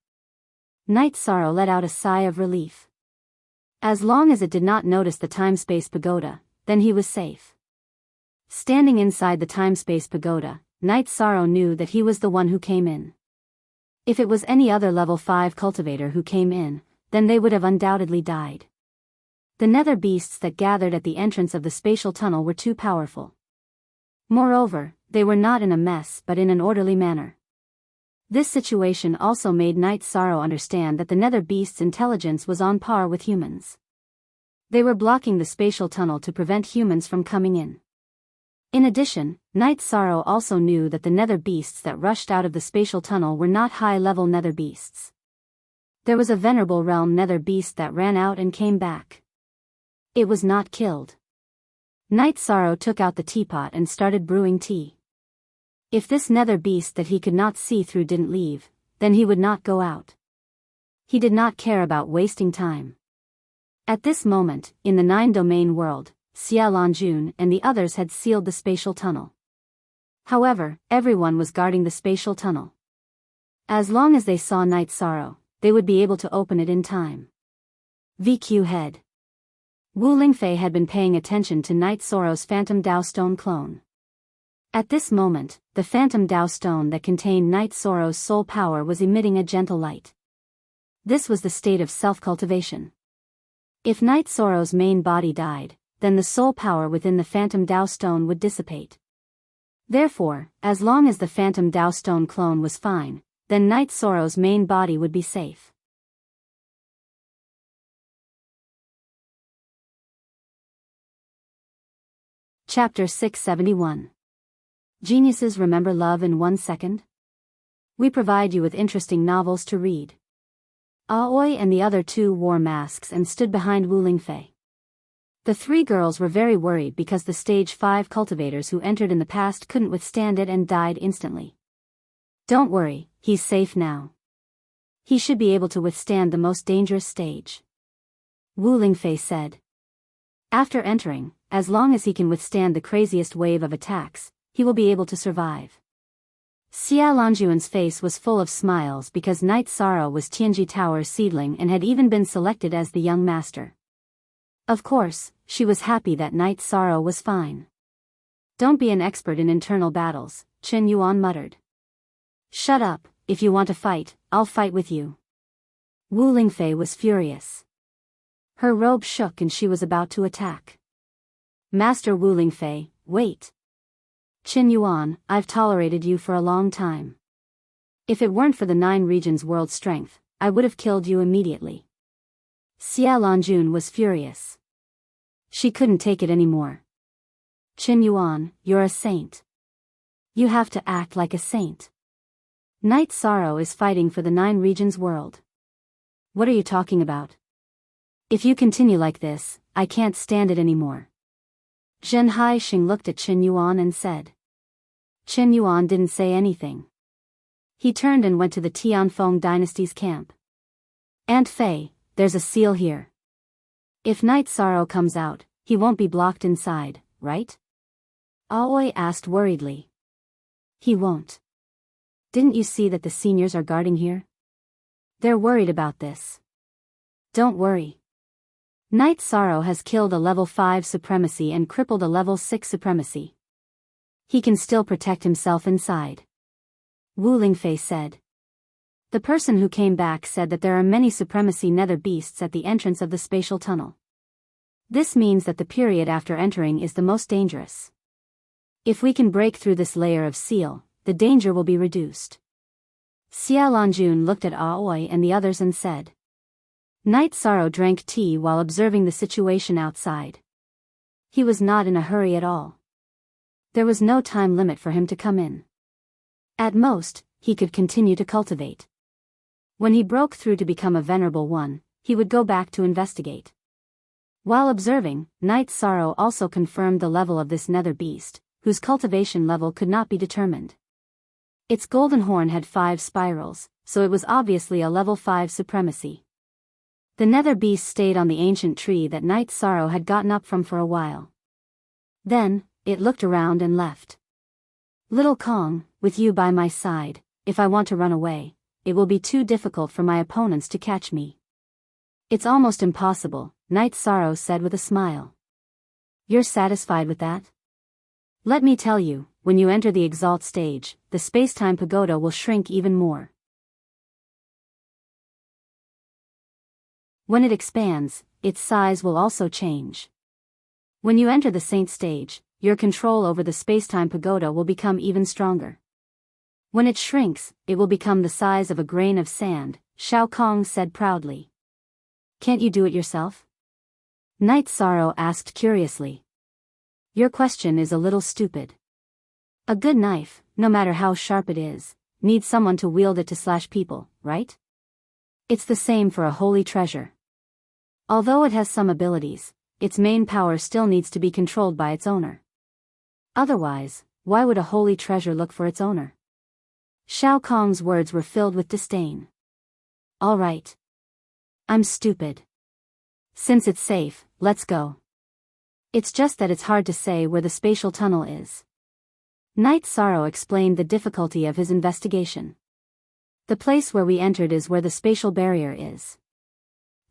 Night Sorrow let out a sigh of relief. As long as it did not notice the time-space pagoda, then he was safe. Standing inside the time-space pagoda, Night Sorrow knew that he was the one who came in. If it was any other level 5 cultivator who came in, then they would have undoubtedly died. The nether beasts that gathered at the entrance of the spatial tunnel were too powerful. Moreover, they were not in a mess but in an orderly manner. This situation also made Night Sorrow understand that the nether beast's intelligence was on par with humans. They were blocking the spatial tunnel to prevent humans from coming in. In addition, Night Sorrow also knew that the nether beasts that rushed out of the spatial tunnel were not high-level nether beasts. There was a Venerable Realm nether beast that ran out and came back. It was not killed. Night Sorrow took out the teapot and started brewing tea. If this nether beast that he could not see through didn't leave, then he would not go out. He did not care about wasting time. At this moment, in the 9-domain world, Xia Lanjun and the others had sealed the spatial tunnel. However, everyone was guarding the spatial tunnel. As long as they saw Night Sorrow, they would be able to open it in time. VQ Head. Wu Lingfei had been paying attention to Night Sorrow's Phantom Dao Stone clone. At this moment, the Phantom Dao Stone that contained Night Sorrow's soul power was emitting a gentle light. This was the state of self-cultivation. If Night Sorrow's main body died, then the soul power within the Phantom Dao Stone would dissipate. Therefore, as long as the Phantom Dao Stone clone was fine, then Night Sorrow's main body would be safe. Chapter 671. Geniuses remember love in 1 second? We provide you with interesting novels to read. Aoi and the other 2 wore masks and stood behind Wu Lingfei. The 3 girls were very worried because the stage 5 cultivators who entered in the past couldn't withstand it and died instantly. Don't worry, he's safe now. He should be able to withstand the most dangerous stage. Wu Lingfei said. After entering, as long as he can withstand the craziest wave of attacks, he will be able to survive. Xia Lanjuan's face was full of smiles because Night Sorrow was Tianji Tower's seedling and had even been selected as the young master. Of course, she was happy that Night Sorrow was fine. Don't be an expert in internal battles, Qin Yuan muttered. Shut up, if you want to fight, I'll fight with you. Wu Lingfei was furious. Her robe shook and she was about to attack. Master Wu Lingfei, wait. Qin Yuan, I've tolerated you for a long time. If it weren't for the 9 regions' world strength, I would have killed you immediately. Xia Lanjun was furious. She couldn't take it anymore. Qin Yuan, you're a saint. You have to act like a saint. Night Sorrow is fighting for the 9 regions' world. What are you talking about? If you continue like this, I can't stand it anymore. Zhen Haixing looked at Qin Yuan and said. Qin Yuan didn't say anything. He turned and went to the Tianfeng dynasty's camp. Aunt Fei, there's a seal here. If Night Sorrow comes out, he won't be blocked inside, right? Aoi asked worriedly. He won't. Didn't you see that the seniors are guarding here? They're worried about this. Don't worry. Night Sorrow has killed a level 5 supremacy and crippled a level 6 supremacy. He can still protect himself inside. Wu Lingfei said. The person who came back said that there are many supremacy nether beasts at the entrance of the spatial tunnel. This means that the period after entering is the most dangerous. If we can break through this layer of seal, the danger will be reduced. Xia Lanjun looked at Aoi and the others and said. Night Sorrow drank tea while observing the situation outside. He was not in a hurry at all. There was no time limit for him to come in. At most, he could continue to cultivate. When he broke through to become a venerable one, he would go back to investigate. While observing, Night Sorrow also confirmed the level of this nether beast, whose cultivation level could not be determined. Its golden horn had 5 spirals, so it was obviously a level 5 supremacy. The nether beast stayed on the ancient tree that Night Sorrow had gotten up from for a while. Then, it looked around and left. Little Kong, with you by my side, if I want to run away, it will be too difficult for my opponents to catch me. It's almost impossible, Night Sorrow said with a smile. You're satisfied with that? Let me tell you, when you enter the Exalt stage, the space-time pagoda will shrink even more. When it expands, its size will also change. When you enter the Saint stage, your control over the space-time pagoda will become even stronger. When it shrinks, it will become the size of a grain of sand, Shao Kong said proudly. Can't you do it yourself? Night Sorrow asked curiously. Your question is a little stupid. A good knife, no matter how sharp it is, needs someone to wield it to slash people, right? It's the same for a holy treasure. Although it has some abilities, its main power still needs to be controlled by its owner. Otherwise, why would a holy treasure look for its owner? Shao Kong's words were filled with disdain. All right. I'm stupid. Since it's safe, let's go. It's just that it's hard to say where the spatial tunnel is. Night Sorrow explained the difficulty of his investigation. The place where we entered is where the spatial barrier is.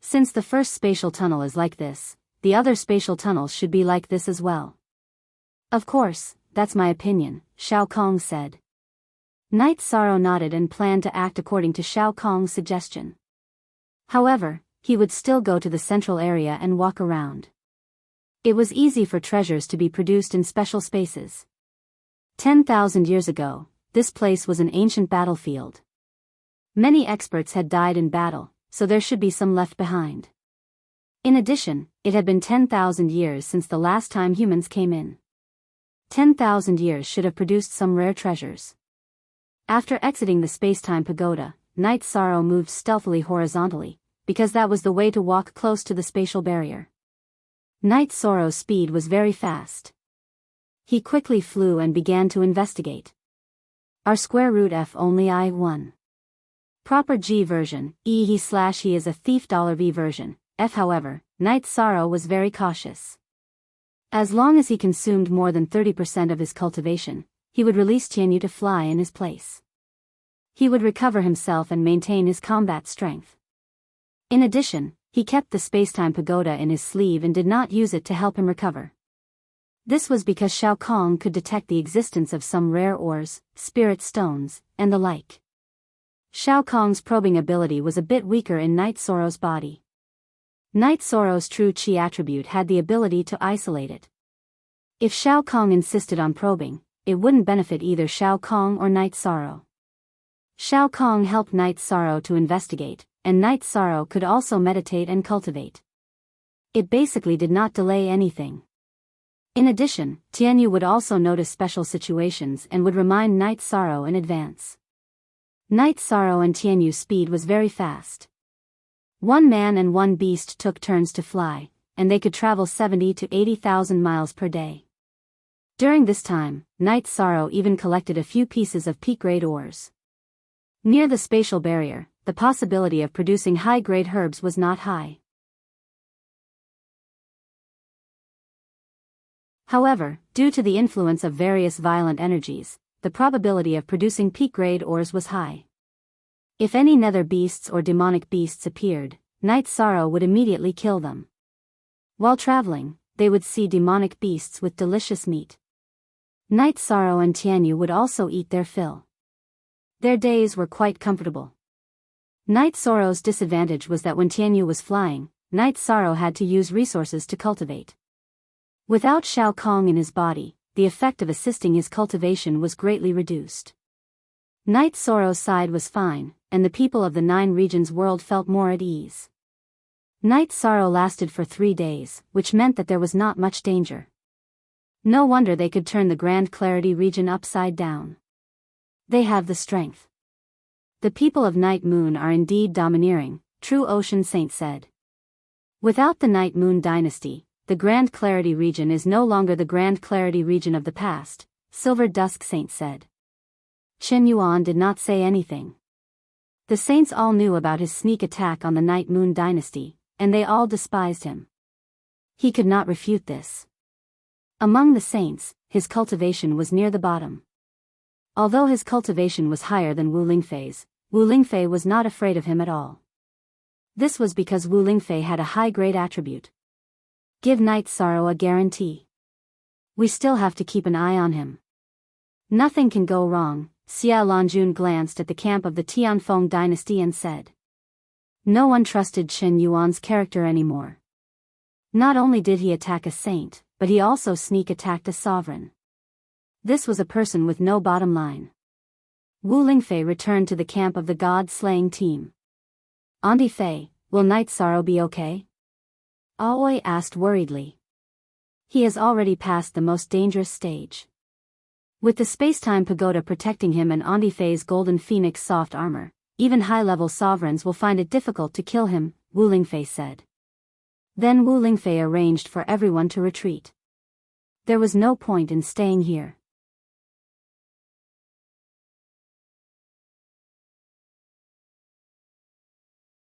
Since the first spatial tunnel is like this, the other spatial tunnels should be like this as well. Of course, that's my opinion, Shao Kong said. Night Sorrow nodded and planned to act according to Shao Kong's suggestion. However, he would still go to the central area and walk around. It was easy for treasures to be produced in special spaces. 10,000 years ago, this place was an ancient battlefield. Many experts had died in battle, so there should be some left behind. In addition, it had been 10,000 years since the last time humans came in. 10,000 years should have produced some rare treasures. After exiting the space-time pagoda, Night Sorrow moved stealthily horizontally, because that was the way to walk close to the spatial barrier. Night Sorrow's speed was very fast. He quickly flew and began to investigate. R square root F only I1. Proper G version, he is a thief $V version, F however, Night Sorrow was very cautious. As long as he consumed more than 30% of his cultivation, he would release Tianyu to fly in his place. He would recover himself and maintain his combat strength. In addition, He kept the spacetime pagoda in his sleeve and did not use it to help him recover. This was because Shao Kong could detect the existence of some rare ores, spirit stones, and the like. Shao Kong's probing ability was a bit weaker in Night Sorrow's body. Night Sorrow's true chi attribute had the ability to isolate it. If Shao Kong insisted on probing, it wouldn't benefit either Shao Kong or Night Sorrow. Shao Kong helped Night Sorrow to investigate, and Night Sorrow could also meditate and cultivate. It basically did not delay anything. In addition, Tianyu would also notice special situations and would remind Night Sorrow in advance. Night Sorrow and Tianyu's speed was very fast. One man and one beast took turns to fly, and they could travel 70 to 80,000 miles per day. During this time, Night Sorrow even collected a few pieces of peak-grade ores. Near the spatial barrier, the possibility of producing high-grade herbs was not high. However, due to the influence of various violent energies, the probability of producing peak-grade ores was high. If any nether beasts or demonic beasts appeared, Night Sorrow would immediately kill them. While traveling, they would see demonic beasts with delicious meat. Night Sorrow and Tianyu would also eat their fill. Their days were quite comfortable. Night Sorrow's disadvantage was that when Tianyu was flying, Night Sorrow had to use resources to cultivate. Without Shao Kong in his body, the effect of assisting his cultivation was greatly reduced. Night Sorrow's side was fine, and the people of the 9 regions world felt more at ease. Night Sorrow lasted for 3 days, which meant that there was not much danger. No wonder they could turn the Grand Clarity region upside down. They have the strength. The people of Night Moon are indeed domineering, True Ocean Saint said. Without the Night Moon dynasty, the Grand Clarity region is no longer the Grand Clarity region of the past, Silver Dusk Saint said. Chen Yuan did not say anything. The saints all knew about his sneak attack on the Night Moon dynasty, and they all despised him. He could not refute this. Among the saints, his cultivation was near the bottom. Although his cultivation was higher than Wu Lingfei's, Wu Lingfei was not afraid of him at all. This was because Wu Lingfei had a high-grade attribute. Give Night Sorrow a guarantee. We still have to keep an eye on him. Nothing can go wrong. Xia Lanjun glanced at the camp of the Tianfeng dynasty and said. No one trusted Chen Yuan's character anymore. Not only did he attack a saint, but he also sneak attacked a sovereign. This was a person with no bottom line. Wu Lingfei returned to the camp of the god-slaying team. Auntie Fei, will Night Sorrow be okay? Aoi asked worriedly. He has already passed the most dangerous stage. With the spacetime pagoda protecting him and Auntie Fei's golden phoenix soft armor, even high-level sovereigns will find it difficult to kill him, Wu Lingfei said. Then Wu Lingfei arranged for everyone to retreat. There was no point in staying here.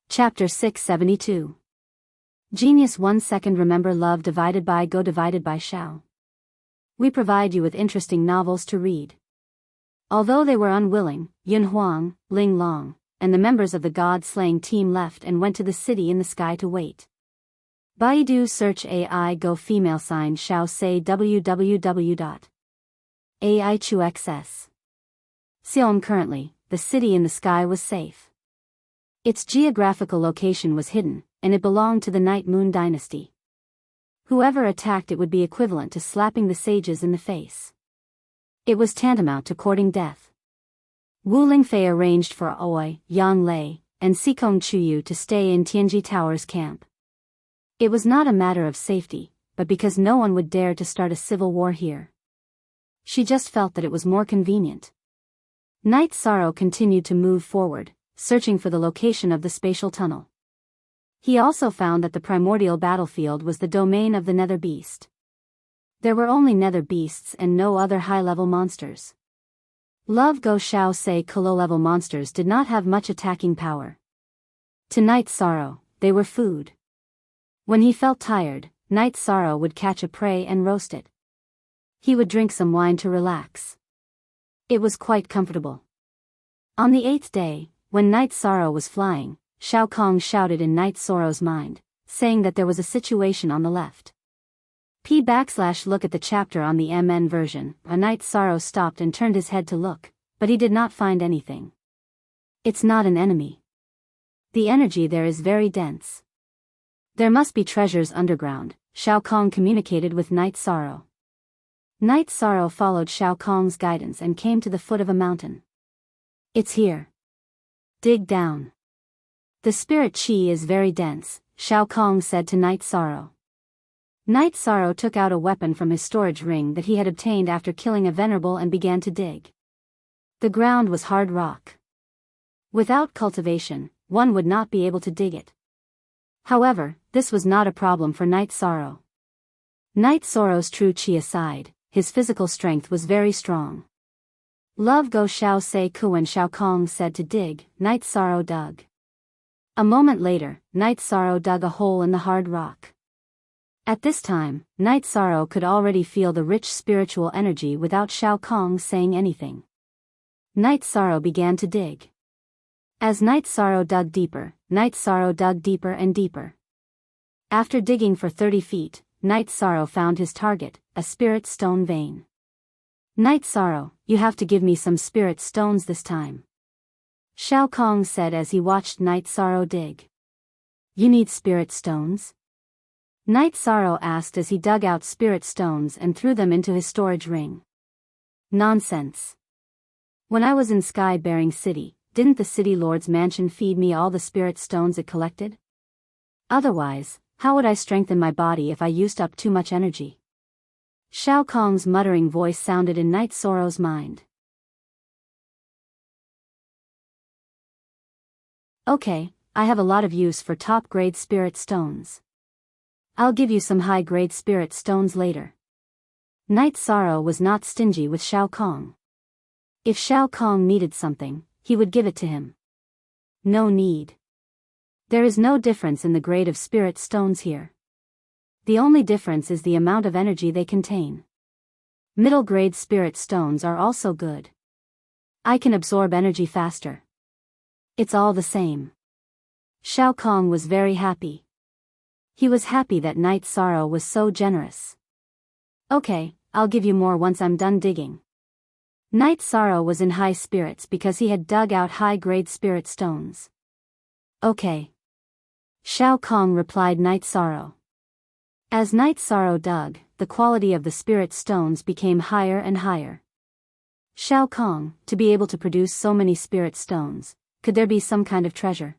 Chapter 672. Genius 1 second. Remember love divided by go divided by shao. We provide you with interesting novels to read. Although they were unwilling, Yun Huang, Ling Long, and the members of the god-slaying team left and went to the city in the sky to wait. Baidu search AI go female sign shao say www.aichuxs. Xiom currently, the city in the sky was safe. Its geographical location was hidden, and it belonged to the Night Moon dynasty. Whoever attacked it would be equivalent to slapping the sages in the face. It was tantamount to courting death. Wu Lingfei arranged for Aoi, Yang Lei, and Sikong Chuyu to stay in Tianji Tower's camp. It was not a matter of safety, but because no one would dare to start a civil war here. She just felt that it was more convenient. Night Sorrow continued to move forward, searching for the location of the spatial tunnel. He also found that the primordial battlefield was the domain of the nether beast. There were only nether beasts and no other high-level monsters. Love Go Shao Sei low-level monsters did not have much attacking power. To Night Sorrow, they were food. When he felt tired, Night Sorrow would catch a prey and roast it. He would drink some wine to relax. It was quite comfortable. On the 8th day, when Night Sorrow was flying, Shao Kong shouted in Night Sorrow's mind, saying that there was a situation on the left. Look at the chapter on the MN version. A Night Sorrow stopped and turned his head to look, but he did not find anything. It's not an enemy. The energy there is very dense. There must be treasures underground, Shao Kong communicated with Night Sorrow. Night Sorrow followed Shao Kong's guidance and came to the foot of a mountain. It's here. Dig down. The spirit chi is very dense, Shao Kong said to Night Sorrow. Night Sorrow took out a weapon from his storage ring that he had obtained after killing a venerable and began to dig. The ground was hard rock. Without cultivation, one would not be able to dig it. However, this was not a problem for Night Sorrow. Night Sorrow's true chi aside, his physical strength was very strong. Love go Shao Se Kuan Shao Kong said to dig, Night Sorrow dug. A moment later, Night Sorrow dug a hole in the hard rock. At this time, Night Sorrow could already feel the rich spiritual energy without Shao Kong saying anything. Night Sorrow began to dig. As Night Sorrow dug deeper and deeper. After digging for 30 feet, Night Sorrow found his target, a spirit stone vein. Night Sorrow, you have to give me some spirit stones this time, Shao Kong said as he watched Night Sorrow dig. You need spirit stones? Night Sorrow asked as he dug out spirit stones and threw them into his storage ring. Nonsense. When I was in Sky-bearing City, didn't the City Lord's mansion feed me all the spirit stones it collected? Otherwise, how would I strengthen my body if I used up too much energy? Shao Kong's muttering voice sounded in Night Sorrow's mind. Okay, I have a lot of use for top-grade spirit stones. I'll give you some high-grade spirit stones later. Night Sorrow was not stingy with Shao Kong. If Shao Kong needed something, he would give it to him. No need. There is no difference in the grade of spirit stones here. The only difference is the amount of energy they contain. Middle-grade spirit stones are also good. I can absorb energy faster. It's all the same. Shao Kong was very happy. He was happy that Night Sorrow was so generous. Okay, I'll give you more once I'm done digging. Night Sorrow was in high spirits because he had dug out high-grade spirit stones. Okay. Shao Kong replied Night Sorrow. As Night Sorrow dug, the quality of the spirit stones became higher and higher. Shao Kong, to be able to produce so many spirit stones, could there be some kind of treasure?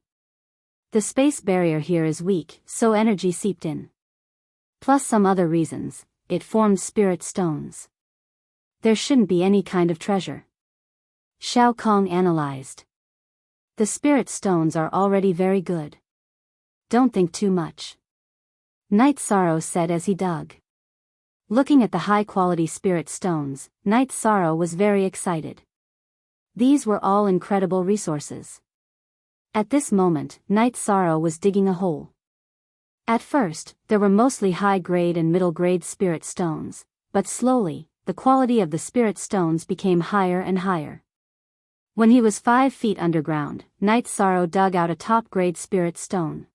The space barrier here is weak, so energy seeped in. Plus some other reasons, it formed spirit stones. There shouldn't be any kind of treasure. Shao Kong analyzed. The spirit stones are already very good. Don't think too much. Night Sorrow said as he dug. Looking at the high-quality spirit stones, Night Sorrow was very excited. These were all incredible resources. At this moment, Night Sorrow was digging a hole. At first, there were mostly high-grade and middle-grade spirit stones, but slowly, the quality of the spirit stones became higher and higher. When he was 5 feet underground, Night Sorrow dug out a top-grade spirit stone.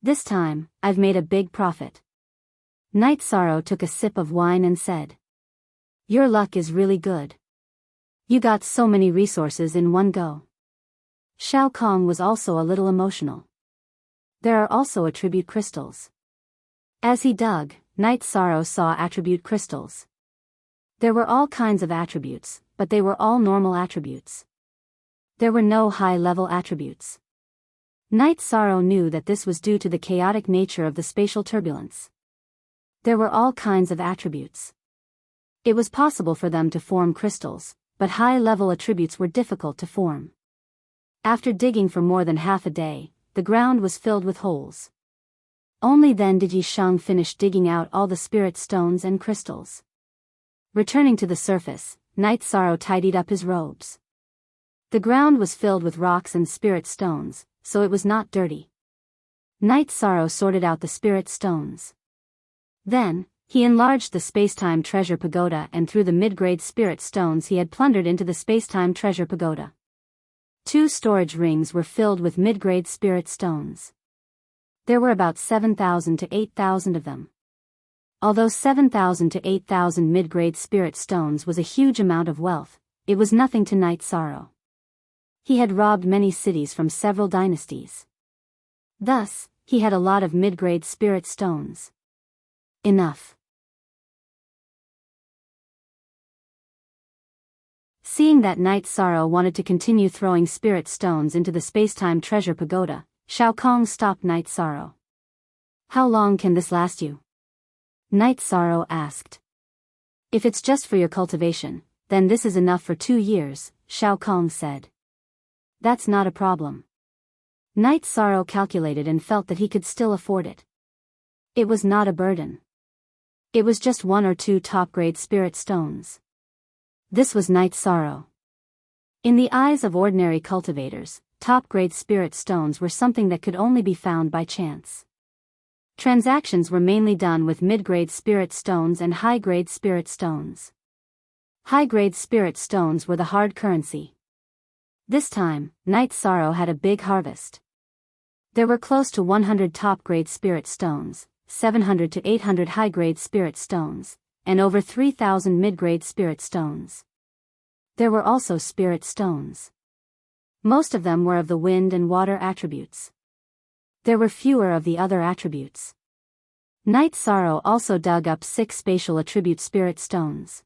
This time, I've made a big profit. Night Sorrow took a sip of wine and said. Your luck is really good. You got so many resources in one go. Shao Kong was also a little emotional. There are also attribute crystals. As he dug, Night Sorrow saw attribute crystals. There were all kinds of attributes, but they were all normal attributes. There were no high-level attributes. Night Sorrow knew that this was due to the chaotic nature of the spatial turbulence. There were all kinds of attributes. It was possible for them to form crystals, but high-level attributes were difficult to form. After digging for more than half a day, the ground was filled with holes. Only then did Yi Shang finish digging out all the spirit stones and crystals. Returning to the surface, Night Sorrow tidied up his robes. The ground was filled with rocks and spirit stones, so it was not dirty. Night Sorrow sorted out the spirit stones. Then, he enlarged the space-time treasure pagoda and threw the mid-grade spirit stones he had plundered into the space-time treasure pagoda. 2 storage rings were filled with mid-grade spirit stones. There were about 7,000 to 8,000 of them. Although 7,000 to 8,000 mid-grade spirit stones was a huge amount of wealth, it was nothing to Night Sorrow. He had robbed many cities from several dynasties. Thus, he had a lot of mid-grade spirit stones. Enough. Seeing that Night Sorrow wanted to continue throwing spirit stones into the space-time treasure pagoda, Shao Kong stopped Night Sorrow. "How long can this last you?" Night Sorrow asked. "If it's just for your cultivation, then this is enough for 2 years, Shao Kong said. "That's not a problem." Night Sorrow calculated and felt that he could still afford it. It was not a burden. It was just 1 or 2 top-grade spirit stones. This was Night Sorrow. In the eyes of ordinary cultivators, top-grade spirit stones were something that could only be found by chance. Transactions were mainly done with mid-grade spirit stones and high-grade spirit stones. High-grade spirit stones were the hard currency. This time, Night Sorrow had a big harvest. There were close to 100 top-grade spirit stones, 700 to 800 high-grade spirit stones, and over 3,000 mid-grade spirit stones. There were also spirit stones. Most of them were of the wind and water attributes. There were fewer of the other attributes. Night Sorrow also dug up 6 spatial attribute spirit stones.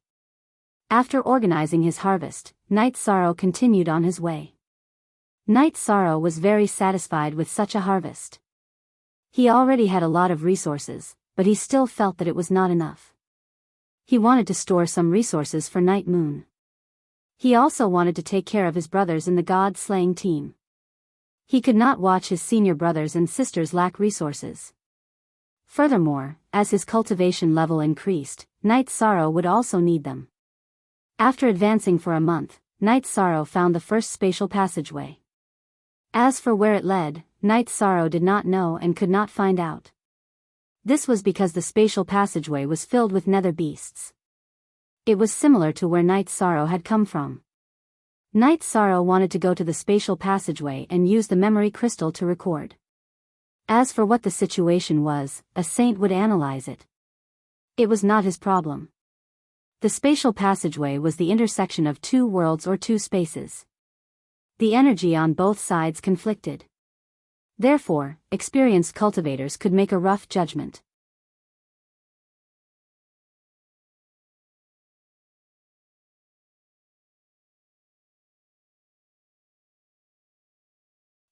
After organizing his harvest, Night Sorrow continued on his way. Night Sorrow was very satisfied with such a harvest. He already had a lot of resources, but he still felt that it was not enough. He wanted to store some resources for Night Moon. He also wanted to take care of his brothers in the god-slaying team. He could not watch his senior brothers and sisters lack resources. Furthermore, as his cultivation level increased, Night Sorrow would also need them. After advancing for a month, Night Sorrow found the first spatial passageway. As for where it led, Night Sorrow did not know and could not find out. This was because the spatial passageway was filled with nether beasts. It was similar to where Night Sorrow had come from. Night Sorrow wanted to go to the spatial passageway and use the memory crystal to record. As for what the situation was, a saint would analyze it. It was not his problem. The spatial passageway was the intersection of 2 worlds or 2 spaces. The energy on both sides conflicted. Therefore, experienced cultivators could make a rough judgment.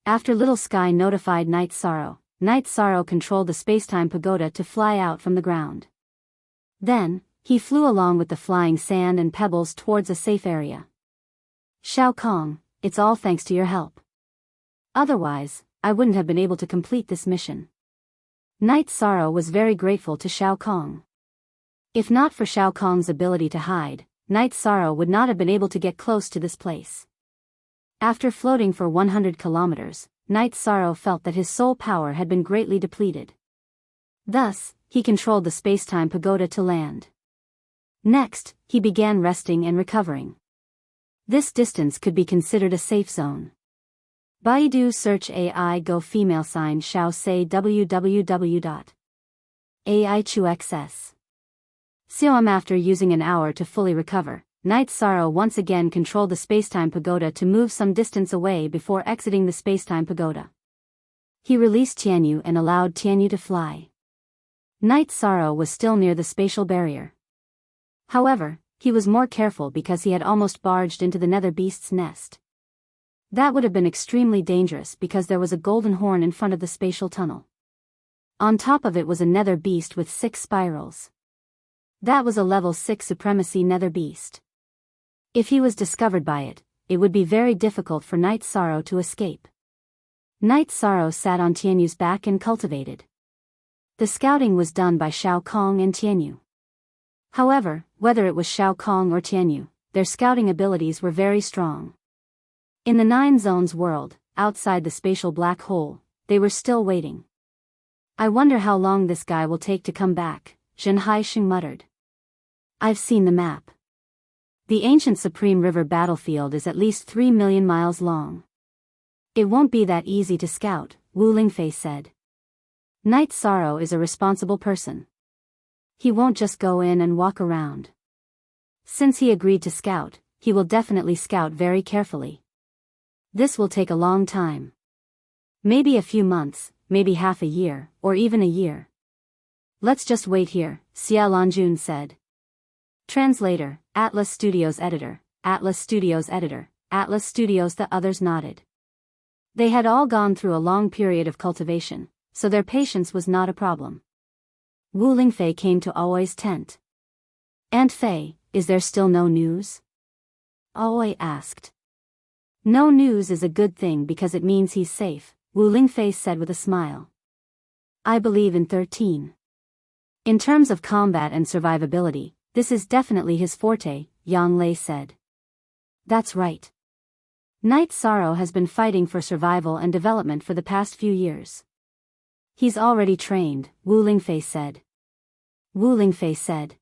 After Little Sky notified Night Sorrow controlled the spacetime pagoda to fly out from the ground. Then, he flew along with the flying sand and pebbles towards a safe area. "Shao Kong, it's all thanks to your help. Otherwise, I wouldn't have been able to complete this mission." Night Sorrow was very grateful to Shao Kong. If not for Shao Kong's ability to hide, Night Sorrow would not have been able to get close to this place. After floating for 100 kilometers, Night Sorrow felt that his soul power had been greatly depleted. Thus, he controlled the spacetime pagoda to land. Next, he began resting and recovering. This distance could be considered a safe zone. Baidu search AI Go female sign Shao say www.aichuxs. After using an hour to fully recover, Night Sorrow once again controlled the spacetime pagoda to move some distance away before exiting the spacetime pagoda. He released Tianyu and allowed Tianyu to fly. Night Sorrow was still near the spatial barrier. However, he was more careful because he had almost barged into the nether beast's nest. That would have been extremely dangerous because there was a golden horn in front of the spatial tunnel. On top of it was a nether beast with 6 spirals. That was a level 6 supremacy nether beast. If he was discovered by it, it would be very difficult for Night Sorrow to escape. Night Sorrow sat on Tianyu's back and cultivated. The scouting was done by Shao Kong and Tianyu. However, whether it was Shao Kong or Tianyu, their scouting abilities were very strong. In the 9 Zones world, outside the spatial black hole, they were still waiting. "I wonder how long this guy will take to come back," Zhen Haixing muttered. "I've seen the map. The ancient Supreme River battlefield is at least 3 million miles long. It won't be that easy to scout, Wu Lingfei said. Night Sorrow is a responsible person. He won't just go in and walk around. Since he agreed to scout, he will definitely scout very carefully. This will take a long time. Maybe a few months, maybe half a year, or even a year. Let's just wait here, Xia Lanjun said. Translator, Atlas Studios editor, Atlas Studios editor, Atlas Studios. The others nodded. They had all gone through a long period of cultivation, so their patience was not a problem. Wu Lingfei came to Aoi's tent. Aunt Fei, is there still no news? Aoi asked. No news is a good thing because it means he's safe, Wu Lingfei said with a smile. I believe in 13. In terms of combat and survivability, this is definitely his forte, Yang Lei said. That's right. Night Sorrow has been fighting for survival and development for the past few years. He's already trained, Wu Lingfei said. Wu Lingfei said.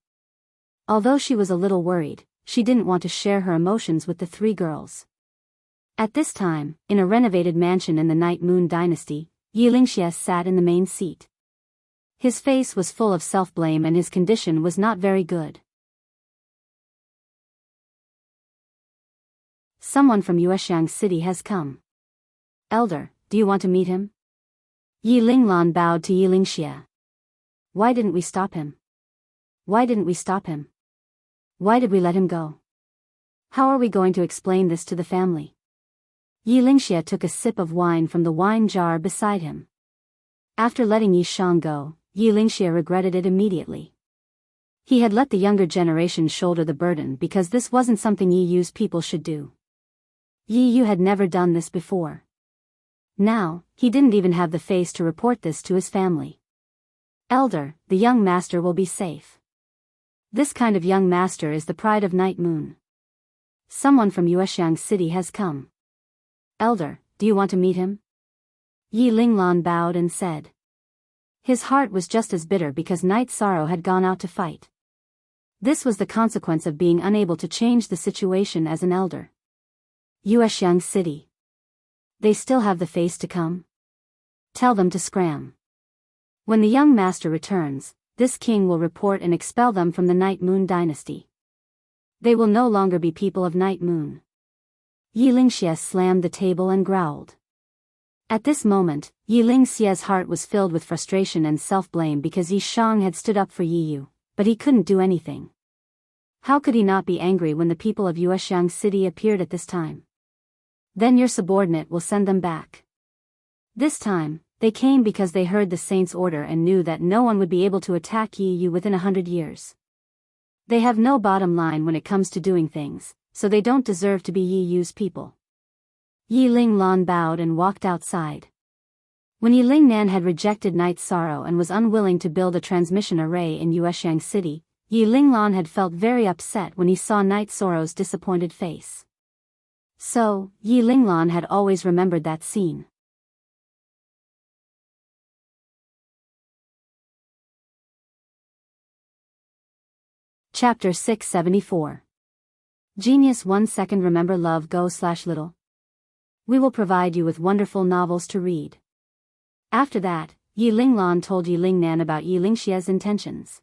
Although she was a little worried, she didn't want to share her emotions with the three girls. At this time, in a renovated mansion in the Night Moon Dynasty, Yi Lingxie sat in the main seat. His face was full of self-blame and his condition was not very good. Someone from Yuexiang City has come. Elder, do you want to meet him? Yi Linglan bowed to Yi Lingxie. Why didn't we stop him? Why didn't we stop him? Why did we let him go? How are we going to explain this to the family? Yi Lingxie took a sip of wine from the wine jar beside him. After letting Yi Shang go, Yi Lingxie regretted it immediately. He had let the younger generation shoulder the burden because this wasn't something Yi Yu's people should do. Yi Yu had never done this before. Now, he didn't even have the face to report this to his family. Elder, the young master will be safe. This kind of young master is the pride of Night Moon. Someone from Yuexiang City has come. Elder, do you want to meet him? Yi Linglan bowed and said. His heart was just as bitter because Night Sorrow had gone out to fight. This was the consequence of being unable to change the situation as an elder. Yuexiang City. They still have the face to come? Tell them to scram. When the young master returns, this king will report and expel them from the Night Moon Dynasty. They will no longer be people of Night Moon. Yi Lingxie slammed the table and growled. At this moment, Yi Lingxie's heart was filled with frustration and self-blame because Yi Shang had stood up for Yi Yu, but he couldn't do anything. How could he not be angry when the people of Yuexiang City appeared at this time? Then your subordinate will send them back. This time, they came because they heard the saint's order and knew that no one would be able to attack Yi Yu within 100 years. They have no bottom line when it comes to doing things, so they don't deserve to be Yi Yu's people. Yi Linglan bowed and walked outside. When Yi Lingnan had rejected Night Sorrow and was unwilling to build a transmission array in Yuexiang City, Yi Linglan had felt very upset when he saw Night Sorrow's disappointed face. So, Yi Linglan had always remembered that scene. Chapter 674. Genius 1 second. Remember love go/little. We will provide you with wonderful novels to read. After that, Yi Linglan told Yi Lingnan about Yi Lingxie's intentions.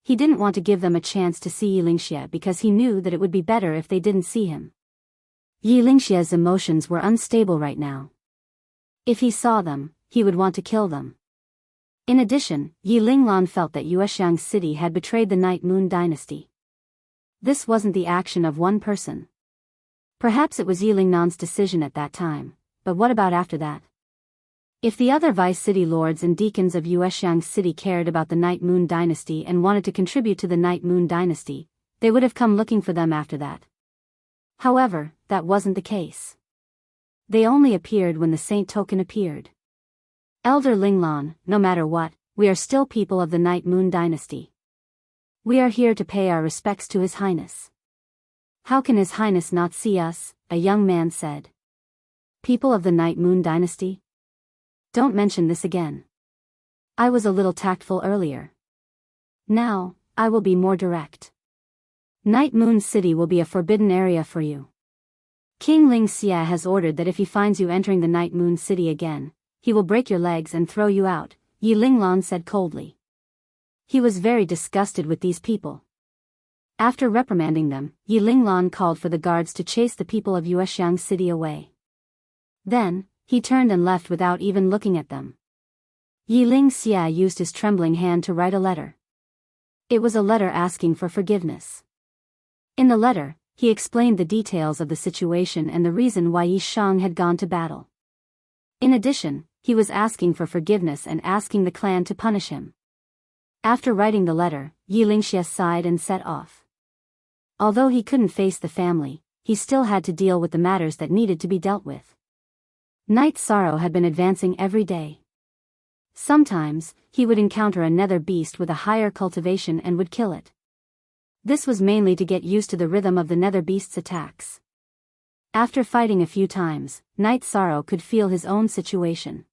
He didn't want to give them a chance to see Yi Lingxie because he knew that it would be better if they didn't see him. Yi Lingxie's emotions were unstable right now. If he saw them, he would want to kill them. In addition, Yi Linglan felt that Yuexiang City had betrayed the Night Moon Dynasty. This wasn't the action of one person. Perhaps it was Yi Lingnan's decision at that time, but what about after that? If the other vice city lords and deacons of Yuexiang City cared about the Night Moon Dynasty and wanted to contribute to the Night Moon Dynasty, they would have come looking for them after that. However, that wasn't the case. They only appeared when the Saint Token appeared. Elder Linglan, no matter what, we are still people of the Night Moon Dynasty. We are here to pay our respects to His Highness. How can His Highness not see us? A young man said. People of the Night Moon Dynasty? Don't mention this again. I was a little tactful earlier. Now, I will be more direct. Night Moon City will be a forbidden area for you. King Ling Xia has ordered that if he finds you entering the Night Moon City again, he will break your legs and throw you out, Yi Linglan said coldly. He was very disgusted with these people. After reprimanding them, Yi Linglan called for the guards to chase the people of Yuexiang City away. Then, he turned and left without even looking at them. Yi Ling Xia used his trembling hand to write a letter. It was a letter asking for forgiveness. In the letter, he explained the details of the situation and the reason why Yi Shang had gone to battle. In addition, he was asking for forgiveness and asking the clan to punish him. After writing the letter, Yi Lingxia sighed and set off. Although he couldn't face the family, he still had to deal with the matters that needed to be dealt with. Night Sorrow had been advancing every day. Sometimes, he would encounter a nether beast with a higher cultivation and would kill it. This was mainly to get used to the rhythm of the nether beast's attacks. After fighting a few times, Night Sorrow could feel his own situation.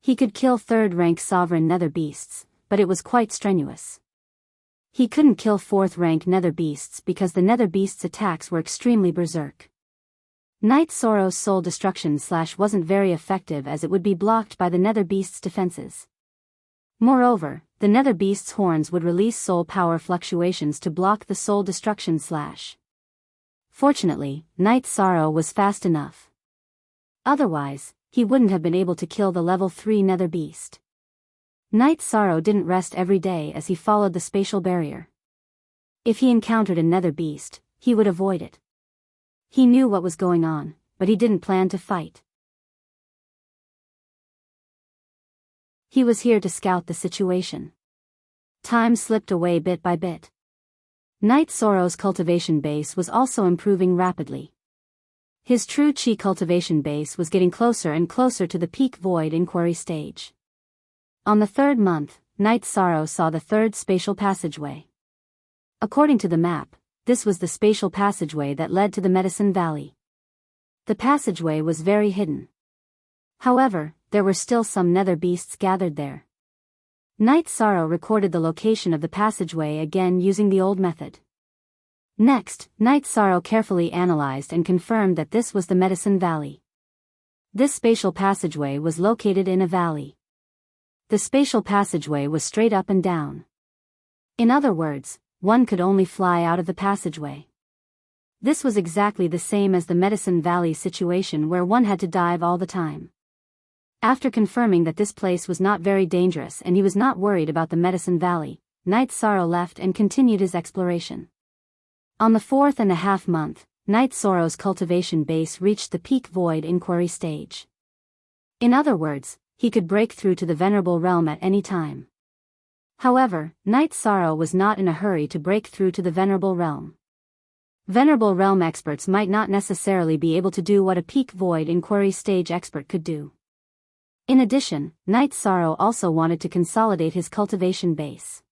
He could kill third-rank sovereign nether beasts, but it was quite strenuous. He couldn't kill fourth-rank nether beasts because the nether beast's attacks were extremely berserk. Night Sorrow's soul destruction slash wasn't very effective as it would be blocked by the nether beast's defenses. Moreover, the nether beast's horns would release soul power fluctuations to block the soul destruction slash. Fortunately, Night Sorrow was fast enough. Otherwise, he wouldn't have been able to kill the level 3 nether beast. Night Sorrow didn't rest every day as he followed the spatial barrier. If he encountered a nether beast, he would avoid it. He knew what was going on, but he didn't plan to fight. He was here to scout the situation. Time slipped away bit by bit. Night Sorrow's cultivation base was also improving rapidly. His true chi cultivation base was getting closer and closer to the peak void inquiry stage. On the 3rd month, Night Sorrow saw the 3rd spatial passageway. According to the map, this was the spatial passageway that led to the Medicine Valley. The passageway was very hidden. However, there were still some nether beasts gathered there. Night Sorrow recorded the location of the passageway again using the old method. Next, Night Sorrow carefully analyzed and confirmed that this was the Medicine Valley. This spatial passageway was located in a valley. The spatial passageway was straight up and down. In other words, one could only fly out of the passageway. This was exactly the same as the Medicine Valley situation where one had to dive all the time. After confirming that this place was not very dangerous and he was not worried about the Medicine Valley, Night Sorrow left and continued his exploration. On the 4.5 month, Night Sorrow's cultivation base reached the peak void inquiry stage. In other words, he could break through to the Venerable Realm at any time. However, Night Sorrow was not in a hurry to break through to the Venerable Realm. Venerable Realm experts might not necessarily be able to do what a peak void inquiry stage expert could do. In addition, Night Sorrow also wanted to consolidate his cultivation base.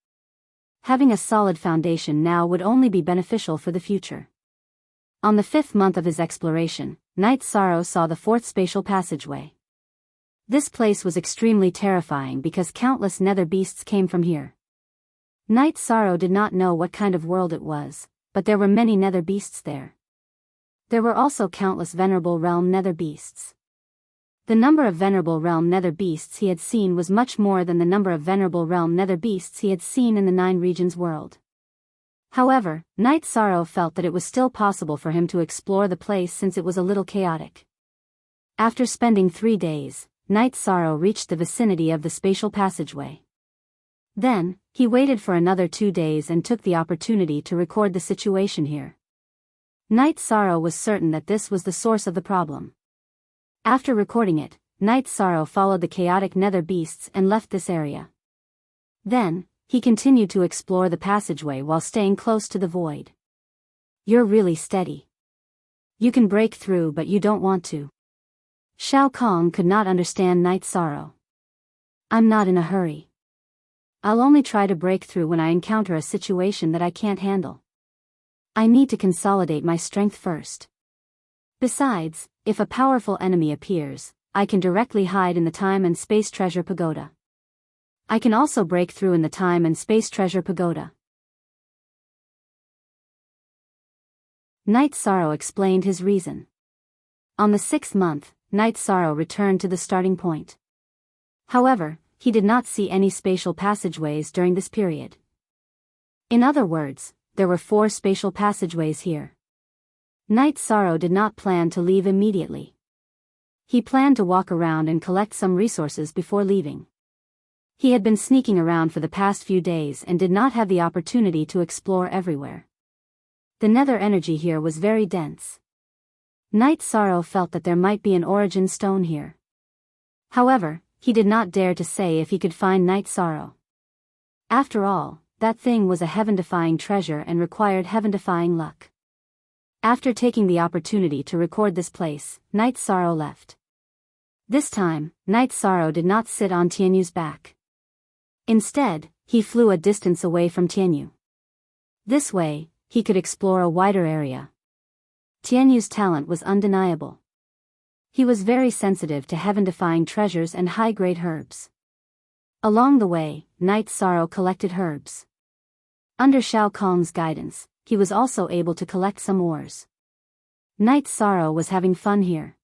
Having a solid foundation now would only be beneficial for the future. On the 5th month of his exploration, Night Sorrow saw the 4th spatial passageway. This place was extremely terrifying because countless nether beasts came from here. Night Sorrow did not know what kind of world it was, but there were many nether beasts there. There were also countless Venerable Realm nether beasts. The number of Venerable Realm nether beasts he had seen was much more than the number of Venerable Realm nether beasts he had seen in the 9 regions world. However, Night Sorrow felt that it was still possible for him to explore the place since it was a little chaotic. After spending 3 days, Night Sorrow reached the vicinity of the spatial passageway. Then, he waited for another 2 days and took the opportunity to record the situation here. Night Sorrow was certain that this was the source of the problem. After recording it, Night Sorrow followed the chaotic nether beasts and left this area. Then, he continued to explore the passageway while staying close to the void. "You're really steady. You can break through but you don't want to." Shao Kong could not understand Night Sorrow. "I'm not in a hurry. I'll only try to break through when I encounter a situation that I can't handle. I need to consolidate my strength first. Besides, if a powerful enemy appears, I can directly hide in the Time and Space Treasure Pagoda. I can also break through in the Time and Space Treasure Pagoda." Night Sorrow explained his reason. On the 6th month, Night Sorrow returned to the starting point. However, he did not see any spatial passageways during this period. In other words, there were 4 spatial passageways here. Night Sorrow did not plan to leave immediately. He planned to walk around and collect some resources before leaving. He had been sneaking around for the past few days and did not have the opportunity to explore everywhere. The nether energy here was very dense. Night Sorrow felt that there might be an origin stone here. However, he did not dare to say if he could find Night Sorrow. After all, that thing was a heaven-defying treasure and required heaven-defying luck. After taking the opportunity to record this place, Night Sorrow left. This time, Night Sorrow did not sit on Tianyu's back. Instead, he flew a distance away from Tianyu. This way, he could explore a wider area. Tianyu's talent was undeniable. He was very sensitive to heaven-defying treasures and high-grade herbs. Along the way, Night Sorrow collected herbs. Under Shao Kong's guidance, he was also able to collect some ores. Night Sorrow was having fun here.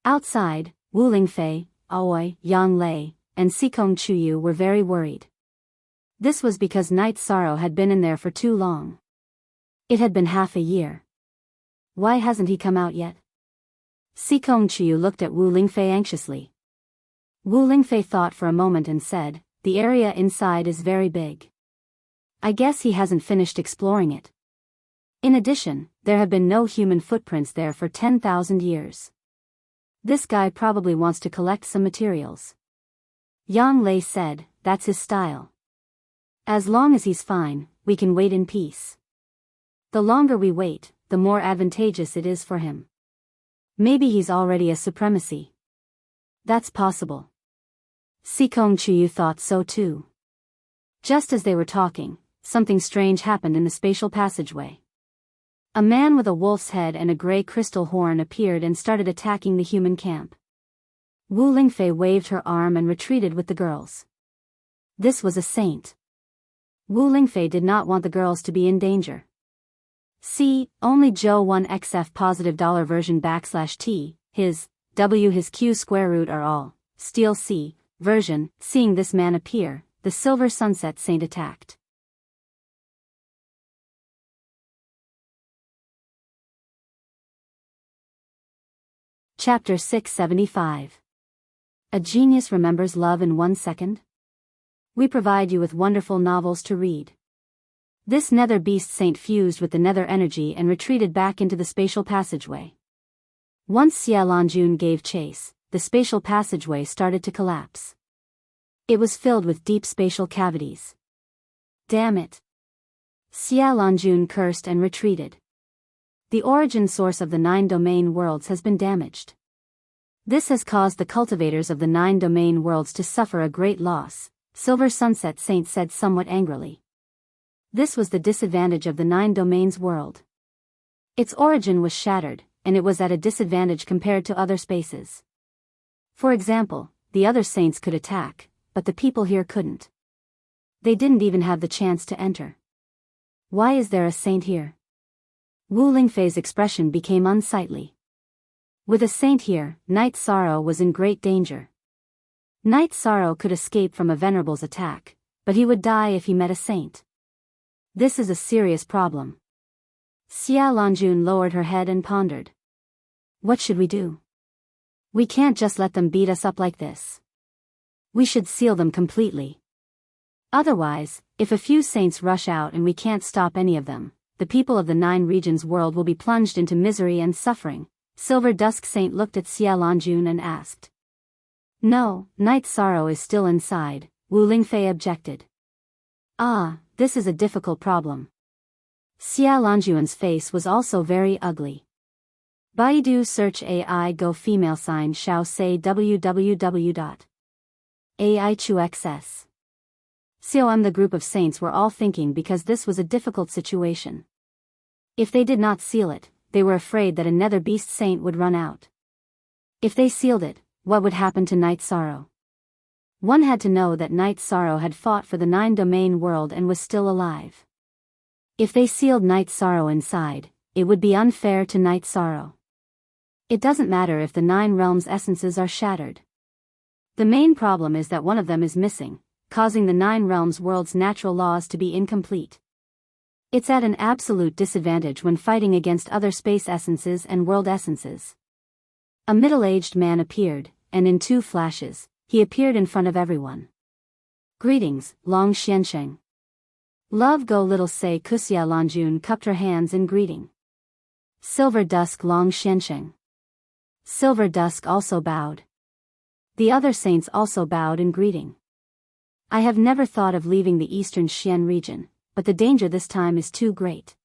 Outside, Wu Lingfei, Aoi, Yang Lei, and Sikong Chuyu were very worried. This was because Night Sorrow had been in there for too long. It had been half a year. Why hasn't he come out yet? Sikong Chuyu looked at Wu Lingfei anxiously. Wu Lingfei thought for a moment and said, "The area inside is very big. I guess he hasn't finished exploring it. In addition, there have been no human footprints there for 10,000 years. This guy probably wants to collect some materials." Yang Lei said, "That's his style. As long as he's fine, we can wait in peace. The longer we wait, the more advantageous it is for him. Maybe he's already a supremacy." That's possible. Sikong Chuyu thought so too. Just as they were talking, something strange happened in the spatial passageway. A man with a wolf's head and a gray crystal horn appeared and started attacking the human camp. Wu Lingfei waved her arm and retreated with the girls. This was a saint. Wu Lingfei did not want the girls to be in danger. See, only Joe 1XF positive dollar version /T, his, W his Q square root are all, Steel C, version. Seeing this man appear, the Silver Sunset Saint attacked. Chapter 675. A Genius Remembers Love in 1 Second? We provide you with wonderful novels to read. This nether beast saint fused with the nether energy and retreated back into the spatial passageway. Once Xia Lanjun gave chase, the spatial passageway started to collapse. It was filled with deep spatial cavities. Damn it! Xia Lanjun cursed and retreated. The origin source of the 9 domain worlds has been damaged. This has caused the cultivators of the 9 domain worlds to suffer a great loss, Silver Sunset Saint said somewhat angrily. This was the disadvantage of the 9 domains world. Its origin was shattered, and it was at a disadvantage compared to other spaces. For example, the other saints could attack, but the people here couldn't. They didn't even have the chance to enter. Why is there a saint here? Wu Lingfei's expression became unsightly. With a saint here, Night Sorrow was in great danger. Night Sorrow could escape from a venerable's attack, but he would die if he met a saint. This is a serious problem. Xia Lanjun lowered her head and pondered. What should we do? We can't just let them beat us up like this. We should seal them completely. Otherwise, if a few saints rush out and we can't stop any of them, the people of the 9 regions world will be plunged into misery and suffering. Silver Dusk Saint looked at Xia Lanjun and asked. No, Night Sorrow is still inside, Wu Lingfei objected. Ah, this is a difficult problem. Xia Lanjun's face was also very ugly. Baidu search AI go female sign Shao say www.aichuxs. COM the group of saints were all thinking because this was a difficult situation. If they did not seal it, they were afraid that a nether beast saint would run out. If they sealed it, what would happen to Night Sorrow? One had to know that Night Sorrow had fought for the 9 domain world and was still alive. If they sealed Night Sorrow inside, it would be unfair to Night Sorrow. It doesn't matter if the 9 realms' essences are shattered. The main problem is that one of them is missing, causing the 9 realms' world's natural laws to be incomplete. It's at an absolute disadvantage when fighting against other space essences and world essences. A middle-aged man appeared, and in 2 flashes, he appeared in front of everyone. Greetings, Long Xiansheng. Love go little say Kusia Lanjun cupped her hands in greeting. Silver Dusk Long Xiansheng. Silver Dusk also bowed. The other saints also bowed in greeting. I have never thought of leaving the eastern Xian region, but the danger this time is too great.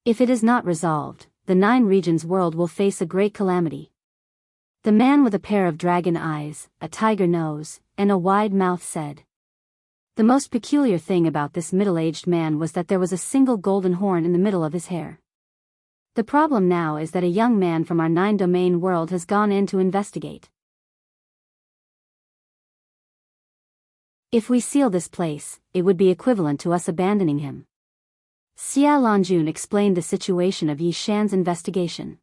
If it is not resolved, the 9 regions world will face a great calamity. The man with a pair of dragon eyes, a tiger nose, and a wide mouth said. The most peculiar thing about this middle-aged man was that there was a single golden horn in the middle of his hair. The problem now is that a young man from our 9-domain world has gone in to investigate. If we seal this place, it would be equivalent to us abandoning him. Xia Lanjun explained the situation of Yi Shan's investigation.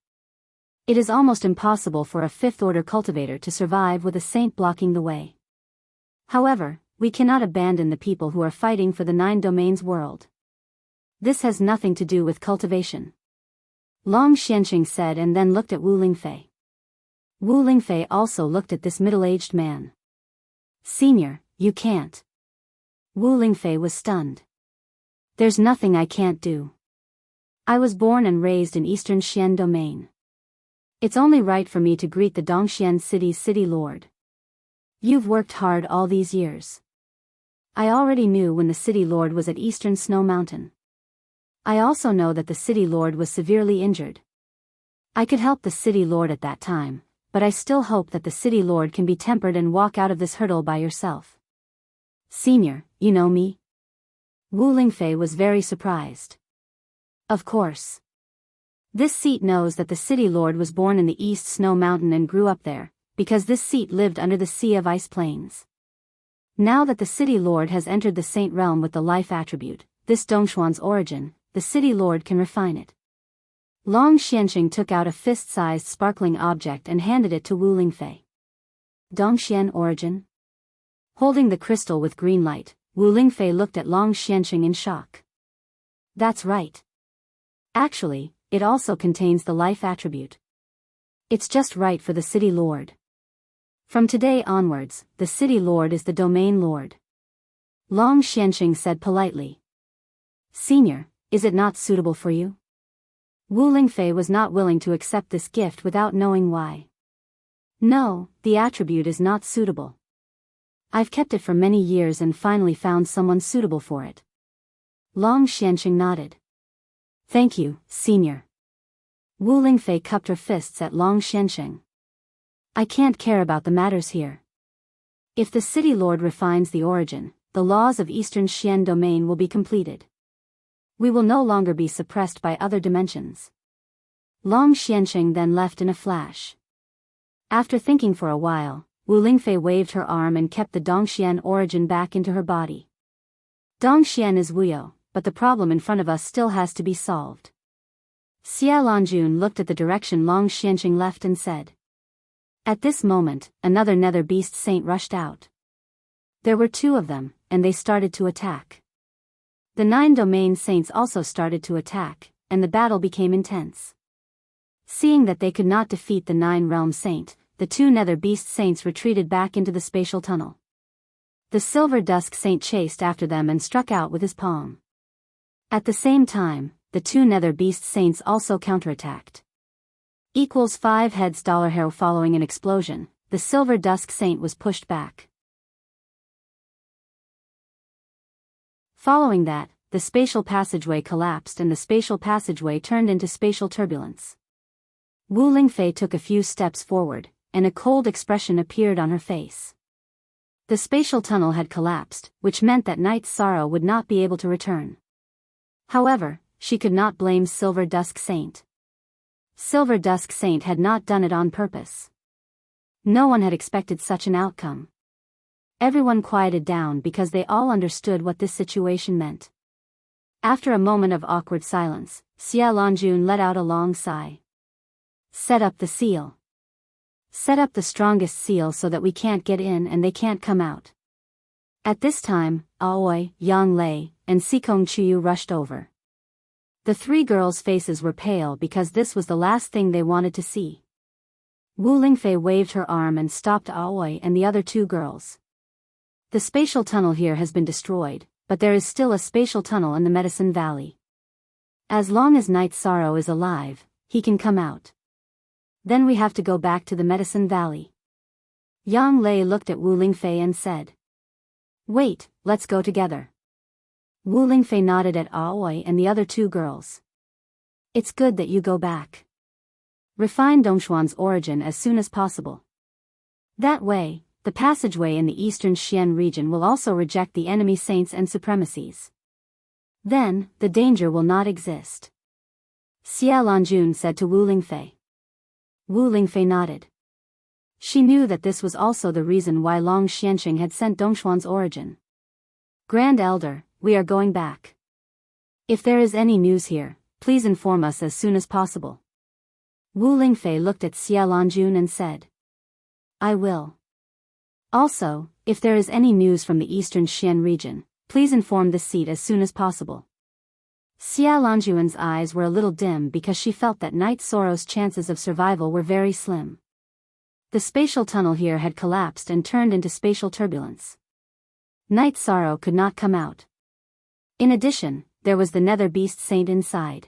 It is almost impossible for a 5th-order cultivator to survive with a saint blocking the way. However, we cannot abandon the people who are fighting for the 9 domains world. This has nothing to do with cultivation. Long Xianqing said and then looked at Wu Lingfei. Wu Lingfei also looked at this middle-aged man. Senior, you can't. Wu Lingfei was stunned. There's nothing I can't do. I was born and raised in Eastern Xian domain. It's only right for me to greet the Dongxian city's city lord. You've worked hard all these years. I already knew when the city lord was at Eastern Snow Mountain. I also know that the city lord was severely injured. I could help the city lord at that time, but I still hope that the city lord can be tempered and walk out of this hurdle by yourself. Senior, you know me? Wu Lingfei was very surprised. Of course. This seat knows that the city lord was born in the East Snow Mountain and grew up there, because this seat lived under the Sea of Ice Plains. Now that the city lord has entered the saint realm with the life attribute, this Dongshuan's origin, the city lord can refine it. Long Xianqing took out a fist-sized sparkling object and handed it to Wu Lingfei. Dongxian origin? Holding the crystal with green light, Wu Lingfei looked at Long Xianqing in shock. That's right. Actually, it also contains the life attribute. It's just right for the city lord. From today onwards, the city lord is the domain lord. Long Xianqing said politely. Senior, is it not suitable for you? Wu Lingfei was not willing to accept this gift without knowing why. No, the attribute is not suitable. I've kept it for many years and finally found someone suitable for it. Long Xianqing nodded. Thank you, senior. Wu Lingfei cupped her fists at Long Xianqing. I can't care about the matters here. If the city lord refines the origin, the laws of Eastern Xian domain will be completed. We will no longer be suppressed by other dimensions. Long Xianqing then left in a flash. After thinking for a while, Wu Lingfei waved her arm and kept the Dongxian origin back into her body. Dongxian is Wuyo, but the problem in front of us still has to be solved. Xia Lanjun looked at the direction Long Xianqing left and said. At this moment, another nether beast saint rushed out. There were 2 of them, and they started to attack. The 9 domain saints also started to attack, and the battle became intense. Seeing that they could not defeat the 9 realm saint, the 2 nether beast saints retreated back into the spatial tunnel. The silver dusk saint chased after them and struck out with his palm. At the same time, the 2 nether beast saints also counterattacked. Equals 5 heads $. Following an explosion, the silver dusk saint was pushed back. Following that, the spatial passageway collapsed and the spatial passageway turned into spatial turbulence. Wu Lingfei took a few steps forward, and a cold expression appeared on her face. The spatial tunnel had collapsed, which meant that Night's Sorrow would not be able to return. However, she could not blame Silver Dusk Saint. Silver Dusk Saint had not done it on purpose. No one had expected such an outcome. Everyone quieted down because they all understood what this situation meant. After a moment of awkward silence, Xia Lanjun let out a long sigh. Set up the seal. Set up the strongest seal so that we can't get in and they can't come out. At this time, Aoi, Yang Lei, and Sikong Chuyu rushed over. The three girls' faces were pale because this was the last thing they wanted to see. Wu Lingfei waved her arm and stopped Aoi and the other two girls. The spatial tunnel here has been destroyed, but there is still a spatial tunnel in the Medicine Valley. As long as Night Sorrow is alive, he can come out. Then we have to go back to the Medicine Valley. Yang Lei looked at Wu Lingfei and said, "Wait, let's go together." Wu Lingfei nodded at Aoi and the other two girls. "It's good that you go back. Refine Dongxuan's origin as soon as possible. That way, the passageway in the eastern Xian region will also reject the enemy saints and supremacies. Then, the danger will not exist." Xia Lanjun said to Wu Lingfei. Wu Lingfei nodded. She knew that this was also the reason why Long Xianxing had sent Dongxuan's origin. "Grand Elder, we are going back. If there is any news here, please inform us as soon as possible." Wu Lingfei looked at Xia Lanjun and said, "I will. Also, if there is any news from the eastern Xian region, please inform the seat as soon as possible." Xia Lanjun's eyes were a little dim because she felt that Night Sorrow's chances of survival were very slim. The spatial tunnel here had collapsed and turned into spatial turbulence. Night Sorrow could not come out. In addition, there was the Nether Beast Saint inside.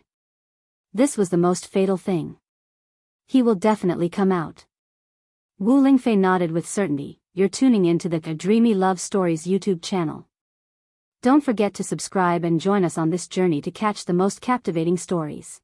This was the most fatal thing. He will definitely come out. Wu Lingfei nodded with certainty. "You're tuning in to the Dreamy Love Stories YouTube channel. Don't forget to subscribe and join us on this journey to catch the most captivating stories.